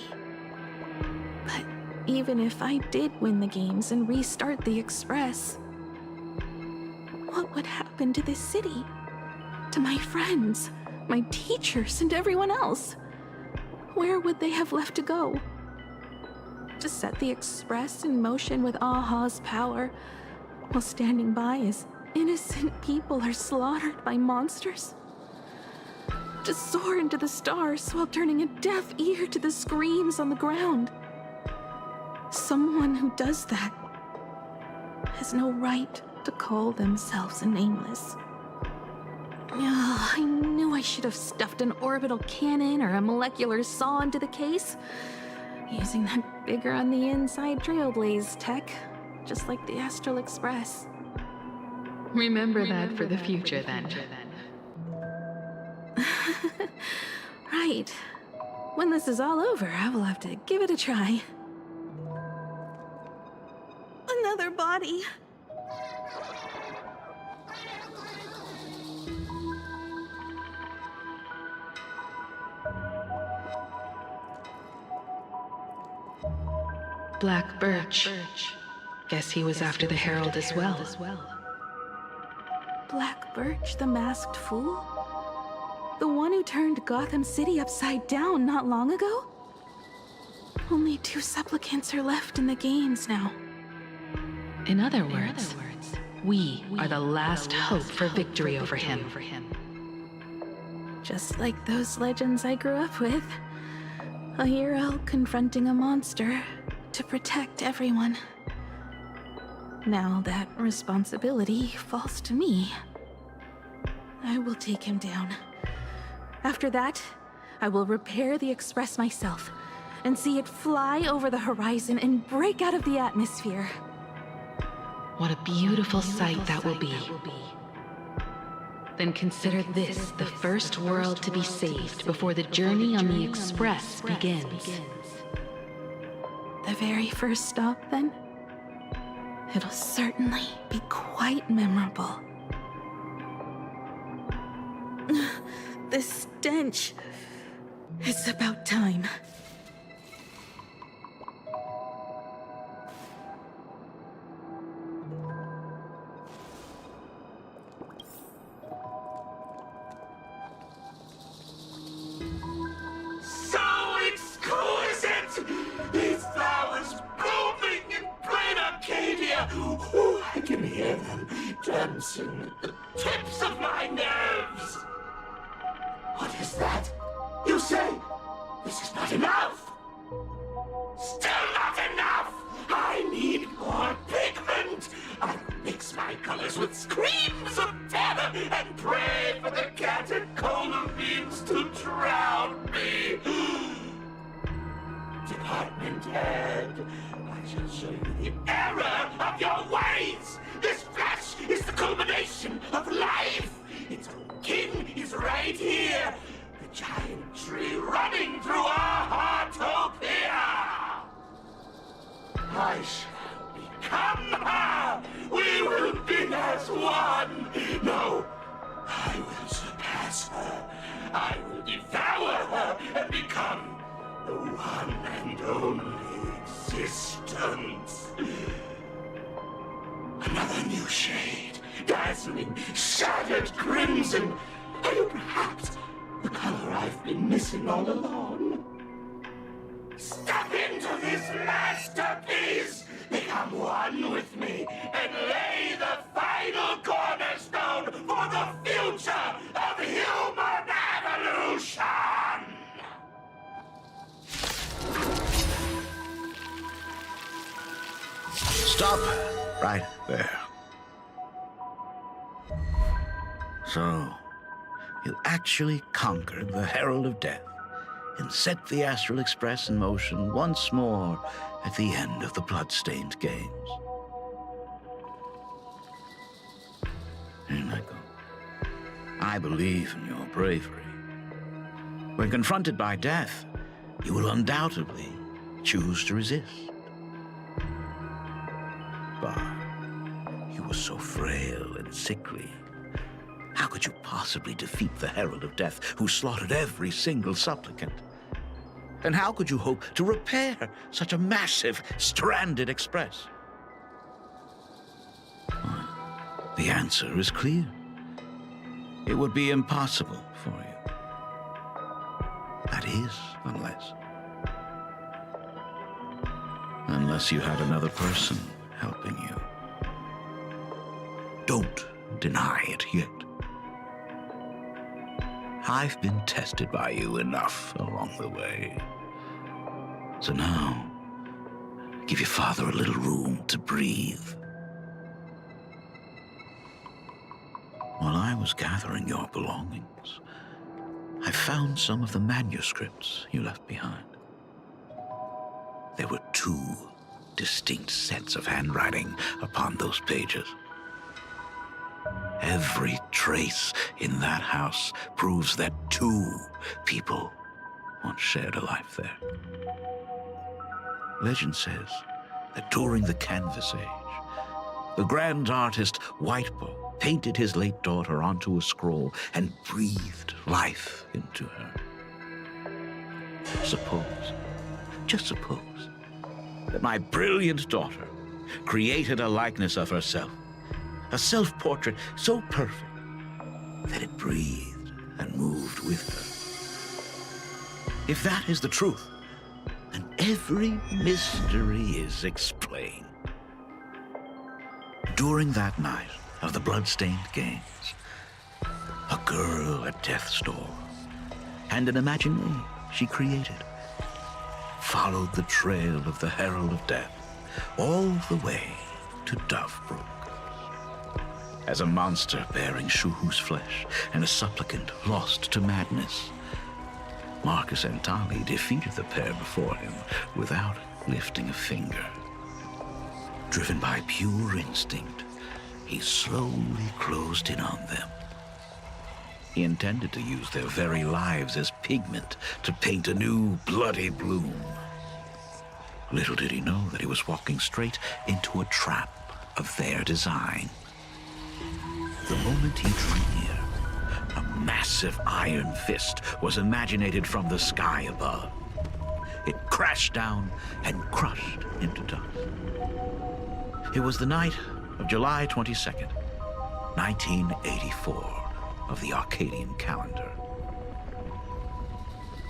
But even if I did win the games and restart the Express, what would happen to this city? To my friends, my teachers, and everyone else? Where would they have left to go? To set the Express in motion with Aha's power, while standing by as innocent people are slaughtered by monsters? To soar into the stars while turning a deaf ear to the screams on the ground? Someone who does that has no right to call themselves a nameless. I knew I should have stuffed an orbital cannon or a molecular saw into the case, using that bigger on the inside Trailblaze tech, just like the Astral Express. Remember that for the future, then. Right. When this is all over, I will have to give it a try. Another body. Black Birch. Guess he was after the Herald as well. Black Birch, the masked fool? The one who turned Gotham City upside down not long ago? Only 2 supplicants are left in the games now. In other words, we are the last hope for victory over him. Just like those legends I grew up with. A hero confronting a monster to protect everyone. Now that responsibility falls to me. I will take him down. After that, I will repair the Express myself and see it fly over the horizon and break out of the atmosphere. What a beautiful sight that will be. Then consider this the first world to be saved before the journey on the Express begins. The very first stop, then? It'll certainly be quite memorable. The stench. It's about time. So exquisite! These flowers blooming in plain Arcadia! Ooh, I can hear them dancing at the tips of my nerves! What is that? You say this is not enough? Still not enough! I need more pigment! I will mix my colors with screams of terror and pray for the catecholamine beams to drown me! Department head, I shall show you the error of your ways! This flesh is the culmination of life! Its king is right here! The giant tree running through our heartopia! I shall become her! We will be as one! No, I will surpass her! I will devour her and become the one and only existence! Another new shade, dazzling, shattered crimson! Are you perhaps the color I've been missing all along? Step into this masterpiece! Become one with me and lay the final cornerstone for the future of human evolution! Stop right there. So, you actually conquered the Herald of Death and set the Astral Express in motion once more at the end of the Bloodstained Games. Here, Michael, I believe in your bravery. When confronted by death, you will undoubtedly choose to resist. But you were so frail and sickly. How could you possibly defeat the Herald of Death, who slaughtered every single supplicant? And how could you hope to repair such a massive, stranded express? Well, the answer is clear. It would be impossible for you. That is, unless you had another person helping you. Don't deny it yet. I've been tested by you enough along the way. So now, give your father a little room to breathe. While I was gathering your belongings, I found some of the manuscripts you left behind. There were 2 distinct sets of handwriting upon those pages. Every trace in that house proves that 2 people once shared a life there. Legend says that during the Canvas Age, the grand artist Whitebow painted his late daughter onto a scroll and breathed life into her. Suppose, just suppose, that my brilliant daughter created a likeness of herself, a self-portrait so perfect that it breathed and moved with her. If that is the truth, then every mystery is explained. During that night of the blood-stained games, a girl at death's door and an imaginary she created followed the trail of the Herald of Death all the way to Dovebrook. As a monster bearing Shuhu's flesh and a supplicant lost to madness, Marcus Antali defeated the pair before him without lifting a finger. Driven by pure instinct, he slowly closed in on them. He intended to use their very lives as pigment to paint a new bloody bloom. Little did he know that he was walking straight into a trap of their design. The moment he drew near, a massive iron fist was imaginated from the sky above. It crashed down and crushed into dust. It was the night of July 22nd, 1984, of the Arcadian calendar.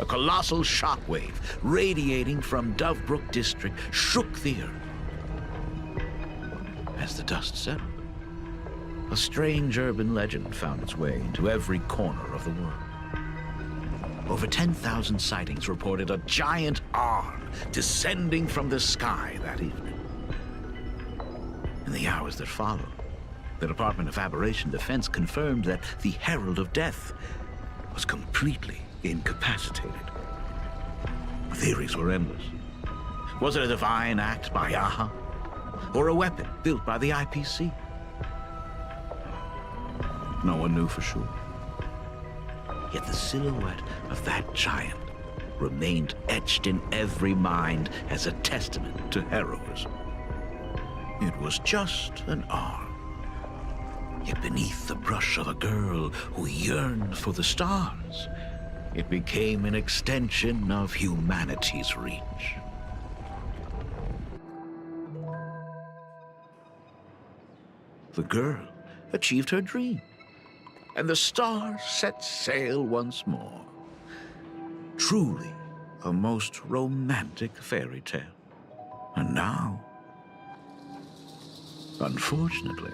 A colossal shockwave radiating from Dovebrook district shook the earth. As the dust settled, a strange urban legend found its way into every corner of the world. Over 10,000 sightings reported a giant arm descending from the sky that evening. In the hours that followed, the Department of Aberration Defense confirmed that the Herald of Death was completely incapacitated. Theories were endless. Was it a divine act by Yaha? Or a weapon built by the IPC? No one knew for sure. Yet the silhouette of that giant remained etched in every mind as a testament to heroism. It was just an arm. Yet beneath the brush of a girl who yearned for the stars, it became an extension of humanity's reach. The girl achieved her dream, and the stars set sail once more. Truly a most romantic fairy tale. And now, unfortunately,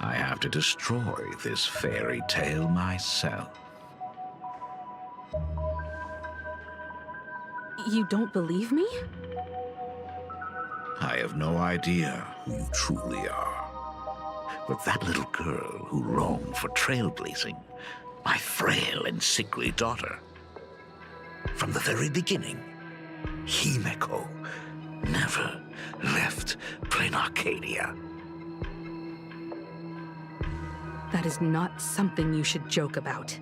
I have to destroy this fairy tale myself. You don't believe me? I have no idea who you truly are. But that little girl who roamed for trailblazing, my frail and sickly daughter. From the very beginning, Himeko never left Plain Arcadia. That is not something you should joke about.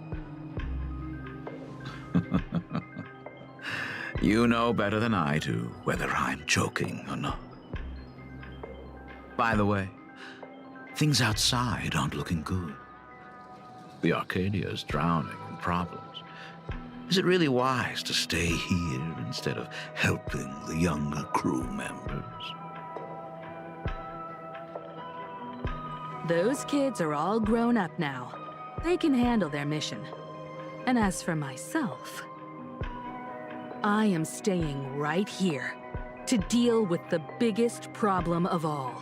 You know better than I do whether I'm joking or not. By the way, things outside aren't looking good. The Arcadia is drowning in problems. Is it really wise to stay here instead of helping the younger crew members? Those kids are all grown up now. They can handle their mission. And as for myself, I am staying right here to deal with the biggest problem of all.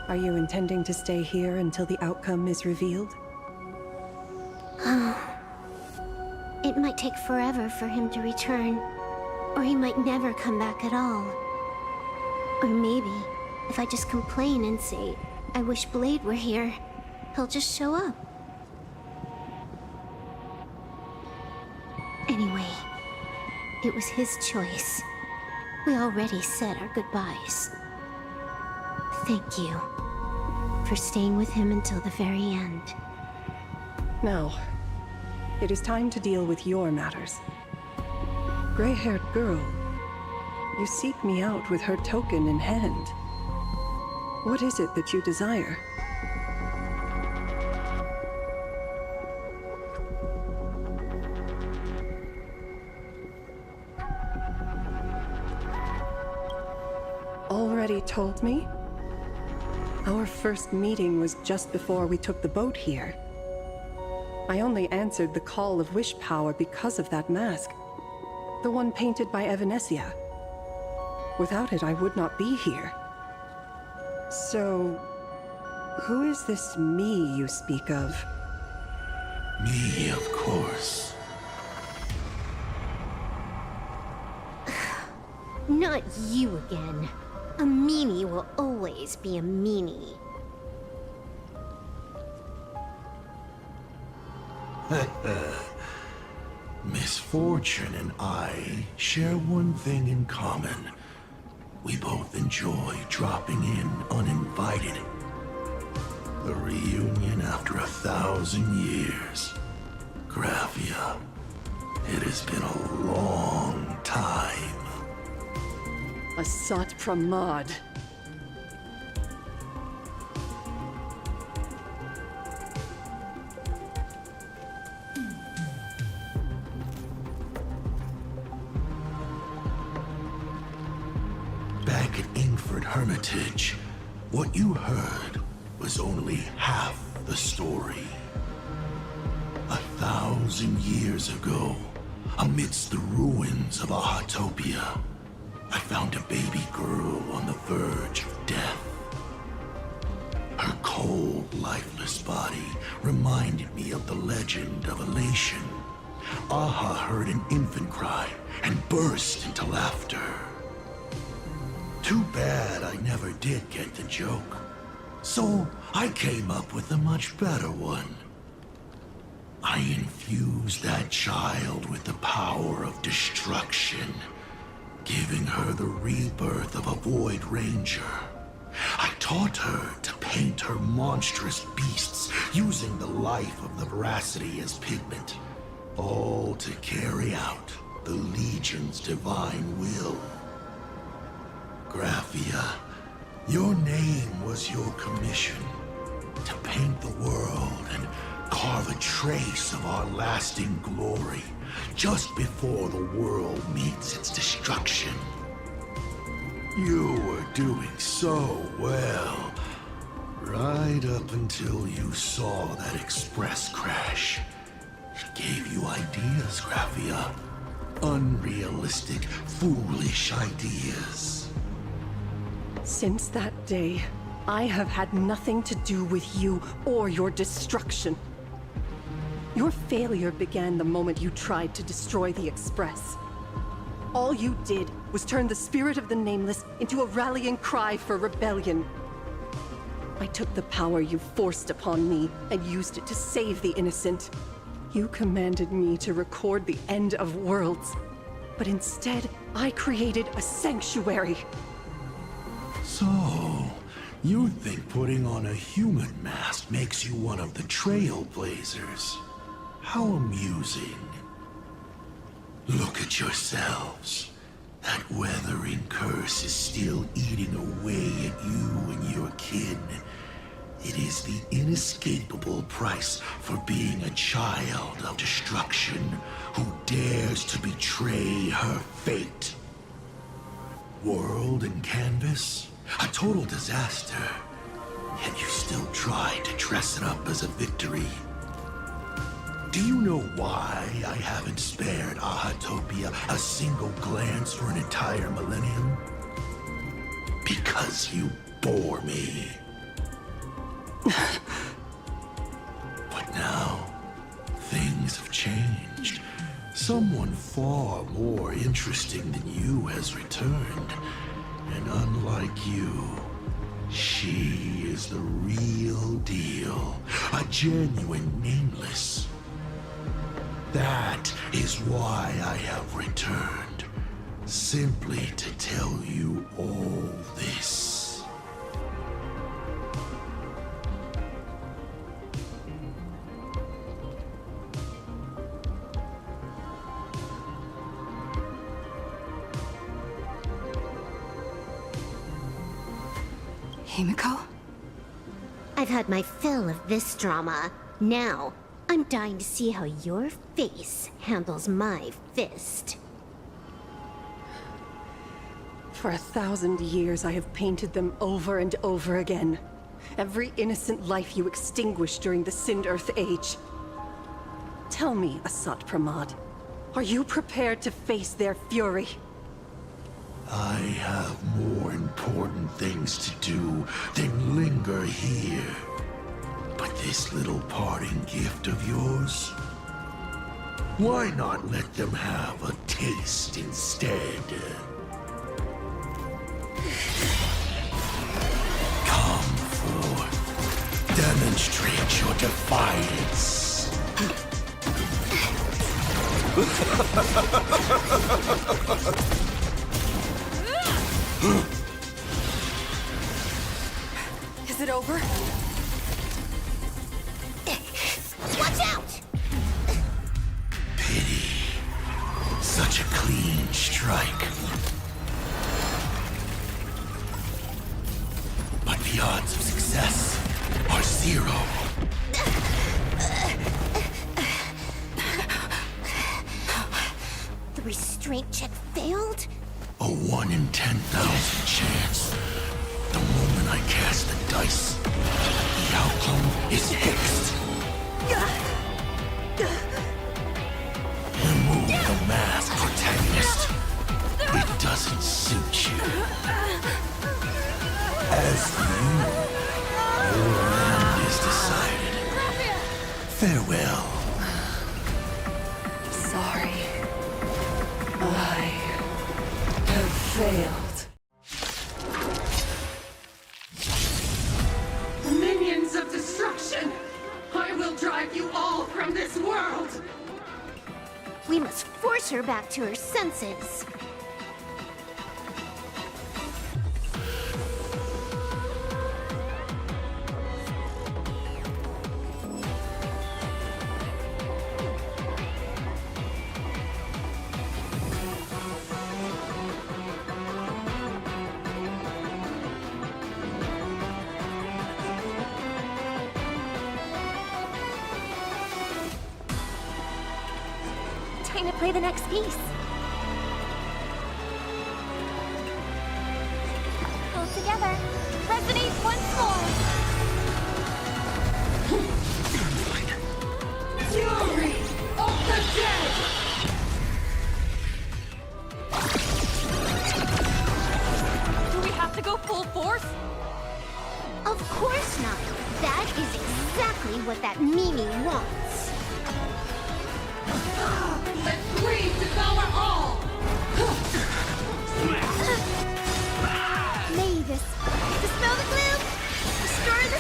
Are you intending to stay here until the outcome is revealed? It might take forever for him to return, or he might never come back at all. Or maybe, if I just complain and say, I wish Blade were here, he'll just show up. Anyway, it was his choice. We already said our goodbyes. Thank you for staying with him until the very end. Now, it is time to deal with your matters. Gray-haired girl, you seek me out with her token in hand. What is it that you desire? Already told me? Our first meeting was just before we took the boat here. I only answered the call of wish power because of that mask. The one painted by Evanesia. Without it, I would not be here. So, who is this me you speak of? Me, of course. Not you again. A meanie will always be a meanie. Misfortune and I share one thing in common. We both enjoy dropping in uninvited. The reunion after 1,000 years. Graphia, it has been a long time. Asat Pramad. Back at Ingford Hermitage, what you heard was only half the story. 1,000 years ago, amidst the ruins of Ahatopia, I found a baby girl on the verge of death. Her cold, lifeless body reminded me of the legend of Elation. Aha heard an infant cry and burst into laughter. Too bad I never did get the joke. So I came up with a much better one. I infused that child with the power of destruction, giving her the rebirth of a Void Ranger. I taught her to paint her monstrous beasts using the life of the veracity as pigment, all to carry out the Legion's divine will. Graphia, your name was your commission, to paint the world and carve a trace of our lasting glory just before the world meets its destruction. You were doing so well, right up until you saw that express crash. It gave you ideas, Graphia. Unrealistic, foolish ideas. Since that day, I have had nothing to do with you or your destruction. Your failure began the moment you tried to destroy the Express. All you did was turn the spirit of the Nameless into a rallying cry for rebellion. I took the power you forced upon me and used it to save the innocent. You commanded me to record the end of worlds, but instead, I created a sanctuary. So, you think putting on a human mask makes you one of the Trailblazers? How amusing. Look at yourselves. That weathering curse is still eating away at you and your kin. It is the inescapable price for being a child of destruction who dares to betray her fate. World and canvas, a total disaster. Yet you still try to dress it up as a victory. Do you know why I haven't spared Ahatopia a single glance for an entire millennium? Because you bore me. But now, things have changed. Someone far more interesting than you has returned. And unlike you, she is the real deal. A genuine nameless. That is why I have returned. Simply to tell you all this. Himiko? I've had my fill of this drama. Now, I'm dying to see how your face handles my fist. For 1,000 years, I have painted them over and over again. Every innocent life you extinguished during the Sind-Earth Age. Tell me, Asat Pramad, are you prepared to face their fury? I have more important things to do than linger here. But this little parting gift of yours? Why not let them have a taste instead? Come forth. Demonstrate your defiance. Is it over? Watch out! Pity. Such a clean strike. But the odds of success are 0. The restraint check failed? A 1 in 10,000 chance. The moment I cast the dice, the outcome is fixed. Remove the mask, protagonist. It doesn't suit you. As for you, your end is decided. Farewell. Sorry. I have failed. Minions of destruction! I will drive you all from this world! We must force her back to her senses. Time to play the next piece. Pull together. Resonate once more. Fury of the dead! Do we have to go full force? Of course not. That is exactly what that Mimi wants. Let greed devour all! Mavis, dispel the gloom, destroy the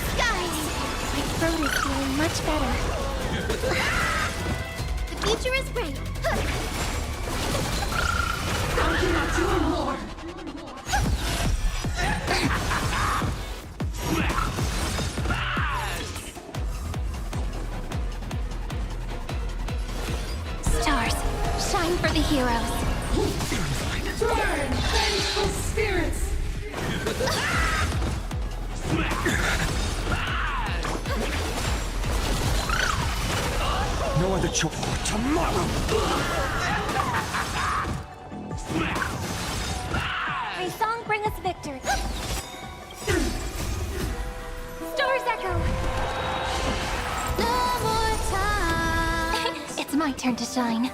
much better. The future is bright. I cannot do more. Stars, shine for the heroes. Turn, vengeful spirits! No other choice. Tomorrow! May song bring us victory. Stars echo. No more time. It's my turn to shine.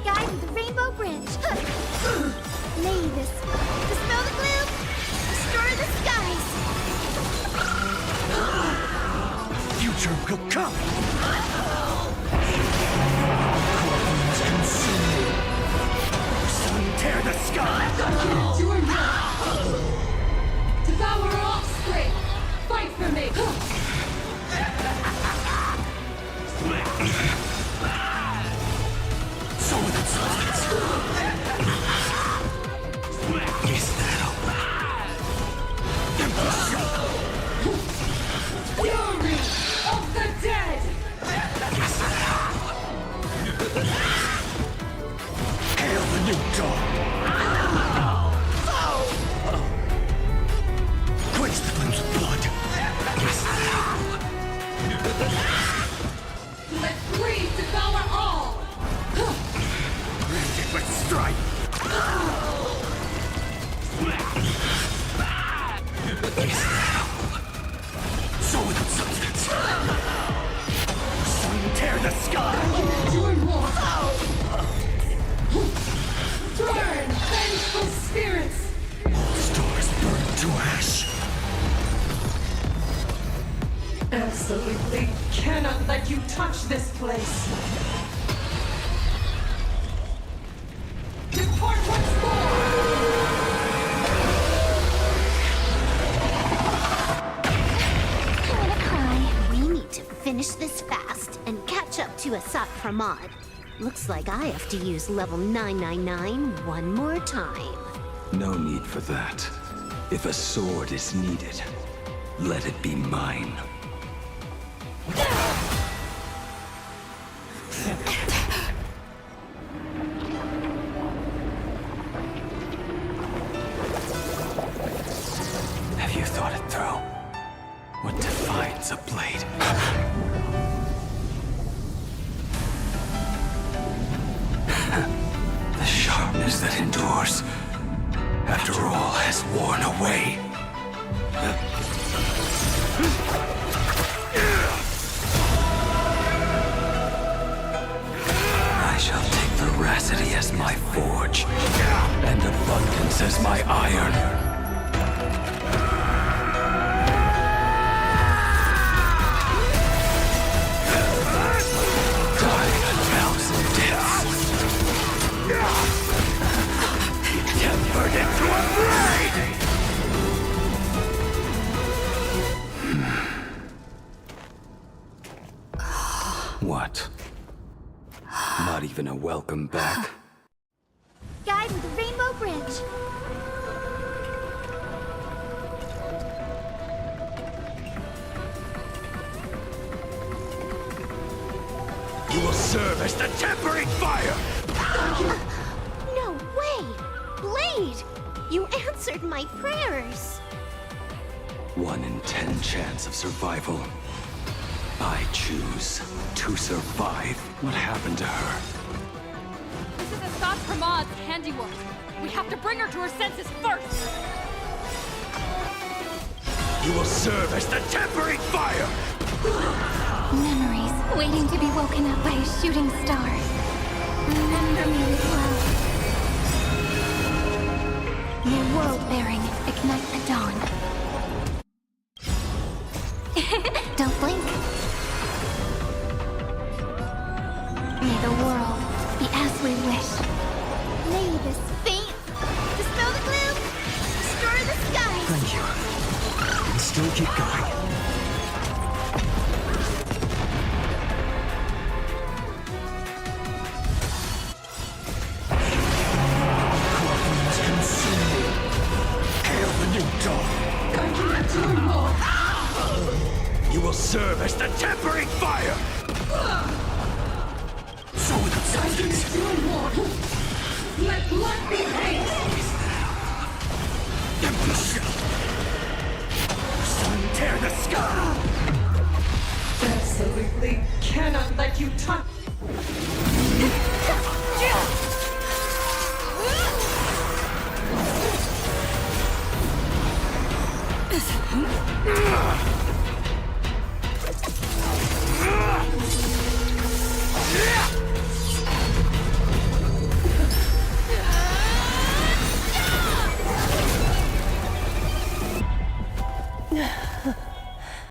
Guide with the rainbow bridge. Mavis, dispel the gloom, destroy the skies. Future will come! Sun tear the sky! Do or not! Devour offspring! Fight for me! So with its substance. Is that all? Fury of the dead! Hail the new dawn! Quench the flames of blood! Let greed devour all! Branded with strife! So with its substance! Sun tear the sky! Do or more! Turn, vengeful spirits! Stars burn to ash! Absolutely cannot let you touch this place! Depart once more! We need to finish this fast and catch up to Asat Pramod. Looks like I have to use level 999 one more time. No need for that. If a sword is needed, let it be mine. Have you thought it through? What defines a blade? The sharpness that endures, after all has worn away. I shall take veracity as my forge, and abundance as my iron. Tempered into a blade! What? Not even a welcome back? Guide with the rainbow bridge. You will serve as the tempering fire! No way! Blade! You answered my prayers! 1 in 10 chance of survival. I choose to survive. What happened to her? This is Asat Pramod's handiwork. We have to bring her to her senses first! You will serve as the tempering fire! Memories waiting to be woken up by a shooting star. Remember me with love. May world-bearing ignite the dawn. Don't blink. May the world be as we wish. May this faint dispel the gloom, destroy the skies. Thank you. And still keep going. Corpus consumed. Hail the new dawn. I can't do more. You will serve as the tempering fire! So with acceptance. I can do more. Let blood be hate. Sun tear the sky! Absolutely cannot let you touch.